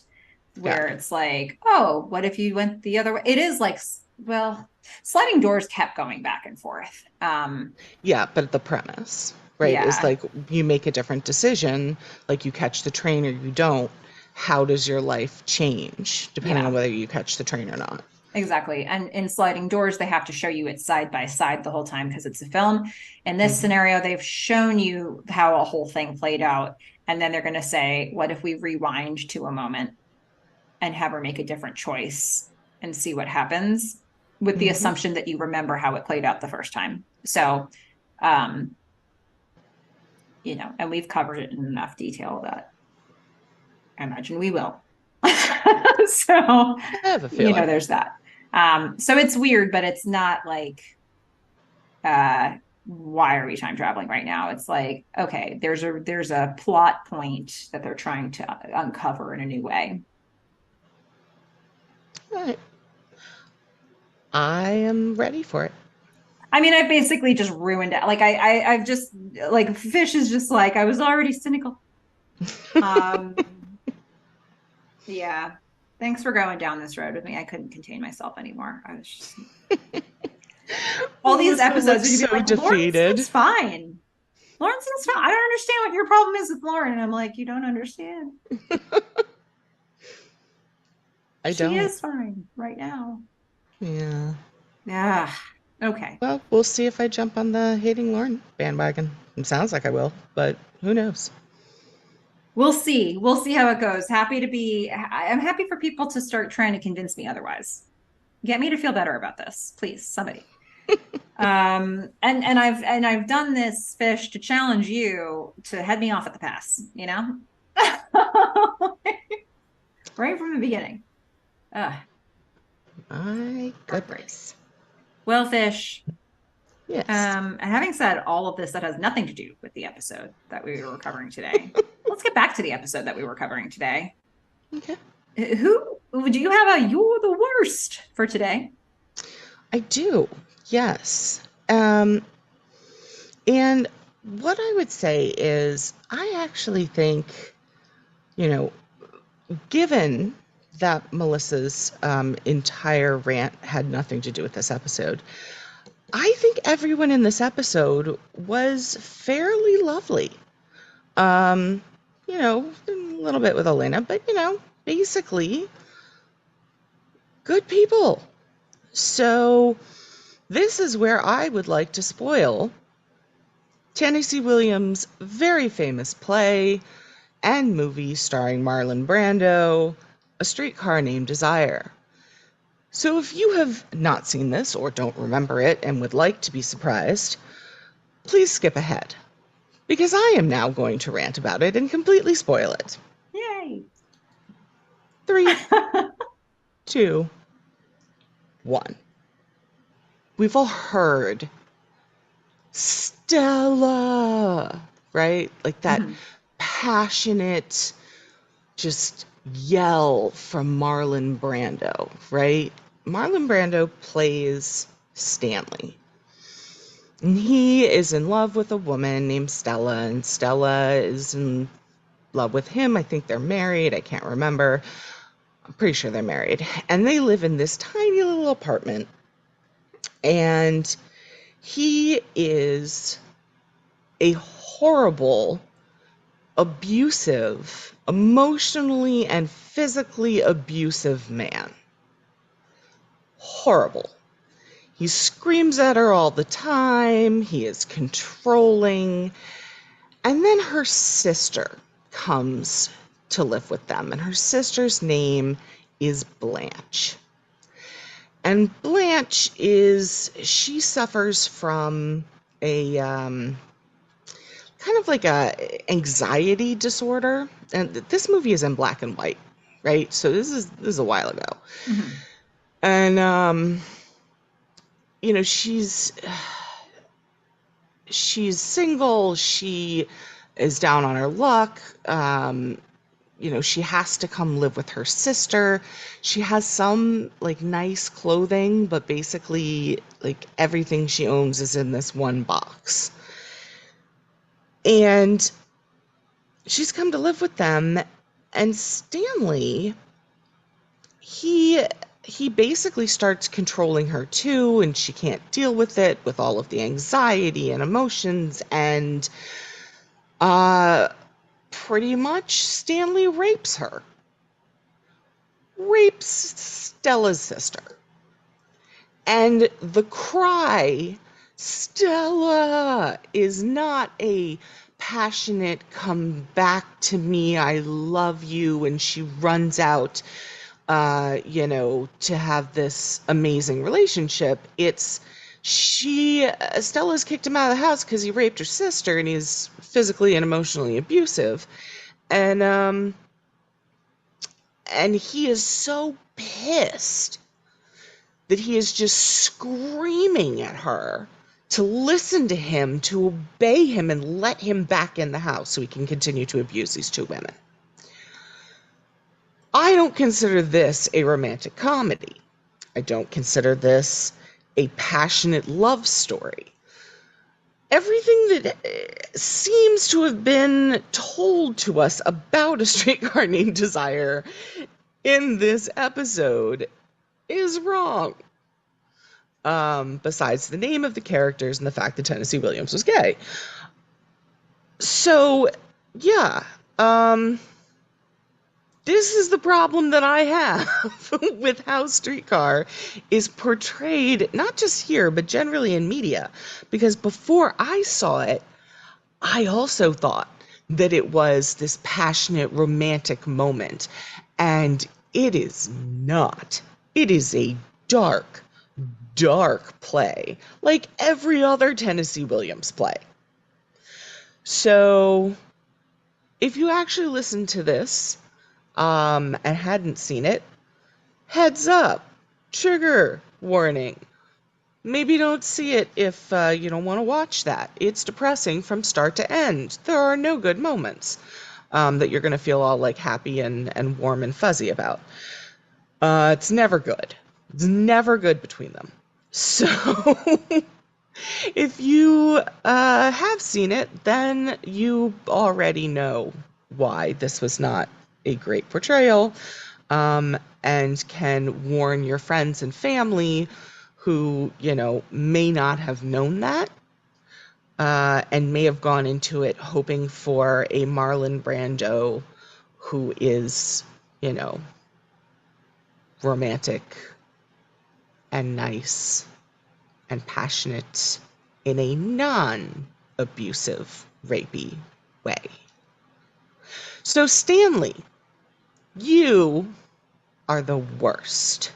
Got where it. it's like, oh, what if you went the other way? It is like, well, sliding doors kept going back and forth. Yeah, but the premise, right, is Yeah, like you make a different decision, like you catch the train or you don't. How does your life change depending on yeah, whether you catch the train or not? exactly. And in sliding doors, they have to show you it side by side the whole time because it's a film. In this Hmm. scenario, they've shown you how a whole thing played out. And then they're going to say, what if we rewind to a moment and have her make a different choice and see what happens with the Hmm. assumption that you remember how it played out the first time. So, um, and we've covered it in enough detail that I imagine we will. So, I have a feeling. there's that. So it's weird, but it's not like, why are we time traveling right now? It's like, okay, there's a plot point that they're trying to uncover in a new way. All right. I am ready for it. I mean, I've basically just ruined it. Like I've just like Fish is just like I was already cynical. Um, yeah. Thanks for going down this road with me. I couldn't contain myself anymore. I was just all these Melissa episodes looks where you'd be so like, Lauren defeated. seems fine. Lauren seems fine. I don't understand what your problem is with Lauren. And I'm like, you don't understand. I She don't. is fine right now. Yeah. Yeah. Okay. Well, we'll see if I jump on the hating Lauren bandwagon. It sounds like I will, but who knows? We'll see. We'll see how it goes. I'm happy for people to start trying to convince me otherwise. Get me to feel better about this, please, somebody. And I've done this, Fish, to challenge you to head me off at the pass, right from the beginning. Ugh, My heartbreak. goodness. Well, Fish, Yes. and having said all of this that has nothing to do with the episode that we were covering today, let's get back to the episode that we were covering today. Okay. Who do you have a you're the worst for today? I do. Yes. And what I would say is, I actually think, you know, given that Melissa's entire rant had nothing to do with this episode, I think everyone in this episode was fairly lovely. Um, a little bit with Elena, but basically good people. So this is where I would like to spoil Tennessee Williams' very famous play and movie starring Marlon Brando, A Streetcar Named Desire. So if you have not seen this or don't remember it and would like to be surprised, please skip ahead, because I am now going to rant about it and completely spoil it. Yay. 3, 2, 1. We've all heard Stella, right? Like that Mhm. passionate just yell from Marlon Brando, right? Marlon Brando plays Stanley. And he is in love with a woman named Stella, and Stella is in love with him. I think they're married. I can't remember. I'm pretty sure they're married. And they live in this tiny little apartment. And he is a horrible, abusive, emotionally and physically abusive man. Horrible. He screams at her all the time. He is controlling. And then her sister comes to live with them, and her sister's name is Blanche. And she suffers from a kind of like a anxiety disorder. And this movie is in black and white, right? So this is a while ago. Mhm. And you know, she's single, she is down on her luck. You know, she has to come live with her sister. She has some like nice clothing, but basically like everything she owns is in this one box. And she's come to live with them, and Stanley, he he basically starts controlling her too, and she can't deal with it, with all of the anxiety and emotions, and uh pretty much Stanley rapes Stella's sister. And the cry, Stella, is not a passionate, come back to me, I love you, and she runs out, to have this amazing relationship. It's Stella's kicked him out of the house because he raped her sister and he's physically and emotionally abusive. And and he is so pissed that he is just screaming at her to listen to him, to obey him, and let him back in the house so he can continue to abuse these two women. I don't consider this a romantic comedy. I don't consider this a passionate love story. Everything that seems to have been told to us about A Streetcar Named Desire in this episode is wrong. Besides the name of the characters and the fact that Tennessee Williams was gay. So, yeah, this is the problem that I have with how Streetcar is portrayed, not just here, but generally in media. Because before I saw it, I also thought that it was this passionate romantic moment. And it is not. It is a dark, dark play, like every other Tennessee Williams play. So, if you actually listened to this and hadn't seen it, heads up, trigger warning. Maybe don't see it if you don't want to watch that. It's depressing from start to end. There are no good moments that you're going to feel all like happy and warm and fuzzy about. It's never good. It's never good between them. So, if you have seen it, then you already know why this was not a great portrayal, and can warn your friends and family who, may not have known that, and may have gone into it hoping for a Marlon Brando who is, romantic and nice and passionate in a non-abusive, rapey way. So, Stanley, you are the worst.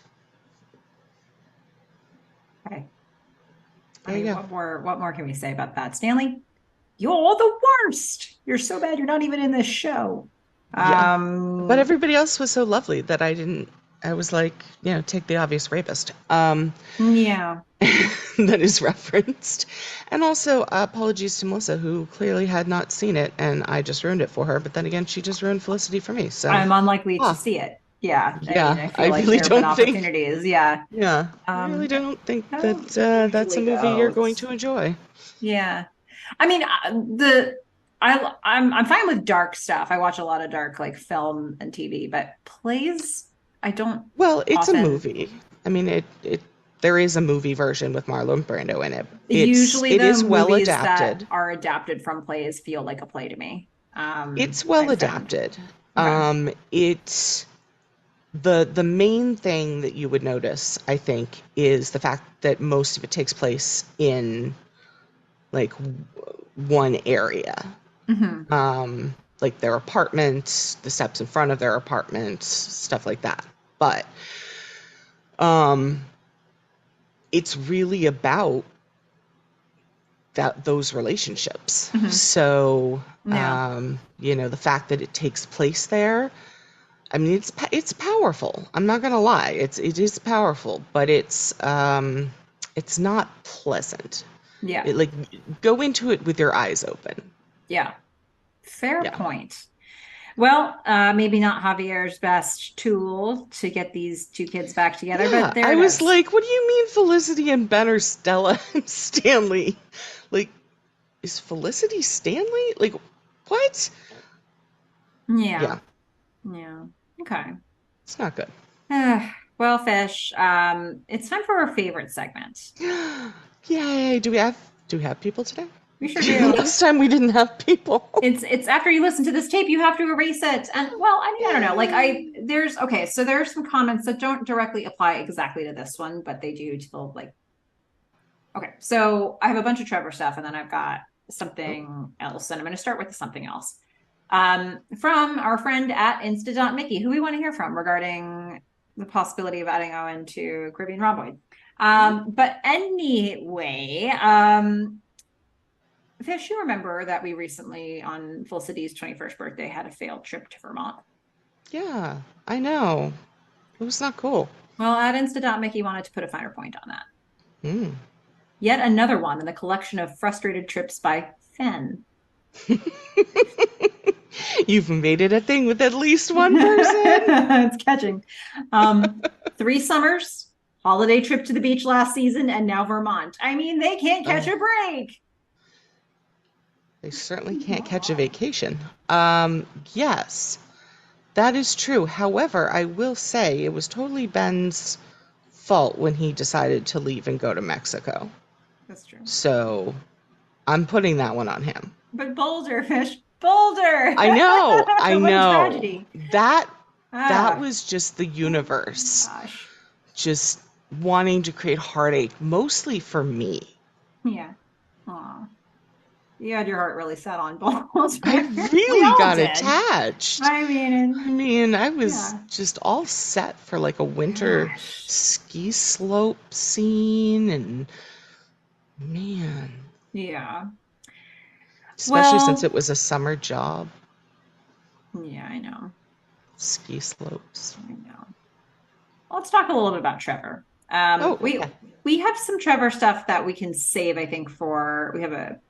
Okay. I There you mean, go. what more can we say about that? Stanley, you're the worst. You're so bad you're not even in this show. Yeah. But Um, everybody else was so lovely that I was like, take the obvious rapist. yeah. That is referenced. And also, apologies to Melissa, who clearly had not seen it, and I just ruined it for her. But then again, she just ruined Felicity for me. So, I'm unlikely to ah, see it. Yeah. I mean, yeah, I I feel like really there have been don't think, opportunities. Yeah. yeah, I really It don't think kind of that that's a usually movie you're going goes. to enjoy. Yeah. I mean, I'm fine with dark stuff. I watch a lot of dark like film and TV, but plays I don't Well, it's a often. movie. I mean, it there is a movie version with Marlon Brando in it. Usually It the is well movies that adapted. are adapted from plays feel like a play to me. It's well I've found. adapted. Okay. It's the main thing that you would notice, I think, is the fact that most of it takes place in like one area. Hmm. Like their apartment, the steps in front of their apartment, stuff like that. But um it's really about those relationships. Hmm. So, Yeah. the fact that it takes place there, I mean, it's powerful. I'm not gonna lie, it is powerful, but it's not pleasant. Yeah. It like go into it with your eyes open. Yeah. Fair Yeah, point. Well, maybe not Javier's best tool to get these two kids back together, but yeah. there I it was is. like, what do you mean, Felicity and Ben are Stella and Stanley? Like, is Felicity Stanley? Like, what? Yeah. Yeah, Yeah. Okay. it's not good. Well, Fish, it's time for our favorite segment. Yay! Do we have people today? We sure do. Last time we didn't have people. It's after you listen to this tape, you have to erase it. And well, I mean, I don't know. Like there's okay, so there are some comments that don't directly apply exactly to this one, but they do to the like okay. So I have a bunch of Trevor stuff, and then I've got Oh, something else, and I'm going to start with something else. From our friend at Mickey, who we want to hear from regarding the possibility of adding Owen to Caribbean Rhomboid. mhm. But anyway, Fish, you remember that we recently, on Felicity's 21st birthday, had a failed trip to Vermont. Yeah, I know. It was not cool. Well, at Mickey wanted to put a finer point on that. Mm. Yet another one in the collection of frustrated trips by Fen. You've made it a thing with at least one person. It's catching. Um, 3 summers, holiday trip to the beach last season, and now Vermont. I mean, they can't catch Oh, a break. they certainly can't catch a Wow. vacation. Yes, that is true. However, I will say it was totally Ben's fault when he decided to leave and go to Mexico. That's true. So I'm putting that one on him. But Boulder, Fish, Boulder. I know, I What a know. tragedy. That that Ah, was just the oh my universe gosh. just wanting to create heartache, mostly for me. Yeah. Aw. You had your heart really set on Boulder. I We really all got did. attached. I mean, I mean, I was yeah. just all set for like a winter Gosh. ski slope scene, and man, Yeah. especially since Well, it was a summer job, yeah, I know. ski slopes. I know. Let's talk a little bit about Trevor. Oh, We yeah. we have some Trevor stuff that we can save, I think, for we have at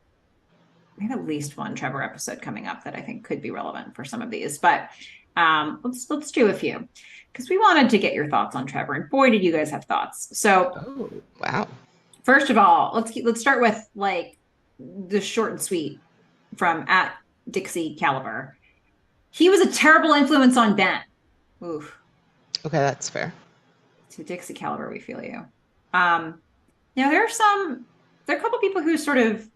least one Trevor episode coming up that I think could be relevant for some of these. But let's do a few because we wanted to get your thoughts on Trevor, and boy, did you guys have thoughts. So Oh, wow. first of all, let's start with like the short and sweet from at Dixie Caliber. He was a terrible influence on Ben. Oof. Okay, that's fair. To Dixie Caliber, we feel you. Now there are a couple people who sort of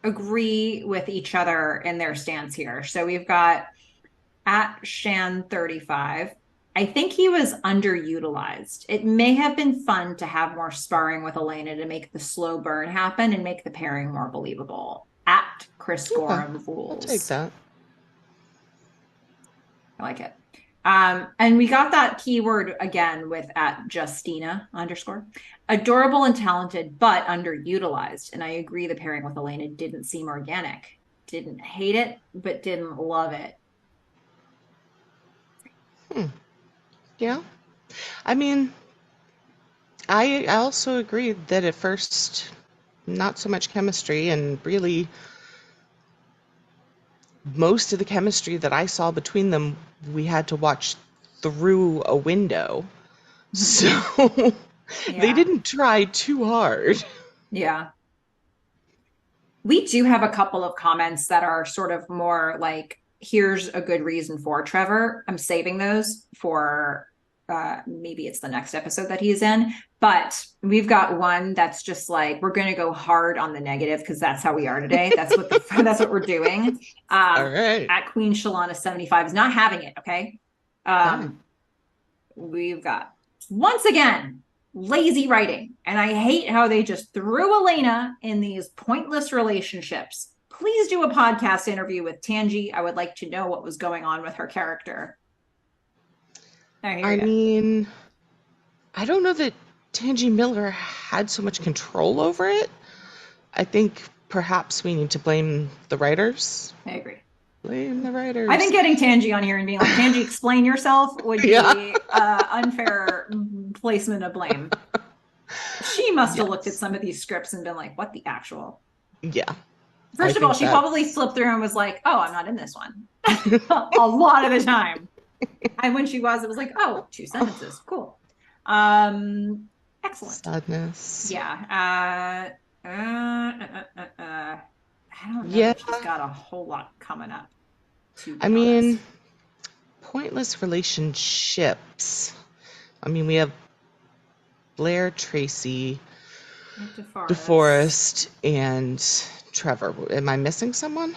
agree with each other in their stance here. So we've got at Shan35. I think he was underutilized. It may have been fun to have more sparring with Elena to make the slow burn happen and make the pairing more believable. At Chris Okay, Gorham I'll take rules. that. I like it. And we got that keyword again with at Justina underscore. Adorable and talented, but underutilized. And I agree the pairing with Elena didn't seem organic. Didn't hate it, but didn't love it. Yeah. I mean, I also agree that at first, not so much chemistry, and really most of the chemistry that I saw between them, we had to watch through a window. So they Yeah. didn't try too hard. Yeah. We do have a couple of comments that are sort of more like, here's a good reason for Trevor. I'm saving those for maybe it's the next episode that he's in. But we've got one that's just like, we're going to go hard on the negative because that's how we are today. That's what we're doing. All right. At Queen Shalana 75 is not having it. Okay. Okay. We've got once again lazy writing. And I hate how they just threw Elena in these pointless relationships. Please do a podcast interview with Tangi. I would like to know what was going on with her character. I mean, I don't know that Tangi Miller had so much control over it. I think perhaps we need to blame the writers. I agree. Blame the writers. I think getting Tangi on here and being like, Tangi, explain yourself would be unfair placement of blame. She must have looked at some of these scripts and been like, what the actual? Yeah. First of all, she probably flipped through and was like, oh, I'm not in this one. A lot of the time. And when she was, it was like, oh, 2 sentences. Cool. Excellent. Sadness. Yeah. I don't know if she's got a whole lot coming up. I mean, pointless relationships. I mean, we have Blair, Tracy, DeForest, and Trevor. Am I missing someone?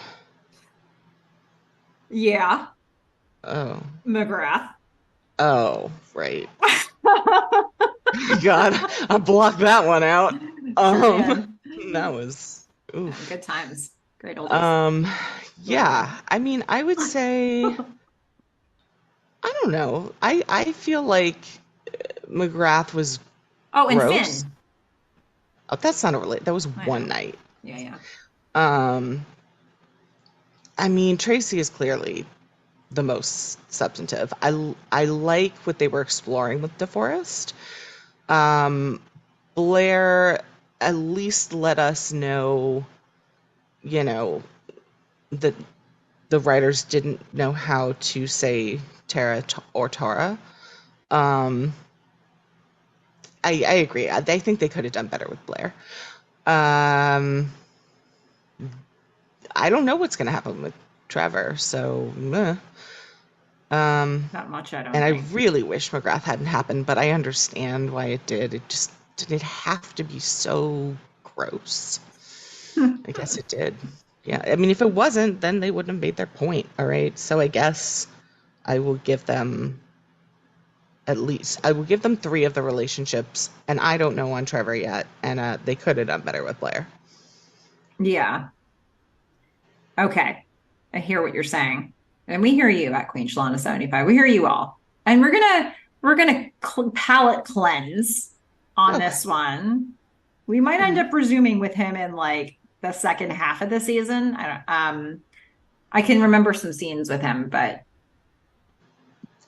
Yeah. Oh. McGrath. Oh, right. God, I blocked that one out. That was oof. Good times. Great old yeah. I mean, I would say I don't know. I feel like McGrath was and gross. Finn. Oh, that's not a relate. That was one night. Yeah. I mean, Tracy is clearly the most substantive. I like what they were exploring with DeForest. Blair at least let us know, that the writers didn't know how to say Tara or Tara. I agree. I think they could have done better with Blair. I don't know what's going to happen with Trevor, so not much. I don't. And I really wish McGrath hadn't happened, but I understand why it did. It just didn't have to be so gross. I guess it did. Yeah, I mean, if it wasn't, then they wouldn't have made their point. All right, so I guess I will give them I will give them 3 of the relationships, and I don't know on Trevor yet, and they could have done better with Blair. Yeah. Okay, I hear what you're saying, and we hear you at Queen Shalana 75. We hear you all, and we're gonna palate cleanse on this one. We might end up resuming with him in like the second half of the season. I can remember some scenes with him, but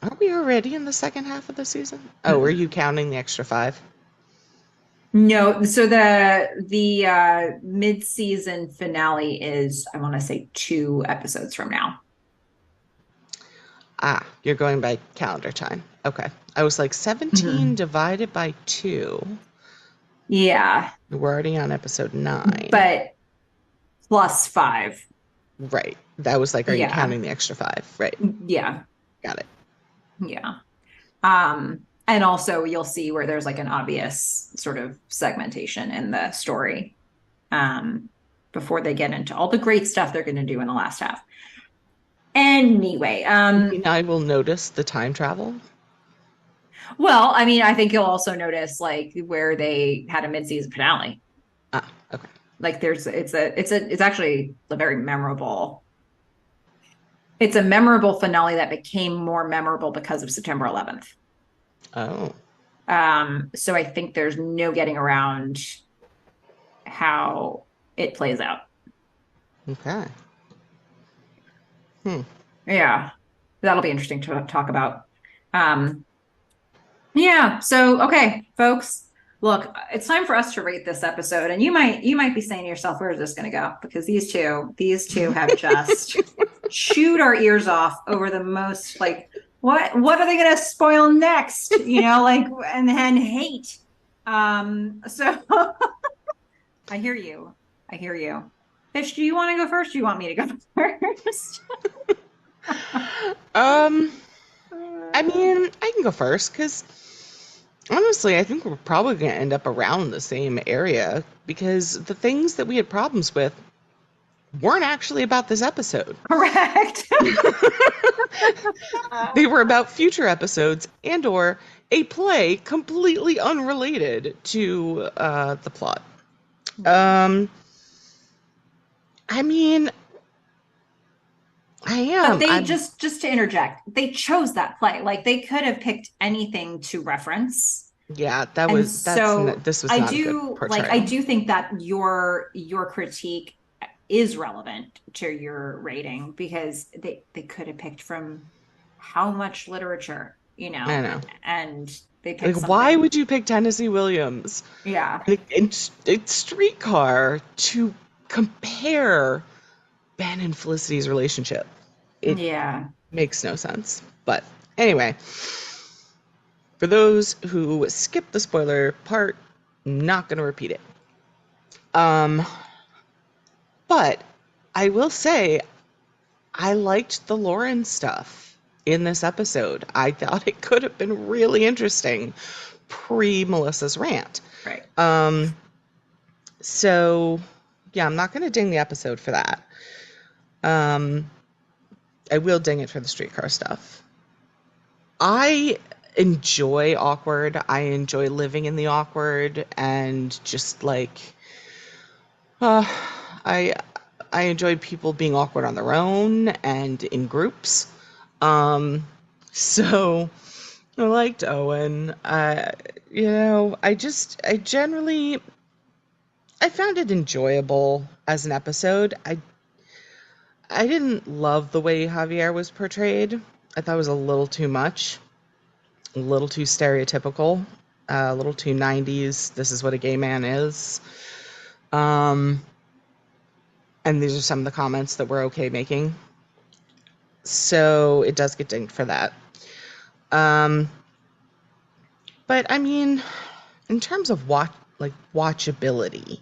aren't we already in the second half of the season? Oh, were you counting the extra 5? No. So the mid-season finale is, I want to say, 2 episodes from now. You're going by calendar time. Okay. I was like 17 divided by 2. Yeah. We're already on episode 9. But plus 5. Right. That was like, are you counting the extra 5? Right. Yeah. Got it. Yeah. And also you'll see where there's like an obvious sort of segmentation in the story before they get into all the great stuff they're going to do in the last half. Anyway, I will notice the time travel. Well, I mean, I think you'll also notice like where they had a mid-season finale. Okay. Like it's actually a very memorable It's a memorable finale that became more memorable because of September 11th. Oh, So I think there's no getting around how it plays out. okay. Hmm. Yeah, that'll be interesting to talk about. Um, yeah, so okay, folks, look, it's time for us to rate this episode, and you might be saying to yourself, "Where is this going to go?" Because these two have just chewed our ears off over the most like what are they going to spoil next? Like and then hate. So I hear you. I hear you. Fish, do you want to go first? Or do you want me to go first? Um, I mean, I can go first because honestly, I think we're probably going to end up around the same area because the things that we had problems with weren't actually about this episode. Correct. They were about future episodes and or a play completely unrelated to the plot. Um, I mean, I But am. they I'm. just to interject, they chose that play. Like they could have picked anything to reference. Yeah, that And was. so This was not a good I portrayal. do think that your critique is relevant to your rating because they could have picked from how much literature, I know. and they Like, picked why something. would you pick Tennessee Williams Yeah. in Streetcar to compare Ben and Felicity's relationship? It Yeah. makes no sense. But anyway, for those who skipped the spoiler part, not going to repeat it. Um, but I will say I liked the Lauren stuff in this episode. I thought it could have been really interesting pre Melissa's rant. Right. Um, so yeah, I'm not going to ding the episode for that. Um, I will ding it for the streetcar stuff. I enjoy awkward. I enjoy living in the awkward and just like uh, I I enjoy people being awkward on their own and in groups. Um, so I liked Owen. I generally I found it enjoyable as an episode. I didn't love the way Javier was portrayed. I thought it was a little too much, a little too stereotypical, a little too 90s. This is what a gay man is. Um, and these are some of the comments that we're okay making. So it does get dinged for that. Um, but I mean, in terms of watchability,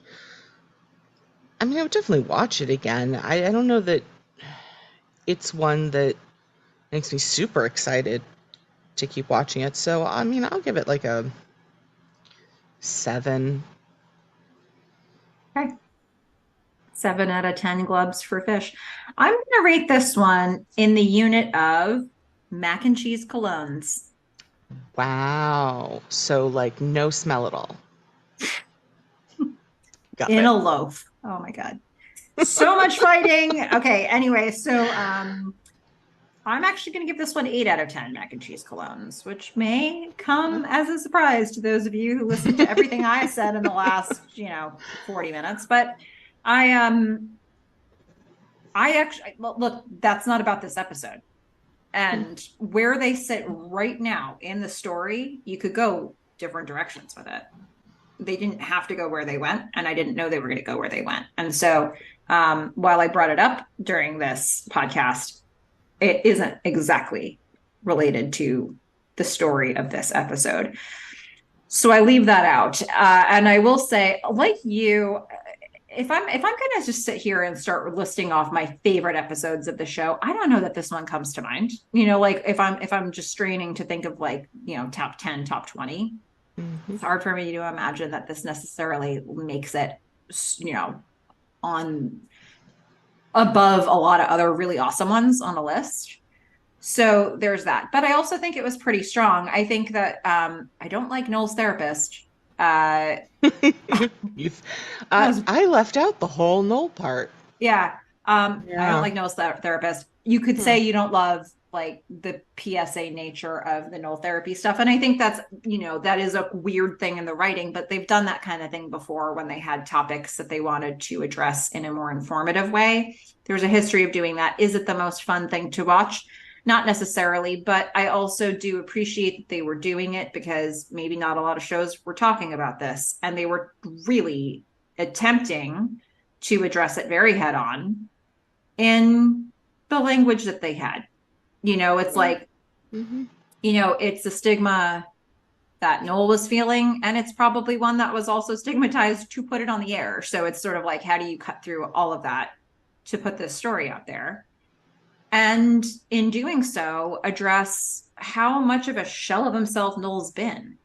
I mean, I would definitely watch it again. I don't know that it's one that makes me super excited to keep watching it. So, I mean, I'll give it like a 7. Okay. 7 out of 10 glubs for Fish. I'm going to rate this one in the unit of mac and cheese colognes Wow. So, like, no smell at all. Got in it. a loaf. Oh my God. So much fighting. Okay. Anyway, so I'm actually going to give this one 8 out of 10 mac and cheese colognes, which may come as a surprise to those of you who listened to everything I said in the last, 40 minutes. But I I actually look, that's not about this episode. And where they sit right now in the story, you could go different directions with it. They didn't have to go where they went, and I didn't know they were going to go where they went. And so, while I brought it up during this podcast, it isn't exactly related to the story of this episode. So I leave that out. And I will say, like you, if I'm gonna just sit here and start listing off my favorite episodes of the show, I don't know that this one comes to mind. Like if I'm just straining to think of like, top 10, top 20, Mm-hmm. it's hard for me to imagine that this necessarily makes it, on above a lot of other really awesome ones on the list. So there's that. But I also think it was pretty strong. I think that I don't like Noel's therapist. Uh, You've, that was I left out the whole Noel part. Yeah. I don't Yeah. like Noel's therapist. You could Hmm. say you don't love like the PSA nature of the Noel therapy stuff. And I think that's, that is a weird thing in the writing, but they've done that kind of thing before when they had topics that they wanted to address in a more informative way. There's a history of doing that. Is it the most fun thing to watch? Not necessarily, but I also do appreciate that they were doing it because maybe not a lot of shows were talking about this. And they were really attempting to address it very head on in the language that they had. It's Yeah. like, Hmm. it's a stigma that Noel was feeling, and it's probably one that was also stigmatized to put it on the air. So it's sort of like, how do you cut through all of that to put this story out there? And in doing so, address how much of a shell of himself Noel's been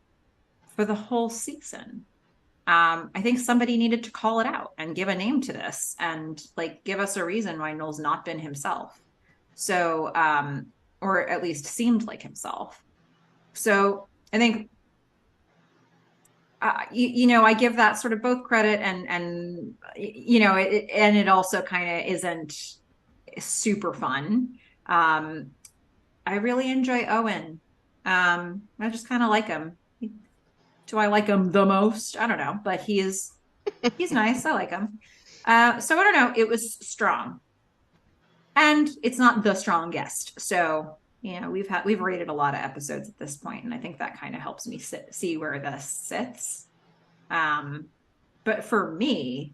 for the whole season. I think somebody needed to call it out and give a name to this and like give us a reason why Noel's not been himself. So, or at least seemed like himself. So I think, I give that sort of both credit and it also kind of isn't super fun. Um, I really enjoy Owen. I just kind of like him. Do I like him the most? I don't know, but he's nice. I like him. So I don't know. It was strong, and it's not the strongest. So we've rated a lot of episodes at this point, and I think that kind of helps me see where this sits. Um, but for me,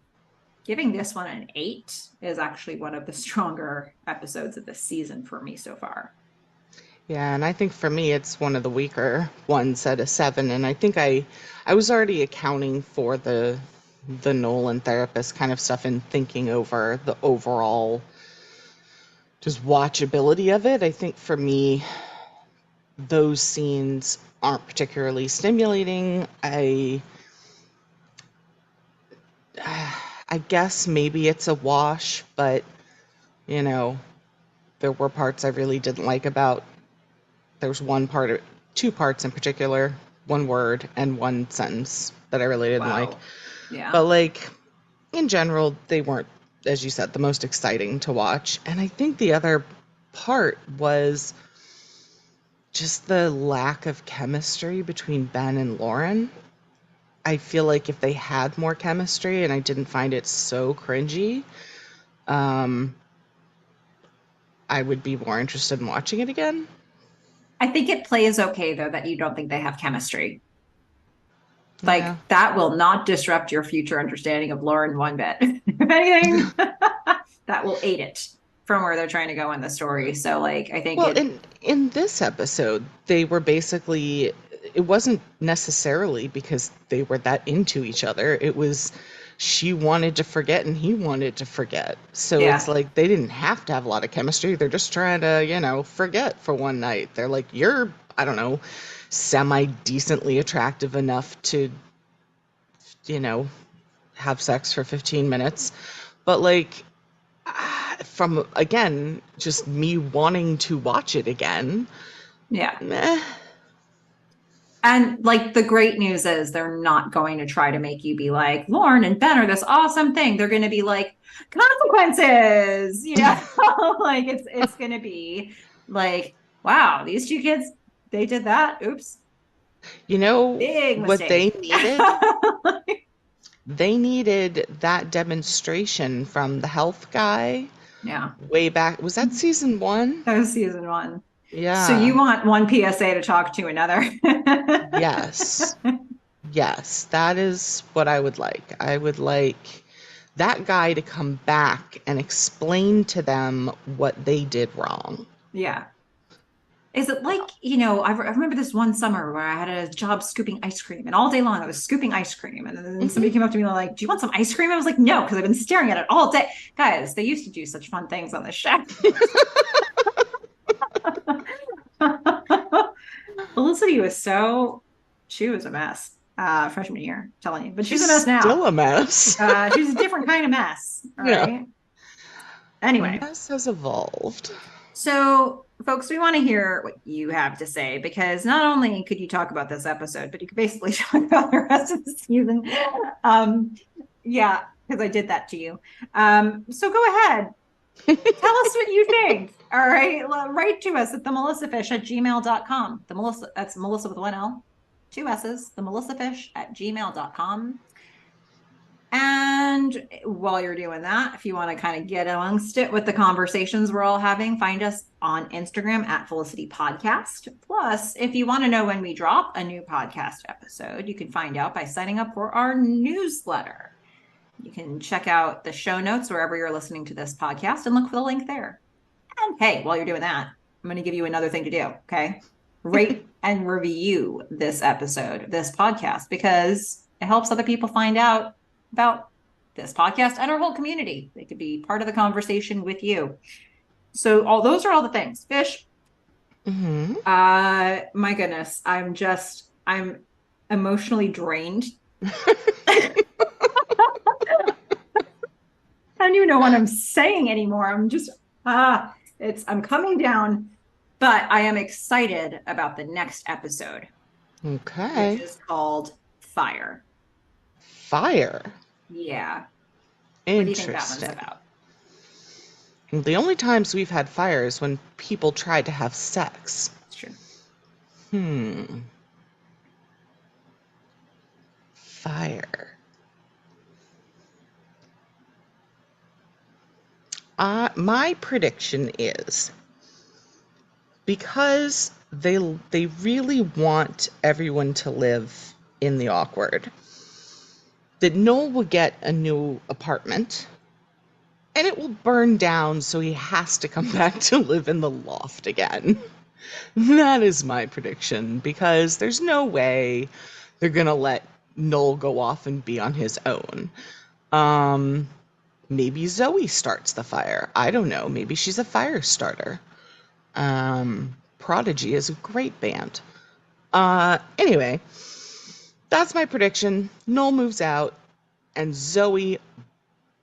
giving this one an 8 is actually one of the stronger episodes of this season for me so far. Yeah, and I think for me it's one of the weaker ones at a 7, and I think I was already accounting for the Nolan therapist kind of stuff and thinking over the overall just watchability of it. I think for me those scenes aren't particularly stimulating. I guess maybe it's a wash, but you know, there were parts I really didn't like about. There was two parts in particular, one word and one sentence that I really didn't like. Wow. Yeah. But like in general, they weren't, as you said, the most exciting to watch. And I think the other part was just the lack of chemistry between Ben and Lauren. I feel like if they had more chemistry and I didn't find it so cringy, um, I would be more interested in watching it again. I think it plays okay though that you don't think they have chemistry. Yeah. Like that will not disrupt your future understanding of Lauren one bit. If anything, that will aid it from where they're trying to go in the story. So like I think Well, it in this episode, they were basically it wasn't necessarily because they were that into each other. It was she wanted to forget and he wanted to forget. So it's yeah. like they didn't have to have a lot of chemistry. They're just trying to, forget for one night. They're like, you're, I don't know, semi decently attractive enough to, you know, have sex for 15 minutes. But like from again, just me wanting to watch it again. Yeah. Meh. And like the great news is they're not going to try to make you be like, Lauren and Ben are this awesome thing. They're going to be like consequences, like it's going to be like, wow, these two kids, they did that. Oops, You know big what they mistake. needed? They needed that demonstration from the health guy Yeah, way back. Was that season one? that was season one. So you Yeah. want one PSA to talk to another. Yes. Yes. That is what I would like. I would like that guy to come back and explain to them what they did wrong. Yeah. Is it like, I remember this one summer where I had a job scooping ice cream, and all day long I was scooping ice cream. And then Hmm. somebody came up to me and like, do you want some ice cream? I was like, no, because I've been staring at it all day. Guys, they used to do such fun things on the show. Felicity she was a mess freshman year, I'm telling you. But she's She's a mess now. still a mess. She's a different kind of mess. All Yeah. right. The Anyway, mess has evolved. so, folks, we want to hear what you have to say because not only could you talk about this episode, but you could basically talk about the rest of the season. Um, yeah, because I did that to you. So go ahead. Tell us what you think. All right. Write to us at themelissafish@gmail.com. The Melissa, that's Melissa with one L, two S's, themelissafish@gmail.com. And while you're doing that, if you want to kind of get amongst it with the conversations we're all having, find us on Instagram at Felicity Podcast. Plus, if you want to know when we drop a new podcast episode, you can find out by signing up for our newsletter. You can check out the show notes wherever you're listening to this podcast and look for the link there. And hey, while you're doing that, I'm going to give you another thing to do. Okay. Rate and review this episode, this podcast, because it helps other people find out about this podcast and our whole community. They could be part of the conversation with you. So all those are all the things. Fish. Mm-hmm. My goodness. I'm emotionally drained. I don't even know what I'm saying anymore. I'm just, I'm coming down, but I am excited about the next episode. Okay. Which is called Fire. Fire? Yeah. Interesting. What do you think that one's about? The only times we've had fire is when people tried to have sex. That's true. Fire. My prediction is because they really want everyone to live in the awkward, that Noel will get a new apartment and it will burn down, so he has to come back to live in the loft again. That is my prediction, because there's no way they're gonna let Noel go off and be on his own. Maybe Zoe starts the fire. I don't know. Maybe she's a fire starter. Prodigy is a great band. Anyway, that's my prediction. Noel moves out, and Zoe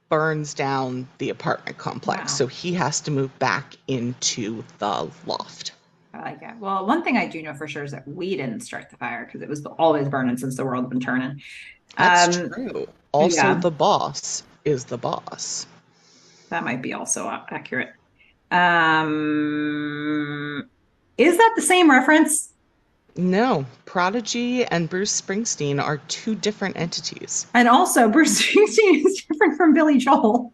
burns down the apartment complex. Wow. So he has to move back into the loft. I like it. Well, one thing I do know for sure is that we didn't start the fire, because it was always burning since the world's been turning. That's true. Also, yeah. The boss is the boss. That might be also accurate. Is that the same reference? No. Prodigy and Bruce Springsteen are two different entities. And also, Bruce Springsteen is different from Billy Joel,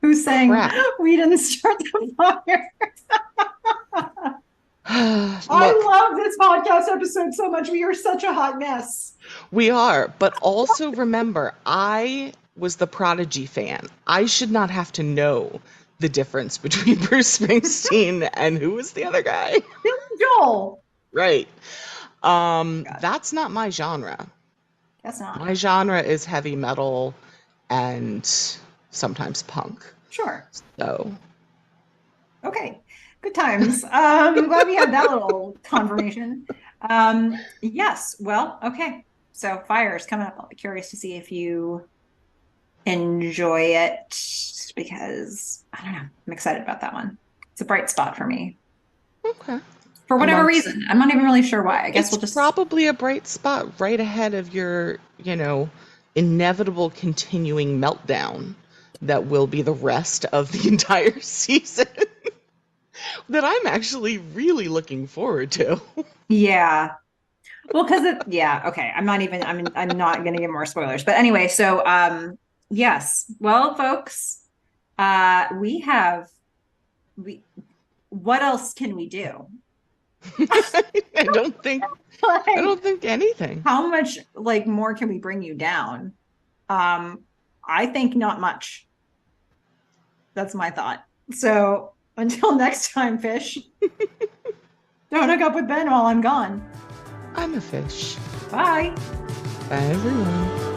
who's saying, we didn't start the fire. I love this podcast episode so much. We are such a hot mess. We are. But also remember, I was the Prodigy fan. I should not have to know the difference between Bruce Springsteen and who was the other guy? Billy Joel. Right. That's not my genre. That's not. My genre is heavy metal and sometimes punk. Sure. So. Okay. Good times. I'm glad we had that little confirmation. Yes. Well, okay. So fire is coming up. I'll be curious to see if you enjoy it, because I don't know. I'm excited about that one. It's a bright spot for me. Okay. For whatever reason. I'm not even really sure why. I guess we'll just probably a bright spot right ahead of your, inevitable continuing meltdown that will be the rest of the entire season. That I'm actually really looking forward to. Yeah. Well, okay. I'm not going to give more spoilers. But anyway, so yes. Well, folks, what else can we do? I don't think anything. How much more can we bring you down? I think not much. That's my thought. So until next time, fish. Don't hook up with Ben while I'm gone. I'm a fish. Bye. Bye, everyone.